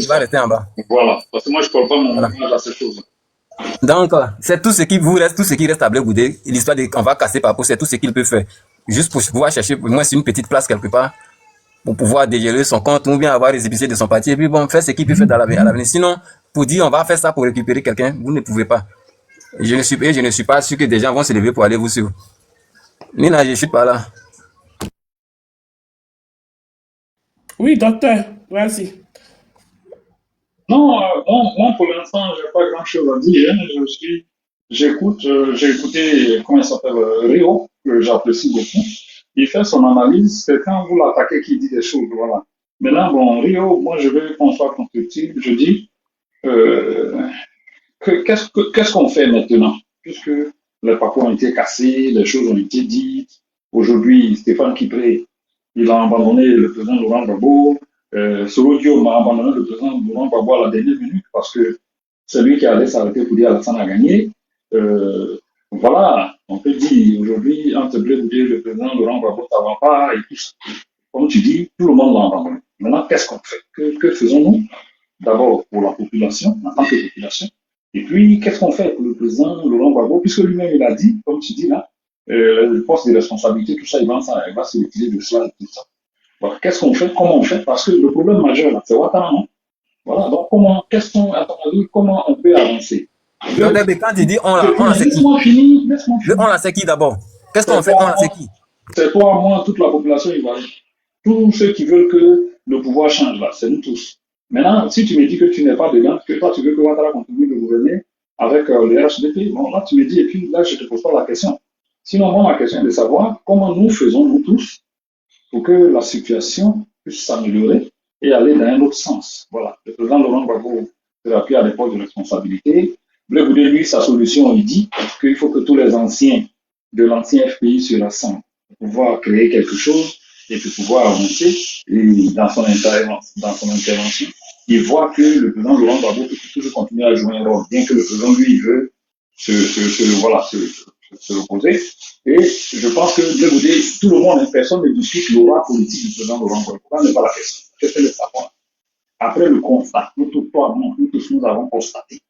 va rester en bas. Voilà, parce que moi je ne parle pas mon langage à ces choses. Donc, c'est tout ce qui vous reste, tout ce qui reste à Blé Goudé. L'histoire qu'on va casser par peau, c'est tout ce qu'il peut faire. Juste pour pouvoir chercher, pour moi, c'est une petite place quelque part, pour pouvoir dégérer son compte ou bien avoir les épiciers de son parti. Et puis bon, faire ce qu'il peut faire à l'avenir. Sinon, pour dire on va faire ça pour récupérer quelqu'un, vous ne pouvez pas. Je ne suis pas sûr que des gens vont se lever pour aller vous suivre. Nina, je suis pas là. Oui, docteur, vas-y. Non, moi pour l'instant, je n'ai pas grand-chose à dire. J'écoute, j'ai écouté, comment il s'appelle, Rio, que j'apprécie beaucoup. Il fait son analyse, c'est quand vous l'attaquez qu'il dit des choses, voilà. Maintenant, bon, Rio, moi je veux qu'on soit constructif. Je dis, qu'est-ce qu'on fait maintenant? Puisque les papous ont été cassés, les choses ont été dites. Aujourd'hui, Stéphane Kipré, il a abandonné le président Laurent Gbagbo. Solo Diom a abandonné le président Laurent Gbagbo à la dernière minute parce que c'est lui qui allait s'arrêter pour dire Alassane a gagné. Voilà, on peut dire aujourd'hui, entre Blé Goudé et le président Laurent Gbagbo, ça ne va pas. Et puis, comme tu dis, tout le monde l'a abandonné. Maintenant, qu'est-ce qu'on fait? Que faisons-nous? D'abord, pour la population, en tant que population. Et puis, qu'est-ce qu'on fait pour le président Laurent Gbagbo, puisque lui-même, il a dit, comme tu dis là, le poste de responsabilité, tout ça, il va se retirer de cela et tout ça. Voilà. Qu'est-ce qu'on fait? Comment on fait? Parce que le problème majeur, là, c'est Ouattara, non? Voilà. Donc, comment on peut avancer? Donc, quand tu dis on la c'est qui? Laisse-moi finir. On la c'est qui d'abord? Qu'est-ce qu'on fait? On la c'est qui? C'est toi, moi, toute la population ivoirienne. Tous ceux qui veulent que le pouvoir change, là, c'est nous tous. Maintenant, si tu me dis que tu n'es pas dedans, que toi, tu veux que Ouattara continue de gouverner avec le RHDP, bon, là, tu me dis, et puis là, je ne te pose pas la question. Sinon, moi, ma question est de savoir comment nous faisons, nous tous, pour que la situation puisse s'améliorer et aller dans un autre sens. Voilà. Le président Laurent Gbagbo s'est appuyé à des postes de responsabilité. Blé Goudé, lui, sa solution, il dit qu'il faut que tous les anciens de l'ancien FPI se rassemblent pour pouvoir créer quelque chose et pour pouvoir avancer. Et dans son intervention, il voit que le président Laurent Gbagbo peut toujours continuer à jouer un rôle, bien que le président, lui, veut se reposer. Et je pense que Blé Goudé, tout le monde, personne ne discute l'aura politique du président Laurent Gbagbo. Là n'est pas la question. La question est de savoir. Après le constat, nous tous, nous avons constaté.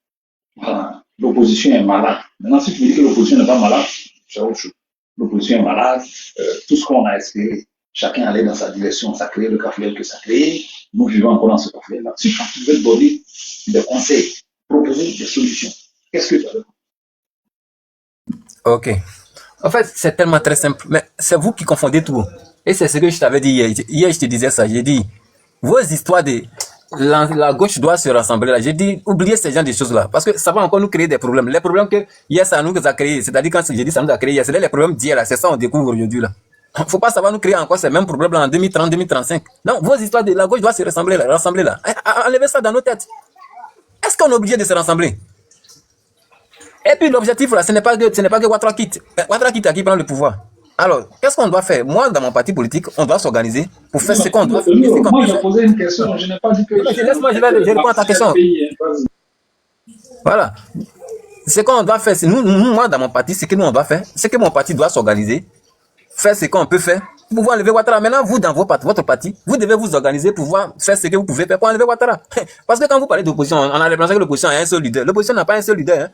Voilà. L'opposition est malade. Maintenant, si tu me dis que l'opposition n'est pas malade, c'est autre chose. L'opposition est malade. Tout ce qu'on a espéré, chacun allait dans sa direction. Ça crée le café que ça crée. Nous vivons encore dans ce café-là. Si quand tu veux te donner des conseils, proposer des solutions, qu'est-ce que tu as? Ok. En fait, c'est tellement très simple. Mais c'est vous qui confondez tout. Et c'est ce que je t'avais dit hier. Hier, je te disais ça. J'ai dit, vos histoires de la gauche doit se rassembler là. J'ai dit, oubliez ces gens de choses-là. Parce que ça va encore nous créer des problèmes. Les problèmes que hier, ça nous a créé. C'est-à-dire, quand j'ai dit ça nous a créé hier, c'est les problèmes d'hier là. C'est ça qu'on découvre aujourd'hui là. Faut pas savoir nous créer encore ces mêmes problèmes là en 2030, 2035. Non, vos histoires de la gauche doivent se rassembler là. Enlevez ça dans nos têtes. Est-ce qu'on est obligé de se rassembler? Et puis l'objectif là, ce n'est pas que Ouattara quitte. Ouattara quitte à qui prend le pouvoir. Alors, qu'est-ce qu'on doit faire? Moi, dans mon parti politique, on doit s'organiser pour faire ce qu'on doit faire. Moi, j'ai posé une question, je n'ai pas dit que... Laisse-moi, je réponds à ta question. Voilà. Ce qu'on doit faire, c'est moi, dans mon parti, ce que nous, on doit faire, c'est que mon parti doit s'organiser, faire ce qu'on peut faire, pour pouvoir enlever Ouattara. Maintenant, vous, dans votre parti, vous devez vous organiser pour pouvoir faire ce que vous pouvez faire pour enlever Ouattara. Parce que quand vous parlez d'opposition, on a l'impression que l'opposition a un seul leader. L'opposition n'a pas un seul leader. Hein.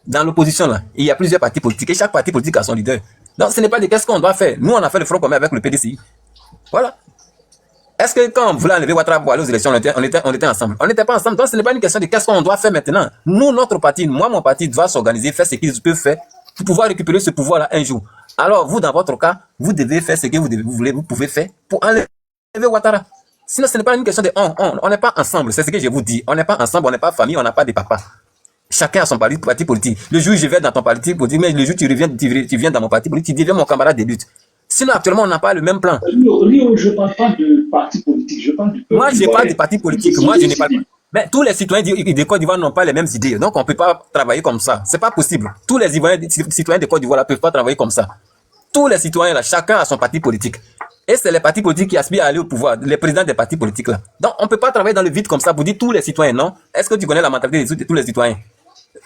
Dans l'opposition, là, il y a plusieurs partis politiques et chaque parti politique a son leader. Donc, ce n'est pas de qu'est-ce qu'on doit faire. Nous, on a fait le front commun avec le PDCI. Voilà. Est-ce que quand on voulait enlever Ouattara pour aller aux élections, on était ensemble? On n'était pas ensemble. Donc, ce n'est pas une question de qu'est-ce qu'on doit faire maintenant. Nous, notre parti, moi, mon parti doit s'organiser, faire ce qu'ils peuvent faire pour pouvoir récupérer ce pouvoir-là un jour. Alors, vous, dans votre cas, vous devez faire ce que vous pouvez faire pour enlever Ouattara. Sinon, ce n'est pas une question de on n'est pas ensemble. C'est ce que je vous dis. On n'est pas ensemble, on n'est pas famille, on n'a pas de papa. Chacun a son parti politique. Le jour où je vais dans ton parti politique, mais le jour où tu viens dans mon parti politique, tu deviens mon camarade de lutte. Sinon, actuellement, on n'a pas le même plan. Rio, je ne parle pas de parti politique, je parle du peuple. Moi, je parle de parti politique. Moi, je n'ai pas. Mais tous les citoyens de Côte d'Ivoire n'ont pas les mêmes idées. Donc, on ne peut pas travailler comme ça. C'est pas possible. Tous les citoyens de Côte d'Ivoire ne peuvent pas travailler comme ça. Tous les citoyens, là, chacun a son parti politique. Et c'est les partis politiques qui aspirent à aller au pouvoir, les présidents des partis politiques là. Donc, on ne peut pas travailler dans le vide comme ça pour dire tous les citoyens, non? Est-ce que tu connais la mentalité de tous les citoyens?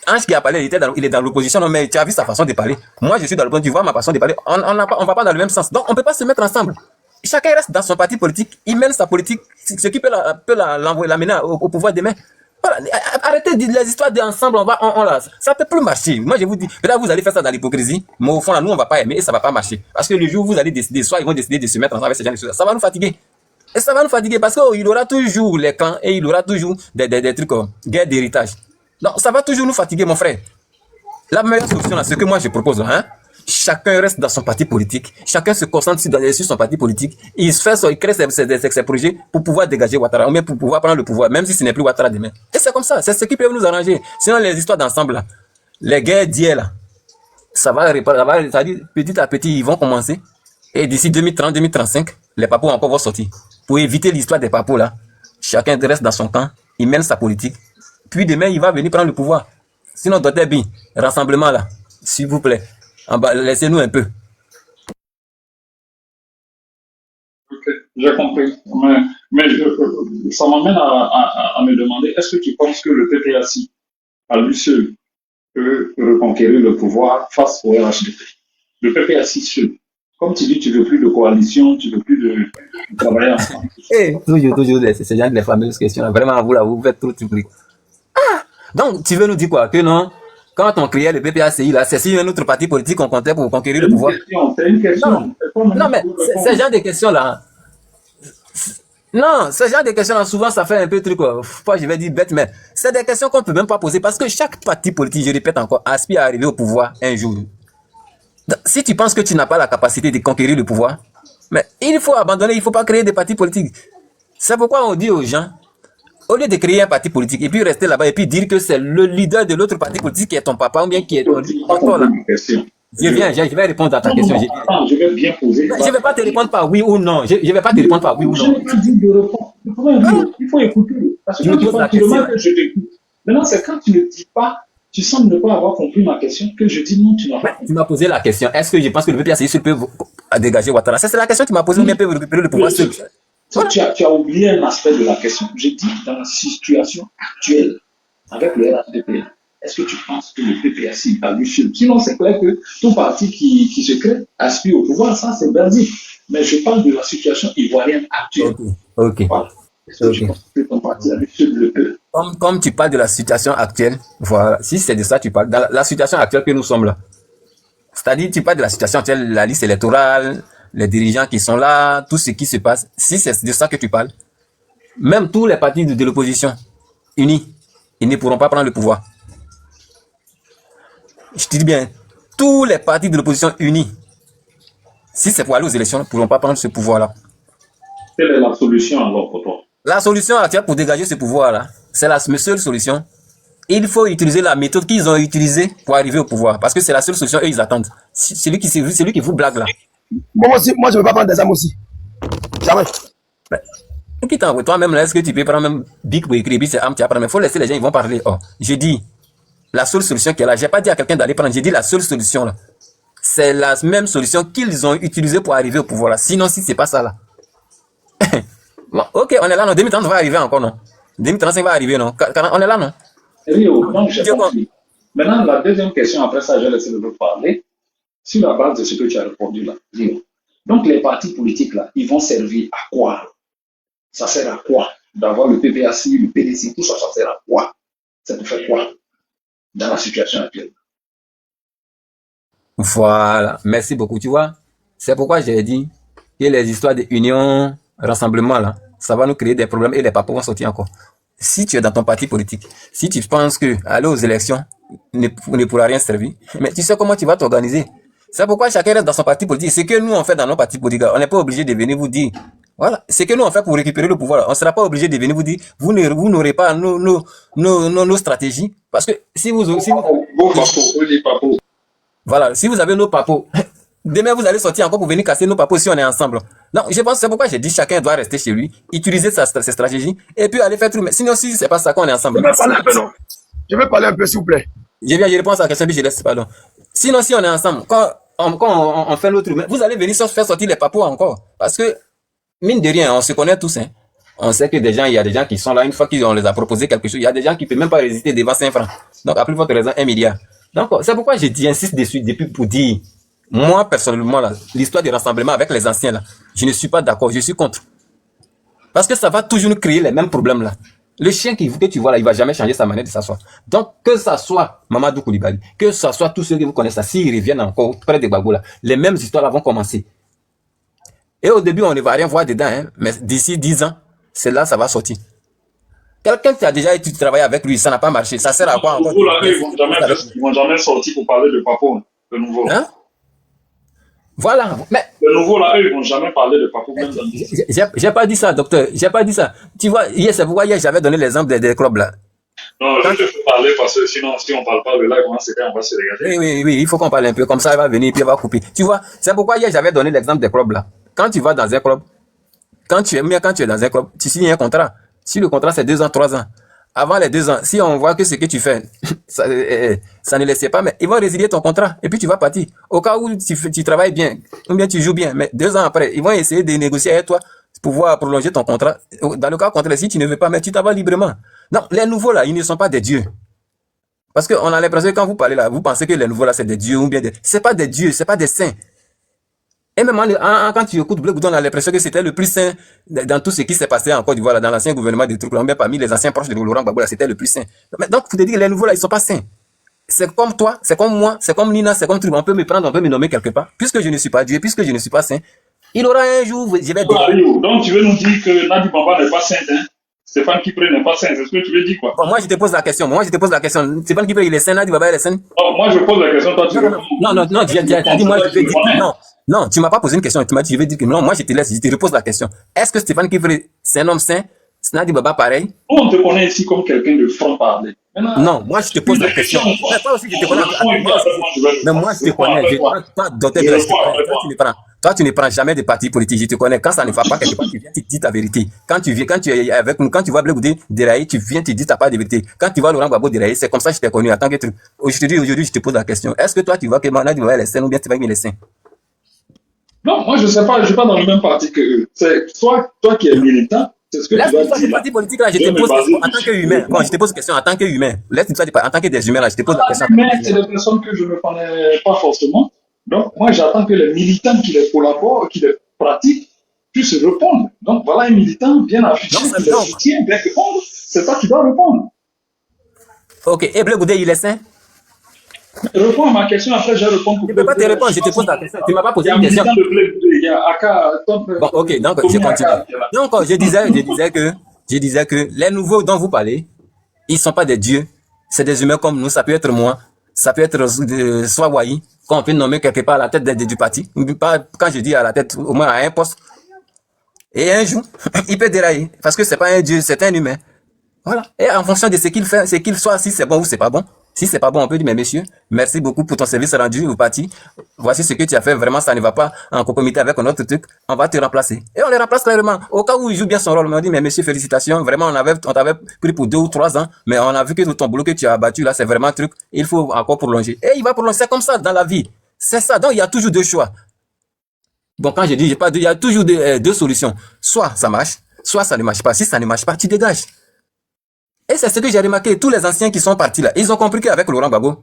Ange qui a parlé, il est dans l'opposition, non, mais tu as vu sa façon de parler. Moi, je suis dans l'opposition, tu vois ma façon de parler. On va pas dans le même sens. Donc, on ne peut pas se mettre ensemble. Chacun reste dans son parti politique, il mène sa politique, ce qui peut l'amener au pouvoir demain. Voilà. Arrêtez les histoires d'ensemble, ça peut plus marcher. Moi, je vous dis, là, vous allez faire ça dans l'hypocrisie, mais au fond, là, nous, on va pas aimer et ça va pas marcher. Parce que le jour où vous allez décider, soit ils vont décider de se mettre ensemble avec ces gens de choses, ça va nous fatiguer. Et ça va nous fatiguer parce qu'il aura toujours les camps et il aura toujours des trucs, guerre d'héritage. Donc, ça va toujours nous fatiguer, mon frère. La meilleure solution, c'est ce que moi je propose, hein. Chacun reste dans son parti politique. Chacun se concentre sur son parti politique. Il crée ses projets pour pouvoir dégager Ouattara, ou même pour pouvoir prendre le pouvoir, même si ce n'est plus Ouattara demain. Et c'est comme ça. C'est ce qui peut nous arranger. Sinon, les histoires d'ensemble, là, les guerres d'hier, là, ça va c'est-à-dire, petit à petit, ils vont commencer. Et d'ici 2030, 2035, les papous encore vont sortir. Pour éviter l'histoire des papous, là, chacun reste dans son camp. Il mène sa politique. Puis demain, il va venir prendre le pouvoir. Sinon, Dr. B, rassemblement là, s'il vous plaît. Laissez-nous un peu. Ok, j'ai compris. Mais ça m'amène à me demander, est-ce que tu penses que le PPAC, à lui seul, peut reconquérir le pouvoir face au RHDP? Le PPAC seul. Comme tu dis, tu ne veux plus de coalition, tu ne veux plus de travailler ensemble. Toujours, c'est genre de fameuses questions. Vraiment, vous faites trop de bruit. Donc, tu veux nous dire quoi? Que non, quand on créait le PPACI, là, c'est si un autre parti politique qu'on comptait pour conquérir le pouvoir. C'est une question. Non, mais ce genre de questions-là, non, ce genre de questions-là, souvent, ça fait un peu truc, quoi. Pas, je vais dire bête, mais c'est des questions qu'on peut même pas poser parce que chaque parti politique, je répète encore, aspire à arriver au pouvoir un jour. Donc, si tu penses que tu n'as pas la capacité de conquérir le pouvoir, mais il faut abandonner, il ne faut pas créer des partis politiques. C'est pourquoi on dit aux gens, au lieu de créer un parti politique et puis rester là-bas et puis dire que c'est le leader de l'autre parti politique qui est ton papa ou bien qui est ton tonton là. Je vais répondre à ta question. Je vais bien poser. Je ne vais pas te répondre par oui ou non. Je ne vais pas te répondre par oui ou non. Je n'ai pas dit de répondre. Il faut écouter. Parce que quand tu demandes que je t'écoute. Maintenant, c'est quand tu ne dis pas, tu sembles ne pas avoir compris ma question, que je dis non, tu n'as pas. Tu m'as posé la question. Est-ce que je pense que le PPACI peut dégager Ouattara? C'est la question que tu m'as posée, ou bien peut récupérer le pouvoir seul? Tu as oublié un aspect de la question. J'ai dit dans la situation actuelle, avec le RHDP, est-ce que tu penses que le PPACI a vu seul? Sinon, c'est clair que tout parti qui se crée aspire au pouvoir, ça c'est basique. Mais je parle de la situation ivoirienne actuelle. Ok. Voilà. Est-ce que tu penses que ton parti a vu seul le peuple? Comme tu parles de la situation actuelle, voilà, si c'est de ça que tu parles, dans la situation actuelle que nous sommes là, c'est-à-dire tu parles de la situation actuelle, la liste électorale, les dirigeants qui sont là, tout ce qui se passe, si c'est de ça que tu parles, même tous les partis de l'opposition unis, ils ne pourront pas prendre le pouvoir. Je te dis bien, tous les partis de l'opposition unis, si c'est pour aller aux élections, ne pourront pas prendre ce pouvoir-là. Quelle est la solution alors pour toi? La solution actuelle pour dégager ce pouvoir-là, c'est la seule solution. Il faut utiliser la méthode qu'ils ont utilisée pour arriver au pouvoir. Parce que c'est la seule solution, eux, ils attendent. Celui qui vous blague là. Moi aussi, moi je ne veux pas prendre des armes aussi. Jamais. Toi-même, est-ce que tu peux prendre même Bic pour écrire, puis c'est arme, tu apprends. Mais il faut laisser les gens, ils vont parler. Oh, je dis, la seule solution qui est là, je n'ai pas dit à quelqu'un d'aller prendre, j'ai dit la seule solution là. C'est la même solution qu'ils ont utilisée pour arriver au pouvoir là. Sinon, si c'est pas ça là. Bon, ok, on est là, non. 2030 va arriver encore, non. 2035 va arriver, non. On est là, non. Rio, donc j'ai compris. Maintenant, la deuxième question, après ça, je vais laisser l'autre parler. Sur la base de ce que tu as répondu là, Rio. Donc, les partis politiques là, ils vont servir à quoi? Ça sert à quoi d'avoir le PPACI, le PDC, tout ça, ça sert à quoi? Ça te fait quoi dans la situation actuelle? Voilà, merci beaucoup. Tu vois, c'est pourquoi j'ai dit que les histoires d'union, rassemblement là, ça va nous créer des problèmes et les papas vont sortir encore. Si tu es dans ton parti politique, si tu penses que aller aux élections ne pourra rien servir, mais tu sais comment tu vas t'organiser. C'est pourquoi chacun reste dans son parti politique. C'est que nous on fait dans nos partis politiques. On n'est pas obligé de venir vous dire, voilà, c'est que nous on fait pour récupérer le pouvoir. On ne sera pas obligé de venir vous dire, vous n'aurez pas nos stratégies. Parce que si vous voilà, si vous avez nos papos, demain vous allez sortir encore pour venir casser nos papos si on est ensemble. Non, je pense que c'est pourquoi j'ai dit chacun doit rester chez lui, utiliser ses stratégies et puis aller faire tout. Mais sinon, si c'est pas ça qu'on est ensemble. Je vais parler un peu, non? Je vais parler un peu, s'il vous plaît. Je réponds à la question, puis je laisse, pardon. Sinon, si on est ensemble, quand on fait l'autre, vous allez venir faire sortir les papos encore. Parce que, mine de rien, on se connaît tous, hein. On sait que il y a des gens qui sont là, une fois qu'on les a proposé quelque chose, il y a des gens qui ne peuvent même pas résister devant 5 francs. Donc, à plus forte raison, 1 milliard. Donc, c'est pourquoi j'insiste dessus depuis pour dire, moi, personnellement, l'histoire du rassemblement avec les anciens, là, je ne suis pas d'accord, je suis contre. Parce que ça va toujours nous créer les mêmes problèmes, là. Le chien que tu vois là, il va jamais changer sa manière de s'asseoir. Donc, que ça soit Mamadou Koulibaly, que ça soit tous ceux que vous connaissez, là, s'ils reviennent encore près de Gbagbo, là, les mêmes histoires là vont commencer. Et au début, on ne va rien voir dedans, hein, mais d'ici 10 ans, c'est là ça va sortir. Quelqu'un qui a déjà travaillé avec lui, ça n'a pas marché. Ça sert à quoi encore? Ils vont jamais sortir pour parler de Papo, de nouveau. Hein? Voilà. Mais de nouveau, là, eux, ils vont jamais parler de Papo. J'ai pas dit ça, docteur. J'ai pas dit ça. Tu vois, hier, c'est pourquoi hier, j'avais donné l'exemple des clubs là. Non, je te fais parler parce que sinon, si on parle pas de là, on va se regarder. Oui, il faut qu'on parle un peu. Comme ça, il va venir, puis il va couper. Tu vois, c'est pourquoi hier, j'avais donné l'exemple des clubs là. Quand tu vas dans un club, quand tu es dans un club, tu signes un contrat. Si le contrat c'est 2 ans, 3 ans, avant les 2 ans, si on voit que ce que tu fais, ça ne laissait pas, mais ils vont résilier ton contrat et puis tu vas partir. Au cas où tu travailles bien, ou bien tu joues bien, mais 2 ans après, ils vont essayer de négocier avec toi pour pouvoir prolonger ton contrat. Dans le cas contraire, si tu ne veux pas, mais tu t'en vas librement. Non, les nouveaux là, ils ne sont pas des dieux. Parce qu'on a l'impression que quand vous parlez là, vous pensez que les nouveaux là, c'est des dieux ou bien des... C'est pas des dieux, c'est pas des saints. Et même quand tu écoutes Blé Goudon, on a l'impression que c'était le plus sain dans tout ce qui s'est passé en Côte d'Ivoire, dans l'ancien gouvernement des trucs, même parmi les anciens proches de Laurent Gbagbo, c'était le plus sain. Donc, faut te dire que les nouveaux là, ils sont pas sains. C'est comme toi, c'est comme moi, c'est comme Nina, c'est comme tout. On peut me prendre, on peut me nommer quelque part. Puisque je ne suis pas Dieu, puisque je ne suis pas saint, il aura un jour, je vais dire. Donc, tu veux nous dire que Nadi Bamba n'est pas saint, hein? Stéphane Kipré n'est pas saint, c'est ce que tu veux dire, quoi? Bon, moi, je te pose la question. Stéphane Kipré, il est saint, Nadi Bamba, il est saint? Non, moi, je pose la question, toi, tu réponds. Non, tu as dit, moi, je vais dire que non. Non, tu m'as pas posé une question, tu m'as dit, je vais dire que non, moi, je te laisse, je te repose la question. Est-ce que Stéphane Kipré, c'est un homme saint? Nadi Baba, pareil? On te connaît ici comme quelqu'un de franc-parler. Non, moi, je te pose la question. Mais toi aussi, je te connais. Mais moi, je te connais. Toi, docteur de la toi, tu ne prends jamais de parti politique. Je te connais. Quand ça ne va pas quelque part, tu viens, tu dis ta vérité. Quand tu es avec nous, quand tu vois Blé Goudé dérailler, tu viens, tu dis ta part de vérité. Quand tu vois Laurent Gbagbo dérailler, c'est comme ça que je t'ai connu en tant que truc. Aujourd'hui, je te pose la question. Est-ce que toi, tu vois que Nadi Baba est sain ou bien tu vas aimer les saints? Non, moi, je sais pas, je suis pas dans le même parti que eux. C'est toi qui es militant. C'est ce que tu dois dire. Parti politique, là, je te pose question en tant qu'humain. Bon, je te pose une question en tant qu'humain. Laisse-moi dire, en tant que des humains, là, je te pose la question. Mais c'est des personnes que je ne connais pas forcément. Donc, moi, j'attends que les militants qui les collaborent, qui les pratiquent, puissent répondre. Donc, voilà un militant bien affiché, qui les soutient, bien répondre. C'est toi qui dois répondre. Ok. Et Blé Goudé, il est sain? Réponds à ma question, après je réponds. Je ne peux pas te répondre, je te pose la question. Tu ne m'as pas posé une question. Il y a Aka. Bon, ok, donc je continue. Donc, je disais que les nouveaux dont vous parlez, ils ne sont pas des dieux, c'est des humains comme nous. Ça peut être moi, ça peut être soit Wahi, qu'on peut nommer quelque part à la tête du parti. Quand je dis à la tête, au moins à un poste. Et un jour, il peut dérailler, parce que c'est pas un dieu, c'est un humain. Voilà. Et en fonction de ce qu'il fait, c'est qu'il soit, si c'est bon ou c'est pas bon. Si c'est pas bon, on peut dire, mais messieurs, merci beaucoup pour ton service rendu au parti. Voici ce que tu as fait. Vraiment, ça ne va pas en concomitant avec un autre truc. On va te remplacer. Et on les remplace clairement. Au cas où il joue bien son rôle, on dit, mais monsieur, félicitations. Vraiment, on t'avait pris pour 2 ou 3 ans. Mais on a vu que ton boulot que tu as abattu là, c'est vraiment un truc. Il faut encore prolonger. Et il va prolonger. C'est comme ça dans la vie. C'est ça. Donc, il y a toujours 2 choix. Bon, quand je dis, il y a toujours 2 solutions. Soit ça marche, soit ça ne marche pas. Si ça ne marche pas, tu dégages. Et c'est ce que j'ai remarqué, tous les anciens qui sont partis là, ils ont compris qu'avec Laurent Gbagbo,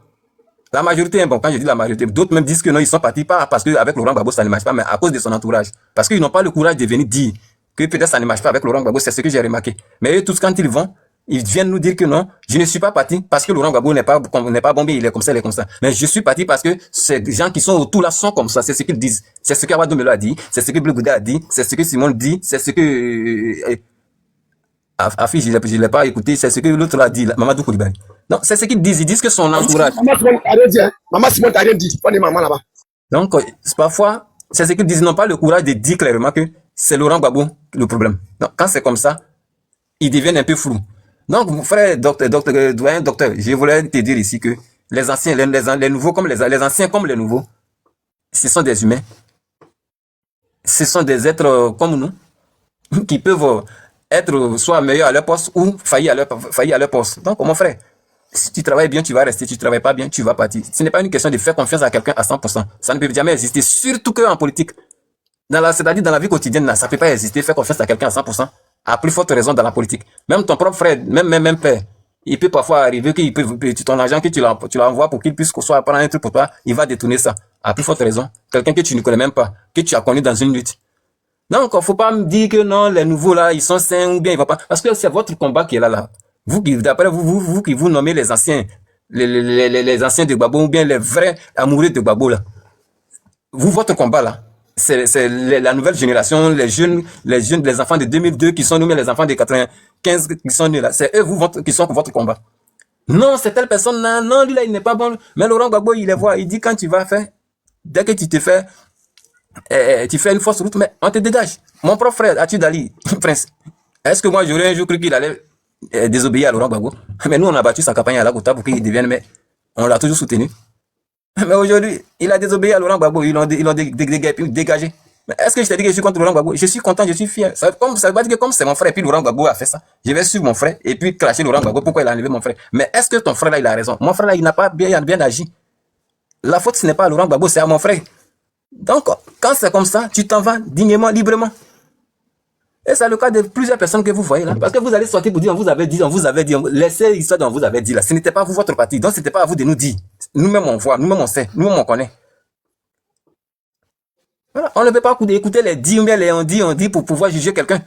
la majorité, bon, quand je dis la majorité, d'autres même disent que non, ils sont partis pas parce qu'avec Laurent Gbagbo ça ne marche pas, mais à cause de son entourage. Parce qu'ils n'ont pas le courage de venir dire que peut-être ça ne marche pas avec Laurent Gbagbo, c'est ce que j'ai remarqué. Mais eux, tous quand ils vont, ils viennent nous dire que non, je ne suis pas parti parce que Laurent Gbagbo n'est pas bon, il est comme ça, il est comme ça. Mais je suis parti parce que ces gens qui sont autour là sont comme ça, c'est ce qu'ils disent. C'est ce qu'Awadou Melo a dit, c'est ce que Blé Goudé a dit, c'est ce que Simon dit, c'est ce que... Afi, je l'ai pas écouté, c'est ce que l'autre a dit, Mamadou Koulibaly. Non, c'est ce qu'ils disent que son entourage. Maman Simon t'a rien dit, pas de maman là-bas. Donc, parfois, c'est ce qu'ils disent, ils n'ont pas le courage de dire clairement que c'est Laurent Gbagbo le problème. Donc, quand c'est comme ça, ils deviennent un peu flous. Donc, mon frère, doyen docteur, je voulais te dire ici que les anciens, les nouveaux comme les anciens comme les nouveaux, ce sont des humains. Ce sont des êtres comme nous, qui peuvent être soit meilleurs à leur poste ou faillir à leur poste. Donc, mon frère, si tu travailles bien, tu vas rester. Si tu travailles pas bien, tu vas partir. Ce n'est pas une question de faire confiance à quelqu'un à 100%. Ça ne peut jamais exister, surtout qu'en politique. C'est-à-dire dans la vie quotidienne, là, ça ne peut pas exister, faire confiance à quelqu'un à 100%. À plus forte raison dans la politique. Même ton propre frère, même père, il peut parfois arriver qu'il peut, ton argent que tu l'envoies pour qu'il puisse soit prendre un truc pour toi, il va détourner ça. À plus forte raison. Quelqu'un que tu ne connais même pas, que tu as connu dans une lutte. Donc, faut pas me dire que non, les nouveaux là, ils sont sains ou bien ils vont pas. Parce que c'est votre combat qui est là. Vous qui, d'après vous qui vous nommez les anciens, les anciens de Gbagbo ou bien les vrais amoureux de Gbagbo là. Vous, votre combat là, c'est la nouvelle génération, les enfants de 2002 qui sont nous, mais les enfants de 95 qui sont nés là. C'est eux, qui sont pour votre combat. Non, c'est telle personne là, non, lui là, il n'est pas bon. Mais Laurent Gbagbo, il les voit, il dit quand tu vas faire, dès que tu te fais, tu fais une fausse route, mais on te dégage. Mon propre frère, Atu Dali, Prince, est-ce que moi j'aurais un jour cru qu'il allait désobéir à Laurent Gbagbo? Mais nous, on a battu sa campagne à la Gouta pour qu'il devienne, mais on l'a toujours soutenu. Mais aujourd'hui, il a désobéi à Laurent Gbagbo, ils l'ont dégagé. Mais est-ce que je t'ai dit que je suis contre Laurent Gbagbo? Je suis content, je suis fier. Ça veut pas dire que comme c'est mon frère, et puis Laurent Gbagbo a fait ça, je vais suivre mon frère et puis clasher Laurent Gbagbo, pourquoi il a enlevé mon frère? Mais est-ce que ton frère là, il a raison? Mon frère là, il n'a pas bien agi. La faute, ce n'est pas à Laurent Gbagbo, c'est à mon frère. Donc, quand c'est comme ça, tu t'en vas dignement, librement. Et c'est le cas de plusieurs personnes que vous voyez là. Parce que vous allez sortir pour dire, on vous avait dit. Laissez l'histoire dont vous avez dit là. Ce n'était pas vous, votre parti. Donc, ce n'était pas à vous de nous dire. Nous-mêmes, on voit, nous-mêmes, on sait, nous-mêmes, on connaît. Voilà. On ne peut pas écouter les dits, mais les on dit pour pouvoir juger quelqu'un.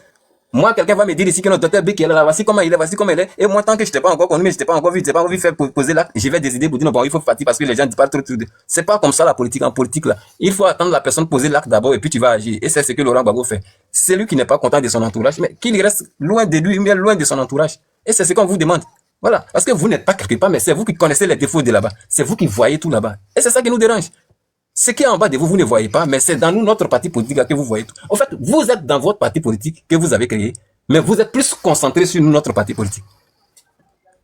Moi, quelqu'un va me dire ici que notre docteur B qui est là, voici comment il est, voici comment il est. Et moi, tant que je n'étais pas encore connu, mais je n'étais pas encore vu, je n'étais pas envie de faire poser l'acte, je vais décider pour dire non, bon, il faut partir parce que les gens disent pas trop. C'est pas comme ça la politique. En politique, là, il faut attendre la personne poser l'acte d'abord et puis tu vas agir. Et c'est ce que Laurent Gbagbo fait. C'est lui qui n'est pas content de son entourage, mais qu'il reste loin de lui, mais loin de son entourage. Et c'est ce qu'on vous demande. Voilà. Parce que vous n'êtes pas quelque part, mais c'est vous qui connaissez les défauts de là-bas. C'est vous qui voyez tout là-bas. Et c'est ça qui nous dérange. Ce qui est en bas de vous, vous ne voyez pas, mais c'est dans nous, notre parti politique là, que vous voyez tout. En fait, vous êtes dans votre parti politique que vous avez créé, mais vous êtes plus concentré sur nous, notre parti politique.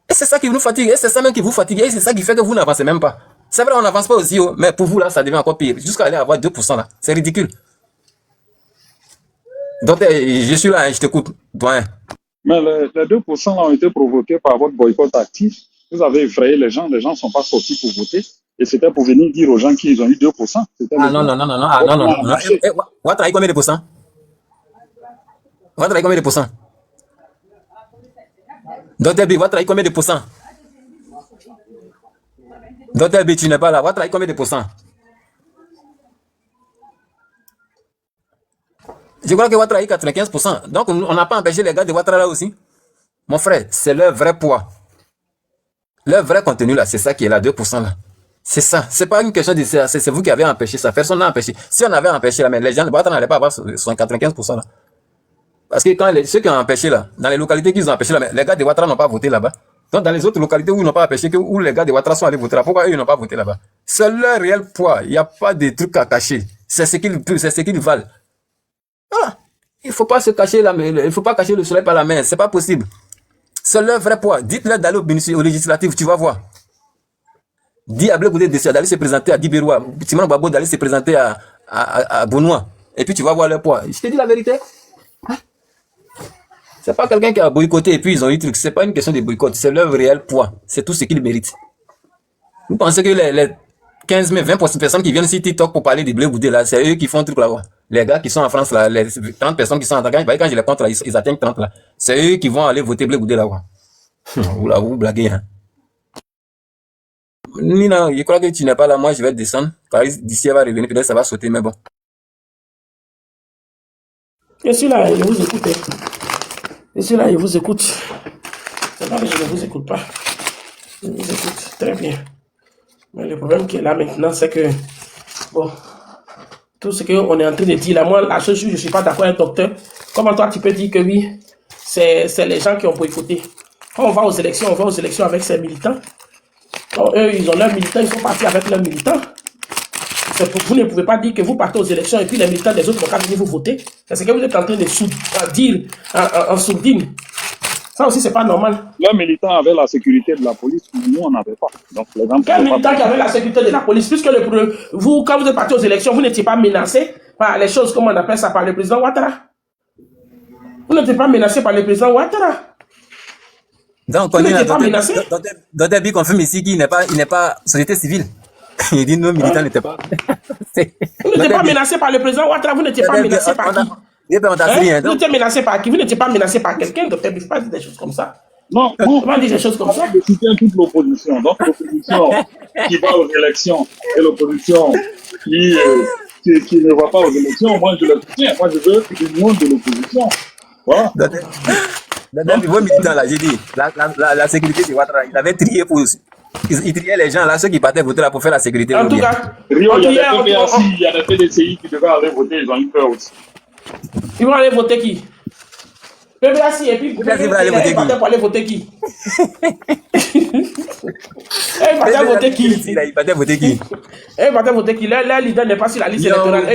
Et c'est ça qui nous fatigue, et c'est ça même qui vous fatigue, et c'est ça qui fait que vous n'avancez même pas. C'est vrai, on n'avance pas aussi haut, mais pour vous là, ça devient encore pire. Jusqu'à aller avoir 2% là. C'est ridicule. Donc, je suis là, je t'écoute, doyen. Mais les 2% là ont été provoqués par votre boycott actif. Vous avez effrayé les gens ne sont pas sortis pour voter. Et c'était pour venir dire aux gens qu'ils ont eu 2%. Ah non. Ouattara, combien de pourcents? Ouattara, combien de pourcents? Dr B, Ouattara, combien de pourcents? Dr B, tu n'es pas là. Ouattara, combien de pourcents? Je crois que Ouattara a 95%. Donc, on n'a pas empêché les gars de Ouattara là aussi. Mon frère, c'est leur vrai poids. Leur vrai contenu là, c'est ça qui est là, 2% là. C'est ça. C'est pas une question de ça. C'est vous qui avez empêché ça. Personne n'a empêché. Si on avait empêché là, mais les gens de Ouattara n'allaient pas avoir 95% là. Parce que quand ceux qui ont empêché là, dans les localités qu'ils ont empêché là, mais les gars de Ouattara n'ont pas voté là-bas. Donc dans les autres localités où ils n'ont pas empêché, où les gars de Ouattara sont allés voter là, pourquoi eux ils n'ont pas voté là-bas? C'est leur réel poids. Il n'y a pas de trucs à cacher. C'est ce qu'ils valent. Voilà. Il faut pas se cacher là, mais il faut pas cacher le soleil par la main. C'est pas possible. C'est leur vrai poids. Dites-leur d'aller au législatif, tu vas voir. Dis à Blé Goudé d'aller se présenter à Dibéroua, Simon Babo d'aller se présenter à Benoît. Et puis tu vas voir leur poids. Je te dis la vérité. C'est pas quelqu'un qui a boycotté et puis ils ont eu truc. C'est pas une question de boycott. C'est leur réel poids. C'est tout ce qu'ils méritent. Vous pensez que les 15 000, 20% personnes qui viennent sur TikTok pour parler de Blé Goudé là, c'est eux qui font le truc là-bas. Les gars qui sont en France là, les 30 personnes qui sont en France, quand je les compte là, ils atteignent 30 là. C'est eux qui vont aller voter Blé Goudé là-bas. Vous blaguez, hein. Nina, je crois que tu n'es pas là. Moi, je vais descendre. D'ici, elle va revenir. Peut-être ça va sauter, mais bon. Je suis là, je vous écoute. Je suis là, je vous écoute. C'est pas que je ne vous écoute pas. Je vous écoute très bien. Mais le problème qui est là maintenant, c'est que, bon, tout ce qu'on est en train de dire là, moi, la seule chose, je ne suis pas d'accord avec le docteur. Comment toi, tu peux dire que oui, c'est les gens qui ont boycotté. Quand on va aux élections avec ces militants. Quand eux, ils ont leurs militants, ils sont partis avec leurs militants. Vous ne pouvez pas dire que vous partez aux élections et puis les militants des autres vont pas venir vous voter. C'est ce que vous êtes en train de dire en sourdine. Ça aussi, c'est pas normal. Les militants avaient la sécurité de la police, nous, on n'avait pas. Donc, les gens quel militant qui avait la sécurité de la police? Puisque vous, quand vous êtes parti aux élections, vous n'étiez pas menacé par les choses, comme on appelle ça, par le président Ouattara. Vous n'étiez pas menacé par le président Ouattara. Donc, on est Dr B confirme ici qu'il n'est pas société civile. Il dit nos militants n'étaient pas. Vous n'étiez pas menacé par le président Ouattara, vous n'étiez pas menacé par qui? Vous étiez menacé par qui? Vous n'étiez pas menacé par quelqu'un, docteur. Il ne faut pas dire des choses comme ça. Non, on va dire des choses comme ça. Je soutiens toute l'opposition. Donc, l'opposition qui va aux élections et l'opposition qui ne va pas aux élections, moi je le soutiens. Moi je veux l'union de l'opposition. Voilà. Vos militants là, j'ai dit, la sécurité de Ouattara, il avait trié pour. Il triait les gens là, ceux qui partaient voter là pour faire la sécurité. En tout cas, Rio, il y a des PDCI qui devaient aller voter, ils ont eu peur aussi. Ils vont aller voter qui? PBAC et puis ils vont aller voter qui? Pour aller voter qui? Ils partaient voter qui? Ils partaient voter qui? Leur leader n'est pas sur la liste électorale.